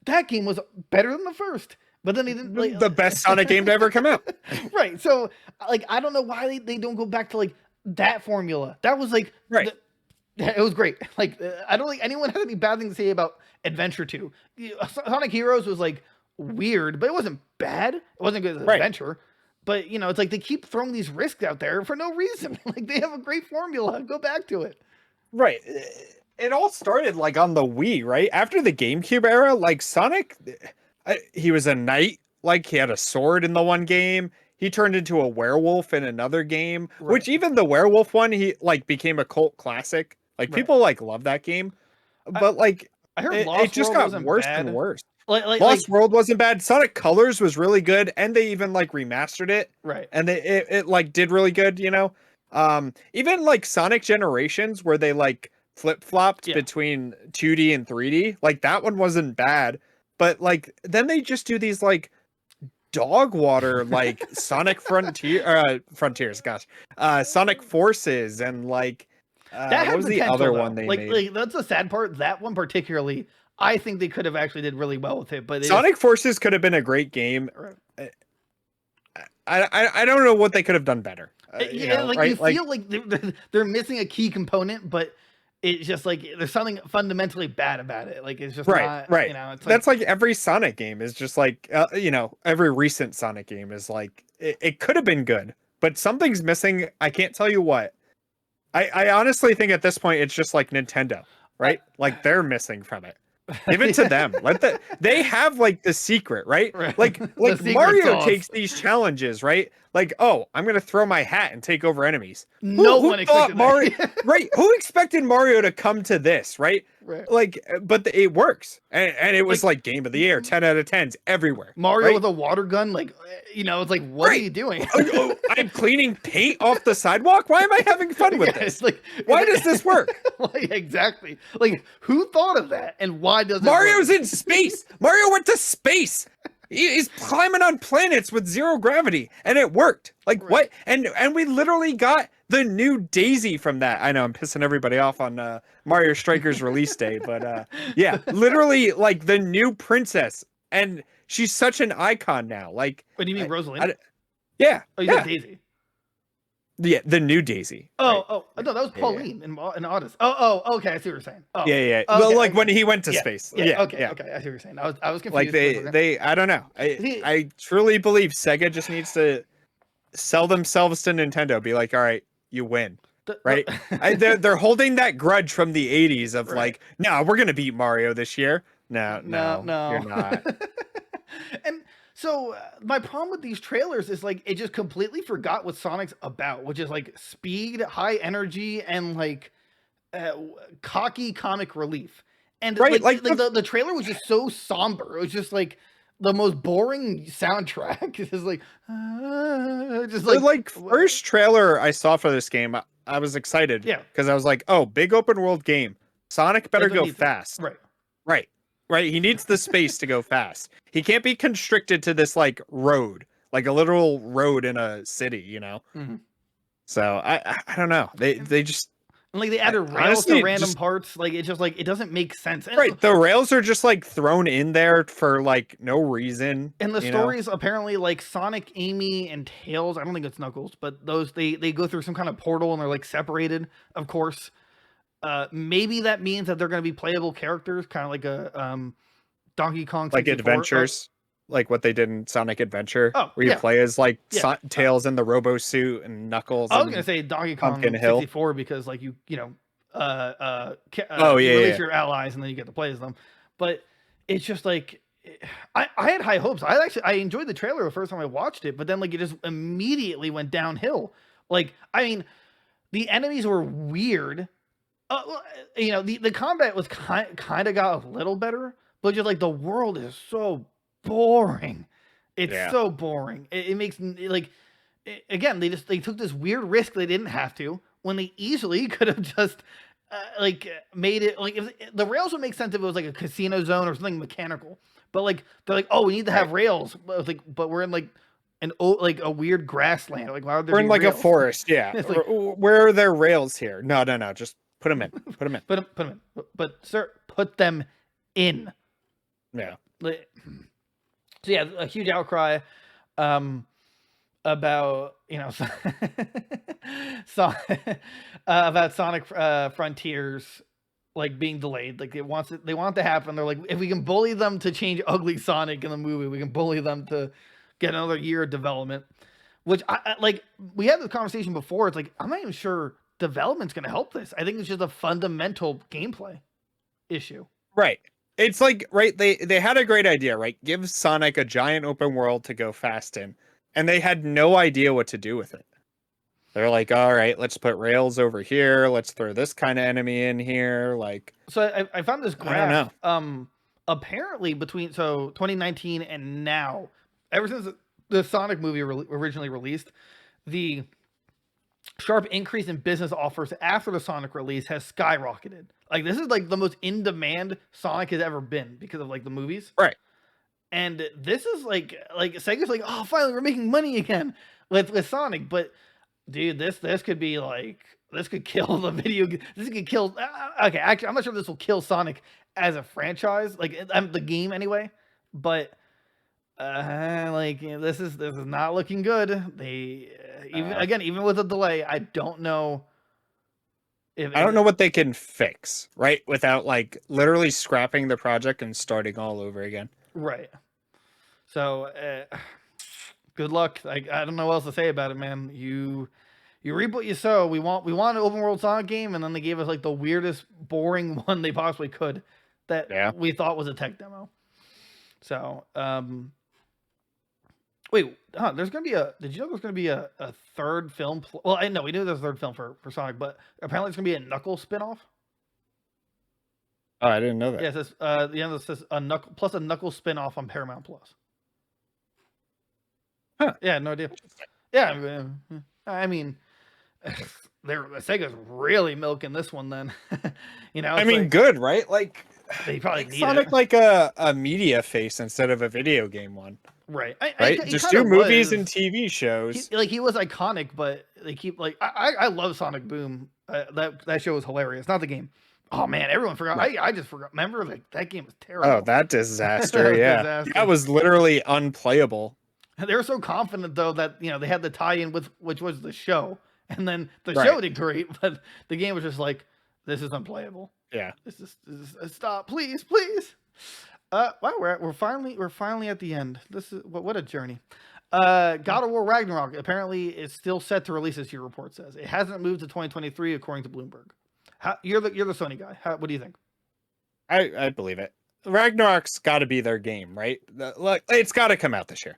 Speaker 2: that game was better than the first. But then they didn't, like,
Speaker 3: the best Sonic game to ever come out.
Speaker 2: Right. So like I don't know why they don't go back to like that formula. That was like Yeah, it was great. Like, I don't think anyone had any bad things to say about Adventure 2. Sonic Heroes was like weird, but it wasn't bad. It wasn't good as an
Speaker 3: Right.
Speaker 2: adventure. But you know, it's like they keep throwing these risks out there for no reason. Like they have a great formula. Go back to it.
Speaker 3: Right. It all started like on the Wii, right? After the GameCube era, like Sonic, he was a knight. Like he had a sword in the one game. He turned into a werewolf in another game,
Speaker 2: Right.
Speaker 3: which even the werewolf one, he like became a cult classic. Like
Speaker 2: Right.
Speaker 3: people like love that game, but like
Speaker 2: I heard
Speaker 3: it
Speaker 2: Lost
Speaker 3: just
Speaker 2: World
Speaker 3: got
Speaker 2: wasn't
Speaker 3: worse
Speaker 2: bad.
Speaker 3: and worse.
Speaker 2: Like
Speaker 3: Lost World wasn't bad. Sonic Colors was really good, and they even like remastered it.
Speaker 2: Right.
Speaker 3: And it like did really good, you know. Even like Sonic Generations, where they like flip-flopped between 2D and 3D, like that one wasn't bad. But like then they just do these like dog water like Sonic Frontiers, gosh. Sonic Forces and like
Speaker 2: that
Speaker 3: what was the other one they
Speaker 2: like,
Speaker 3: made?
Speaker 2: Like that's the sad part. That one particularly, I think they could have actually did really well with it. But
Speaker 3: Sonic Forces could have been a great game. I don't know what they could have done better. You know,
Speaker 2: like
Speaker 3: right?
Speaker 2: you feel like they're missing a key component, but it's just like there's something fundamentally bad about it. Like it's just not,
Speaker 3: right.
Speaker 2: You know, it's
Speaker 3: that's like every Sonic game is just like you know, every recent Sonic game is like it could have been good, but something's missing. I can't tell you what. I honestly think at this point it's just like Nintendo, right? Like they're missing from it. Give it to them. They have like the secret, right? Like Mario
Speaker 2: sauce.
Speaker 3: takes these challenges, right? Like, oh, I'm gonna throw my hat and take over enemies.
Speaker 2: No
Speaker 3: who
Speaker 2: one
Speaker 3: thought
Speaker 2: expected
Speaker 3: Mario,
Speaker 2: that.
Speaker 3: right? Who expected Mario to come to this, right?
Speaker 2: Right.
Speaker 3: Like, but it works, and it was like game of the year, 10 out of 10s everywhere.
Speaker 2: Mario
Speaker 3: right?
Speaker 2: with a water gun, like you know, it's like what are you doing?
Speaker 3: I'm cleaning paint off the sidewalk. Why am I having fun with this?
Speaker 2: Like,
Speaker 3: why does this work?
Speaker 2: Like, exactly. Like who thought of that, and why does
Speaker 3: Mario's in space? Mario went to space. He's climbing on planets with zero gravity, and it worked. Like what? And we literally got the new Daisy from that. I know I'm pissing everybody off on Mario Striker's release day, but yeah, literally like the new princess, and she's such an icon now. Like,
Speaker 2: what do you mean, Rosaline?
Speaker 3: Yeah.
Speaker 2: Oh, you said Daisy.
Speaker 3: Yeah, the new Daisy.
Speaker 2: Oh, no, that was Pauline in Odyssey. Oh, okay, I see what you're saying. Oh,
Speaker 3: yeah.
Speaker 2: Okay,
Speaker 3: well, like when he went to space.
Speaker 2: Yeah, okay, I see what you're saying. I was confused.
Speaker 3: Like they, I don't know. I truly believe Sega just needs to sell themselves to Nintendo. Be like, all right, you win, right? They're holding that grudge from the '80s of like, no, we're gonna beat Mario this year. No, you're not.
Speaker 2: And so my problem with these trailers is like it just completely forgot what Sonic's about, which is like speed, high energy, and like cocky comic relief. And the trailer was just so somber. It was just like the most boring soundtrack. It's just like
Speaker 3: first trailer I saw for this game, I was excited.
Speaker 2: Yeah,
Speaker 3: because I was like, oh, big open world game. Sonic better go fast. Right. He needs the space to go fast. He can't be constricted to this like road, like a literal road in a city, you know?
Speaker 2: Mm-hmm.
Speaker 3: So I don't know. They just
Speaker 2: like they added rails to random parts. Like it's just like it doesn't make sense. And
Speaker 3: right. The rails are just like thrown in there for like no reason.
Speaker 2: And the stories apparently like Sonic, Amy, and Tails. I don't think it's Knuckles, but those they go through some kind of portal and they're like separated, of course. Maybe that means that they're going to be playable characters, kind of like a Donkey Kong 64,
Speaker 3: like adventures, like what they did in Sonic Adventure, where you
Speaker 2: yeah.
Speaker 3: play as like Tails in the Robo suit and Knuckles.
Speaker 2: I was going to say Donkey Kong 64 because like you release your allies and then you get to play as them. But it's just like I had high hopes. I enjoyed the trailer the first time I watched it, but then like it just immediately went downhill. Like I mean, the enemies were weird. The combat was kind of got a little better, but just like the world is so boring. It's so boring. It makes like again they took this weird risk they didn't have to when they easily could have just made it like if the rails would make sense if it was like a casino zone or something mechanical. But like they're like, oh, we need to have rails. But we're in like a weird grassland. Like why would there
Speaker 3: we're
Speaker 2: be
Speaker 3: in like
Speaker 2: rails?
Speaker 3: a forest. Yeah.
Speaker 2: Like,
Speaker 3: where are there rails here? No. Just put them in. Put them in.
Speaker 2: Put them in. But sir, put them in.
Speaker 3: Yeah.
Speaker 2: So yeah, a huge outcry. about so, about Sonic Frontiers like being delayed. Like they want it to happen. They're like, if we can bully them to change ugly Sonic in the movie, we can bully them to get another year of development. Which I like. We had this conversation before. It's like I'm not even sure development's going to help this. I think it's just a fundamental gameplay issue.
Speaker 3: Right. It's like, right, they had a great idea, right? Give Sonic a giant open world to go fast in, and they had no idea what to do with it. They're like, all right, let's put rails over here. Let's throw this kind of enemy in here. Like,
Speaker 2: so I found this graph.
Speaker 3: I don't know.
Speaker 2: Apparently between 2019 and now, ever since the Sonic movie originally released, the sharp increase in business offers after the Sonic release has skyrocketed. Like this is like the most in demand Sonic has ever been because of like the movies.
Speaker 3: Right.
Speaker 2: And this is like Sega's like, oh, finally we're making money again with Sonic. But dude, this could be like, this could kill the video. This could kill. Okay, actually, I'm not sure if this will kill Sonic as a franchise, like the game anyway. But this is not looking good. They even with a delay, I don't know.
Speaker 3: I don't know what they can fix, right? Without like literally scrapping the project and starting all over again.
Speaker 2: Right. So, good luck. I don't know what else to say about it, man. You reap what you sow. We want an open world Sonic game, and then they gave us like the weirdest, boring one they possibly could that we thought was a tech demo. So, wait, there's gonna be did you know there's gonna be a third film? Well, I know we knew there's a third film for Sonic, but apparently there's gonna be a Knuckles spinoff.
Speaker 3: Oh, I didn't know that.
Speaker 2: Yeah, it says the end of it says a Knuckles spinoff on Paramount Plus.
Speaker 3: Huh.
Speaker 2: Yeah, no idea. Yeah, I mean, Sega's really milking this one then.
Speaker 3: I mean, like, good, right? Like
Speaker 2: they probably need
Speaker 3: Sonic
Speaker 2: it.
Speaker 3: like a media face instead of a video game one.
Speaker 2: Right.
Speaker 3: Right. Just do movies and TV shows.
Speaker 2: He was iconic, but they keep like I love Sonic Boom. That show was hilarious. Not the game. Oh man, everyone forgot. Right. I just forgot. Remember, like that game was terrible.
Speaker 3: Oh, that disaster! Yeah, disaster. That was literally unplayable.
Speaker 2: They were so confident though that they had the tie-in with which was the show, and then the show did great, but the game was just like, this is unplayable.
Speaker 3: Yeah,
Speaker 2: this is stop, please. Wow, we're finally at the end. This is what a journey. God of War Ragnarok apparently is still set to release this year. Report says it hasn't moved to 2023 according to Bloomberg. You're the Sony guy. What do you think?
Speaker 3: I believe it. Ragnarok's got to be their game, right? Look, it's got to come out this year.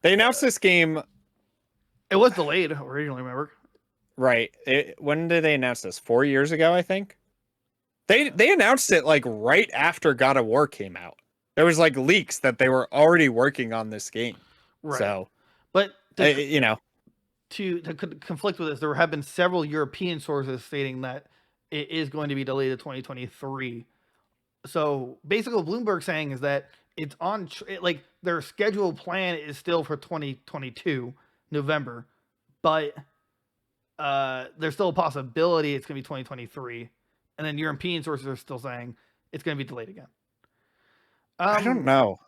Speaker 3: They announced this game.
Speaker 2: It was delayed originally, remember?
Speaker 3: Right. When did they announce this? 4 years ago, I think. They announced it like right after God of War came out. There was like leaks that they were already working on this game. Right. So,
Speaker 2: but
Speaker 3: to
Speaker 2: conflict with this, there have been several European sources stating that it is going to be delayed to 2023. So basically what Bloomberg's saying is that it's on like their scheduled plan is still for 2022 November, but there's still a possibility it's going to be 2023. And then European sources are still saying it's going to be delayed again.
Speaker 3: I don't know.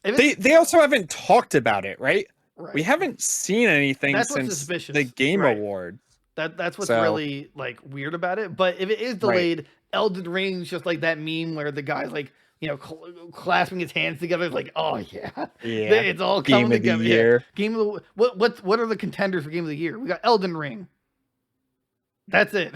Speaker 3: They also haven't talked about it, right? Right. We haven't seen anything since the Game Awards.
Speaker 2: That's what's really like weird about it. But if it is delayed, Elden Ring's just like that meme where the guy's like, clasping his hands together, like, oh yeah, it's all coming together. Yeah. Game of the what are the contenders for Game of the Year? We got Elden Ring. That's it.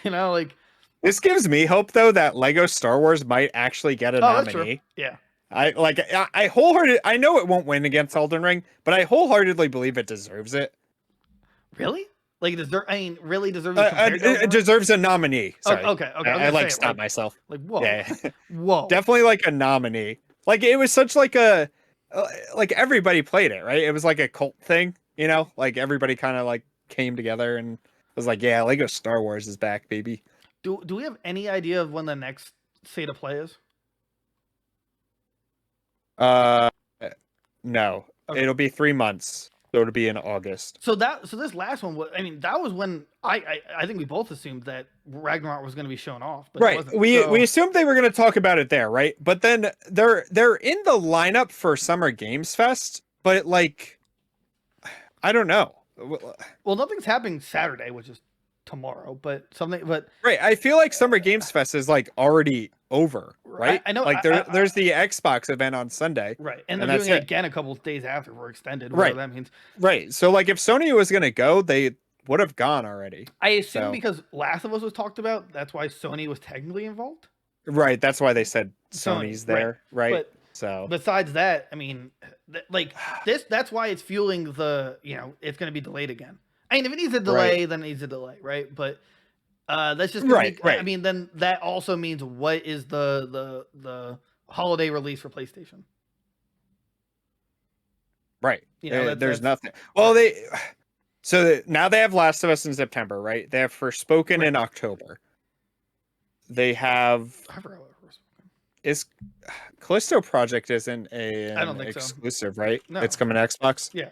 Speaker 2: Like
Speaker 3: this gives me hope though that Lego Star Wars might actually get a nominee.
Speaker 2: Yeah.
Speaker 3: I wholeheartedly, I know it won't win against Elden Ring, but I wholeheartedly believe it deserves it.
Speaker 2: Really? Like, really deserves
Speaker 3: it deserves a nominee. Sorry.
Speaker 2: Okay.
Speaker 3: I stopped myself.
Speaker 2: Like, whoa.
Speaker 3: Yeah.
Speaker 2: Whoa.
Speaker 3: Definitely like a nominee. Like, it was such like a, like everybody played it, right? It was like a cult thing, like everybody kind of like came together and was like, yeah, Lego Star Wars is back, baby.
Speaker 2: Do we have any idea of when the next State of Play is?
Speaker 3: No. Okay. It'll be 3 months. So it'll be in August.
Speaker 2: So this last one was, that was when I think we both assumed that Ragnarok was going to be shown off. But
Speaker 3: right. We assumed they were going to talk about it there, right? But then they're in the lineup for Summer Games Fest, but like I don't know.
Speaker 2: Well, nothing's happening Saturday, which is tomorrow, but something. But
Speaker 3: Right, I feel like Summer Games Fest is like already over, right?
Speaker 2: I know.
Speaker 3: Like there's the Xbox event on Sunday,
Speaker 2: Right, and
Speaker 3: and
Speaker 2: they're
Speaker 3: that's
Speaker 2: doing it
Speaker 3: it.
Speaker 2: again a couple of days after for extended.
Speaker 3: Right.
Speaker 2: Whatever that means.
Speaker 3: Right. So like if Sony was gonna go, they would have gone already.
Speaker 2: I assume
Speaker 3: So-
Speaker 2: because Last of Us was talked about, that's why Sony was technically involved.
Speaker 3: Right. That's why they said
Speaker 2: Sony,
Speaker 3: Sony's there, right?
Speaker 2: But
Speaker 3: So
Speaker 2: besides that, I mean, like that's why it's fueling the, it's going to be delayed again. I mean, if it needs a delay, then it needs a delay, right? But that's just gonna be,
Speaker 3: Right.
Speaker 2: I mean, then that also means what is the holiday release for PlayStation?
Speaker 3: right.
Speaker 2: That's
Speaker 3: There's nothing. Well, so now they have Last of Us in September, right? They have Forspoken in October. They have
Speaker 2: I forgot what it was.
Speaker 3: is Callisto Project isn't
Speaker 2: I don't think so.
Speaker 3: exclusive, right?
Speaker 2: No.
Speaker 3: It's coming to Xbox.
Speaker 2: Yeah.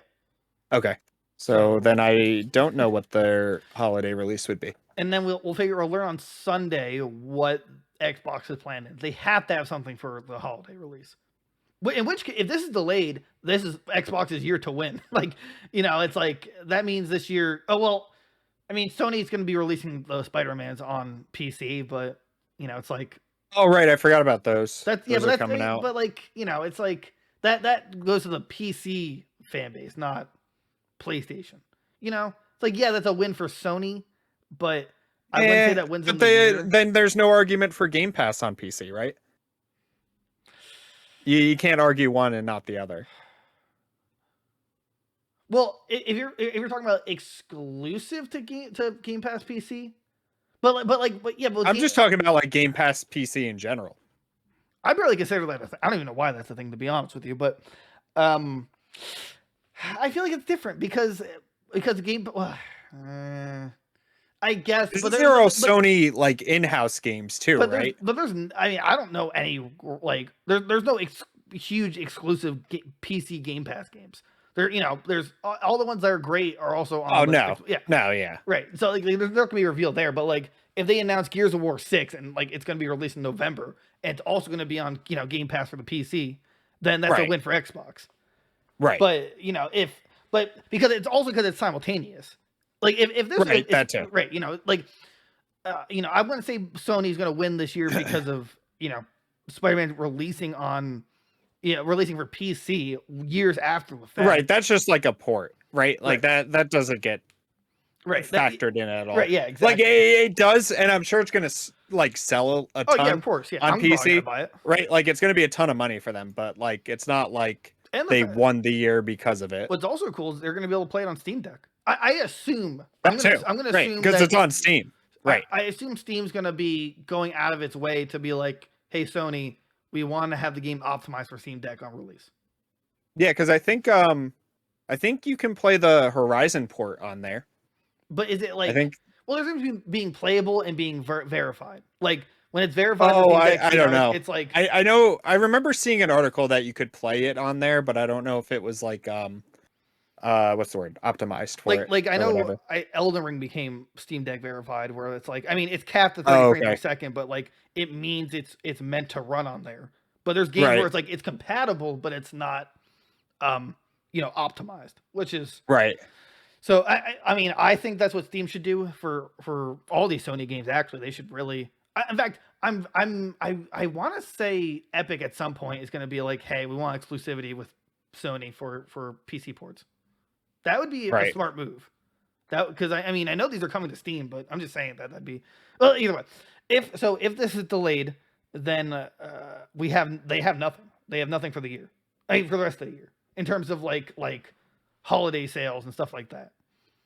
Speaker 3: Okay. So then I don't know what their holiday release would be.
Speaker 2: And then we'll learn on Sunday what Xbox is planning. They have to have something for the holiday release. In which, if this is delayed, this is Xbox's year to win. Like, it's like that means this year. Oh well, I mean, Sony's going to be releasing the Spider-Mans on PC, but it's like.
Speaker 3: Oh right, I forgot about those.
Speaker 2: Those
Speaker 3: are
Speaker 2: that's
Speaker 3: coming out.
Speaker 2: But like, it's like that goes to the PC fan base, not PlayStation. It's like, yeah, that's a win for Sony, but I wouldn't say that wins.
Speaker 3: But then there's no argument for Game Pass on PC, right? You can't argue one and not the other.
Speaker 2: Well, if you're talking about exclusive to Game Pass PC, but
Speaker 3: I'm just talking about like Game Pass PC in general.
Speaker 2: I barely consider that a thing. I don't even know why that's a thing, to be honest with you, but I feel like it's different because game. I guess, but
Speaker 3: there are Sony like in-house games too, right?
Speaker 2: But there's, I mean, I don't know any like there's no huge exclusive PC Game Pass games. There's all the ones that are great are also on.
Speaker 3: Oh no, yeah,
Speaker 2: right. So like they're not gonna be revealed there, but like if they announce Gears of War 6 and like it's gonna be released in November and it's also gonna be on Game Pass for the PC, then that's a win for Xbox.
Speaker 3: Right.
Speaker 2: But because it's simultaneous. Like if this
Speaker 3: that too.
Speaker 2: Right, I wouldn't say Sony's going to win this year because of Spider-Man releasing for PC years after the fact.
Speaker 3: Right, that's just like a port, right? Like that doesn't get factored in at all.
Speaker 2: Right, yeah, exactly.
Speaker 3: Like it does, and I'm sure it's going to like sell a ton.
Speaker 2: Oh yeah, of course, yeah.
Speaker 3: On PC,
Speaker 2: buy it.
Speaker 3: Right? Like it's going to be a ton of money for them, but like it's not like they won the year because of it.
Speaker 2: What's also cool is they're going to be able to play it on Steam Deck. I assume.
Speaker 3: I'm going to assume because it's on Steam. Right.
Speaker 2: I assume Steam's going to be going out of its way to be like, hey, Sony, we want to have the game optimized for Steam Deck on release.
Speaker 3: Yeah, because I think you can play the Horizon port on there.
Speaker 2: But is it like?
Speaker 3: I think.
Speaker 2: Well, there's going to be being playable and being verified. Like when it's verified.
Speaker 3: Oh,
Speaker 2: Steam Deck,
Speaker 3: I don't know.
Speaker 2: It's like
Speaker 3: I know. I remember seeing an article that you could play it on there, but I don't know if it was like what's the word, optimized for it.
Speaker 2: Like I know Elden Ring became Steam Deck verified, where it's like, I mean, it's capped at 30 frames per second, but like it means it's meant to run on there. But there's games where it's like it's compatible, but it's not optimized, which is
Speaker 3: right.
Speaker 2: So I mean, I think that's what Steam should do for all these Sony games. Actually, they should really. In fact, I want to say Epic at some point is going to be like, hey, we want exclusivity with Sony for PC ports. That would be a smart move. That because I mean I know these are coming to Steam, but I'm just saying that'd be either way. If this is delayed, then they have nothing. They have nothing for the year. I mean for the rest of the year in terms of like holiday sales and stuff like that.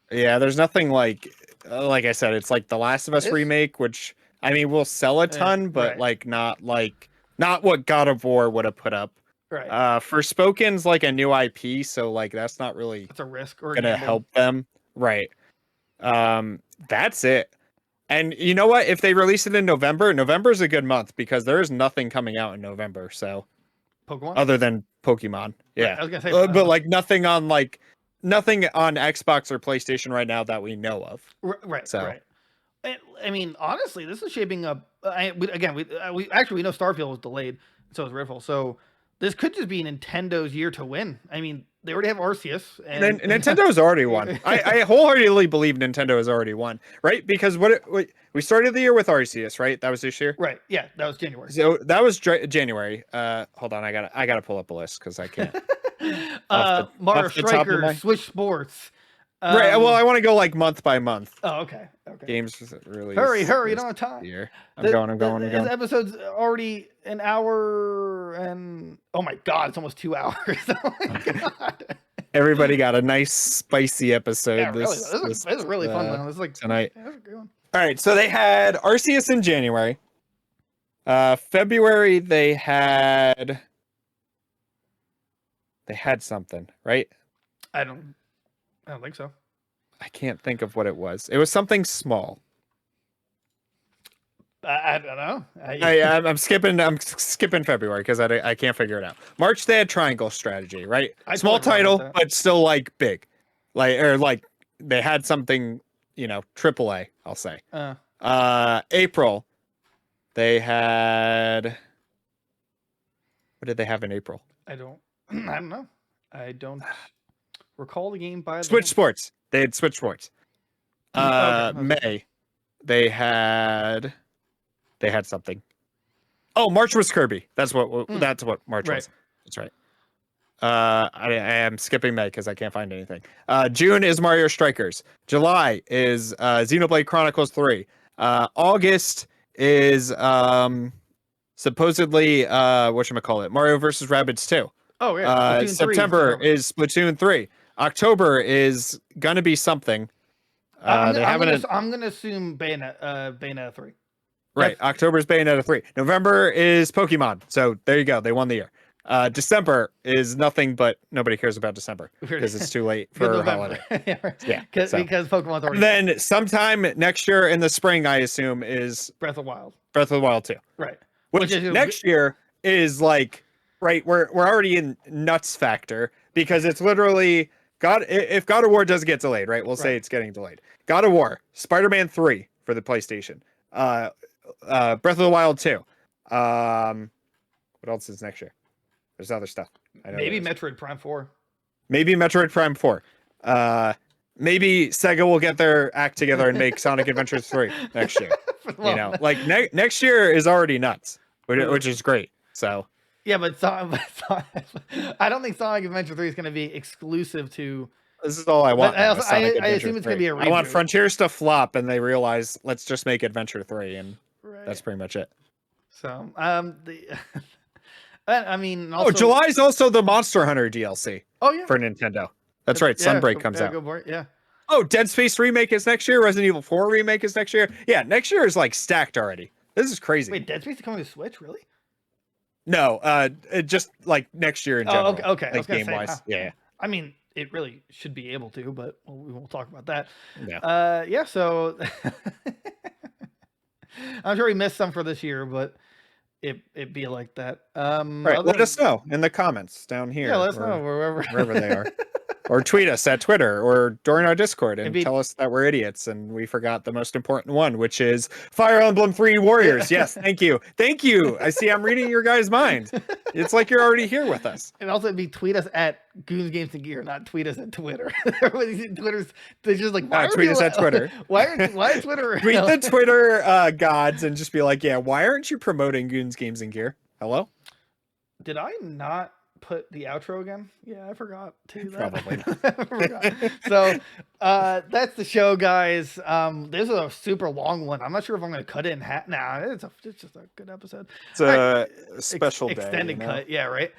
Speaker 3: Yeah, there's nothing like I said, it's like the Last of Us remake, which I mean will sell a ton, but like not what God of War would have put up.
Speaker 2: Right.
Speaker 3: Forspoken's like a new IP, so like that's not really
Speaker 2: it's a risk or
Speaker 3: gonna help them. Right. That's it. And you know what? If they release it in November's a good month because there is nothing coming out in November. So
Speaker 2: Pokemon?
Speaker 3: Other than Pokemon. Yeah.
Speaker 2: Right, I was gonna say
Speaker 3: but like nothing on Xbox or PlayStation right now that we know of.
Speaker 2: Right.
Speaker 3: So.
Speaker 2: Right. I mean, honestly, this is shaping up. We know Starfield was delayed, so was Redfall. So this could just be Nintendo's year to win. I mean, they already have Arceus,
Speaker 3: and Nintendo's already won. I wholeheartedly believe Nintendo has already won, right? Because we started the year with Arceus, right? That was this year,
Speaker 2: right? Yeah, that was January.
Speaker 3: So that was January. Hold on, I gotta pull up a list because I can't.
Speaker 2: Mario Striker, Switch Sports.
Speaker 3: Right. Well, I want to go like month by month.
Speaker 2: Oh, okay.
Speaker 3: Games really.
Speaker 2: Hurry! You don't have time.
Speaker 3: Year. I'm going.
Speaker 2: This episode's already an hour and oh my god, it's almost 2 hours. Oh my god.
Speaker 3: Everybody got a nice spicy episode.
Speaker 2: Yeah, this is really fun though. This is like
Speaker 3: tonight.
Speaker 2: Yeah, that's a good one.
Speaker 3: All right, so they had Arceus in January. February they had something, right?
Speaker 2: I don't think so.
Speaker 3: I can't think of what it was. It was something small.
Speaker 2: I don't know.
Speaker 3: I'm skipping February because I can't figure it out. March they had Triangle Strategy, right? Small title, but still like big, like they had something, AAA. I'll say. April, they had. What did they have in April?
Speaker 2: I don't know. I don't recall the game by the
Speaker 3: Switch
Speaker 2: name.
Speaker 3: Sports. They had Switch Sports.
Speaker 2: Okay.
Speaker 3: May, they had something. Oh, March was Kirby. That's what March was. That's right. I am skipping May because I can't find anything. June is Mario Strikers. July is Xenoblade Chronicles 3. August is supposedly whatchamacallit, Mario vs. Rabbids 2.
Speaker 2: Oh yeah.
Speaker 3: September is Splatoon 3. October is gonna be something.
Speaker 2: I'm gonna assume Bayonetta 3.
Speaker 3: Right. October's Bayonetta 3. November is Pokemon. So there you go. They won the year. December is nothing, but nobody cares about December because it's too late for a holiday. Yeah.
Speaker 2: Because Pokemon's already.
Speaker 3: And then sometime next year in the spring, I assume, is
Speaker 2: Breath of the Wild.
Speaker 3: Breath of the Wild 2.
Speaker 2: Right.
Speaker 3: Which next year is like, right, we're already in nuts factor because it's literally if God of War does get delayed, right? We'll say it's getting delayed. God of War, Spider-Man 3 for the PlayStation. Breath of the Wild 2. What else is next year? There's other stuff.
Speaker 2: Maybe Metroid Prime 4.
Speaker 3: Maybe Metroid Prime 4. Maybe Sega will get their act together and make Sonic Adventures 3 next year. Like next year is already nuts, which is great. So
Speaker 2: yeah, but I don't think Sonic Adventure 3 is going to be exclusive to.
Speaker 3: This is all I want.
Speaker 2: I assume it's going to be a reboot.
Speaker 3: I want Frontiers to flop, and they realize let's just make Adventure 3, and that's pretty much it.
Speaker 2: So I mean, also,
Speaker 3: July is also the Monster Hunter DLC.
Speaker 2: Oh yeah,
Speaker 3: for Nintendo. That's right. Sunbreak comes out.
Speaker 2: Go for it, yeah.
Speaker 3: Oh, Dead Space remake is next year. Resident Evil 4 remake is next year. Yeah, next year is like stacked already. This is crazy.
Speaker 2: Wait, Dead Space is coming to Switch, really?
Speaker 3: No, just like next year in general.
Speaker 2: Oh, okay.
Speaker 3: Like game wise. Yeah.
Speaker 2: I mean, it really should be able to, but we won't talk about that.
Speaker 3: Yeah.
Speaker 2: Yeah. So I'm sure we missed some for this year, but it be like that.
Speaker 3: Right. Let us know in the comments down here.
Speaker 2: Yeah, let us know
Speaker 3: wherever they are. Or tweet us at Twitter or during our Discord and tell us that we're idiots and we forgot the most important one, which is Fire Emblem 3 Warriors. Yes, thank you. Thank you. I see I'm reading your guys' minds. It's like you're already here with us.
Speaker 2: And also tweet us at Goons Games and Gear, not tweet us at Twitter. Twitter's they're just like, why
Speaker 3: tweet us at Twitter.
Speaker 2: Why Twitter?
Speaker 3: Tweet the Twitter gods and just be like, yeah, why aren't you promoting Goons Games and Gear? Hello? Did I
Speaker 2: not put the outro again? Yeah, I forgot to do that.
Speaker 3: Probably.
Speaker 2: So that's the show, guys. This is a super long one. I'm not sure if I'm going to cut it in half. Nah, it's just a good episode.
Speaker 3: It's a special
Speaker 2: extended cut. Yeah, right.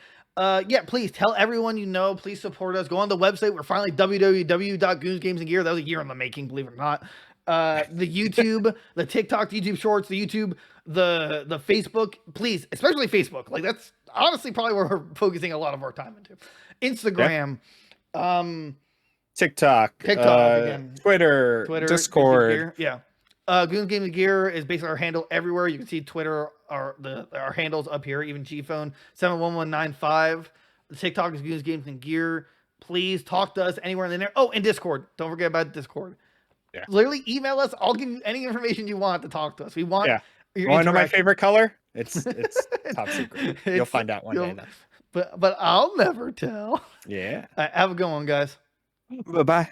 Speaker 2: Yeah, please tell everyone you know. Please support us. Go on the website. We're finally www.goonsgamesandgear. That was a year in the making, believe it or not. The YouTube, the TikTok, the YouTube Shorts, the YouTube, the Facebook. Please, especially Facebook. Like that's honestly probably where we're focusing a lot of our time into. Instagram,
Speaker 3: TikTok,
Speaker 2: again,
Speaker 3: Twitter, Discord.
Speaker 2: Yeah. Goons Games and Gear is basically our handle everywhere. You can see Twitter, our handles up here, even Gphone 71195. The TikTok is Goons Games and Gear. Please talk to us anywhere in there. Oh, and Discord. Don't forget about Discord.
Speaker 3: Yeah.
Speaker 2: Literally email us. I'll give you any information you want to talk to us. We want.
Speaker 3: Yeah. You want to know my favorite color? It's top secret. You'll find out one day.
Speaker 2: but I'll never tell.
Speaker 3: Yeah.
Speaker 2: All right, have a good one, guys.
Speaker 3: Bye-bye.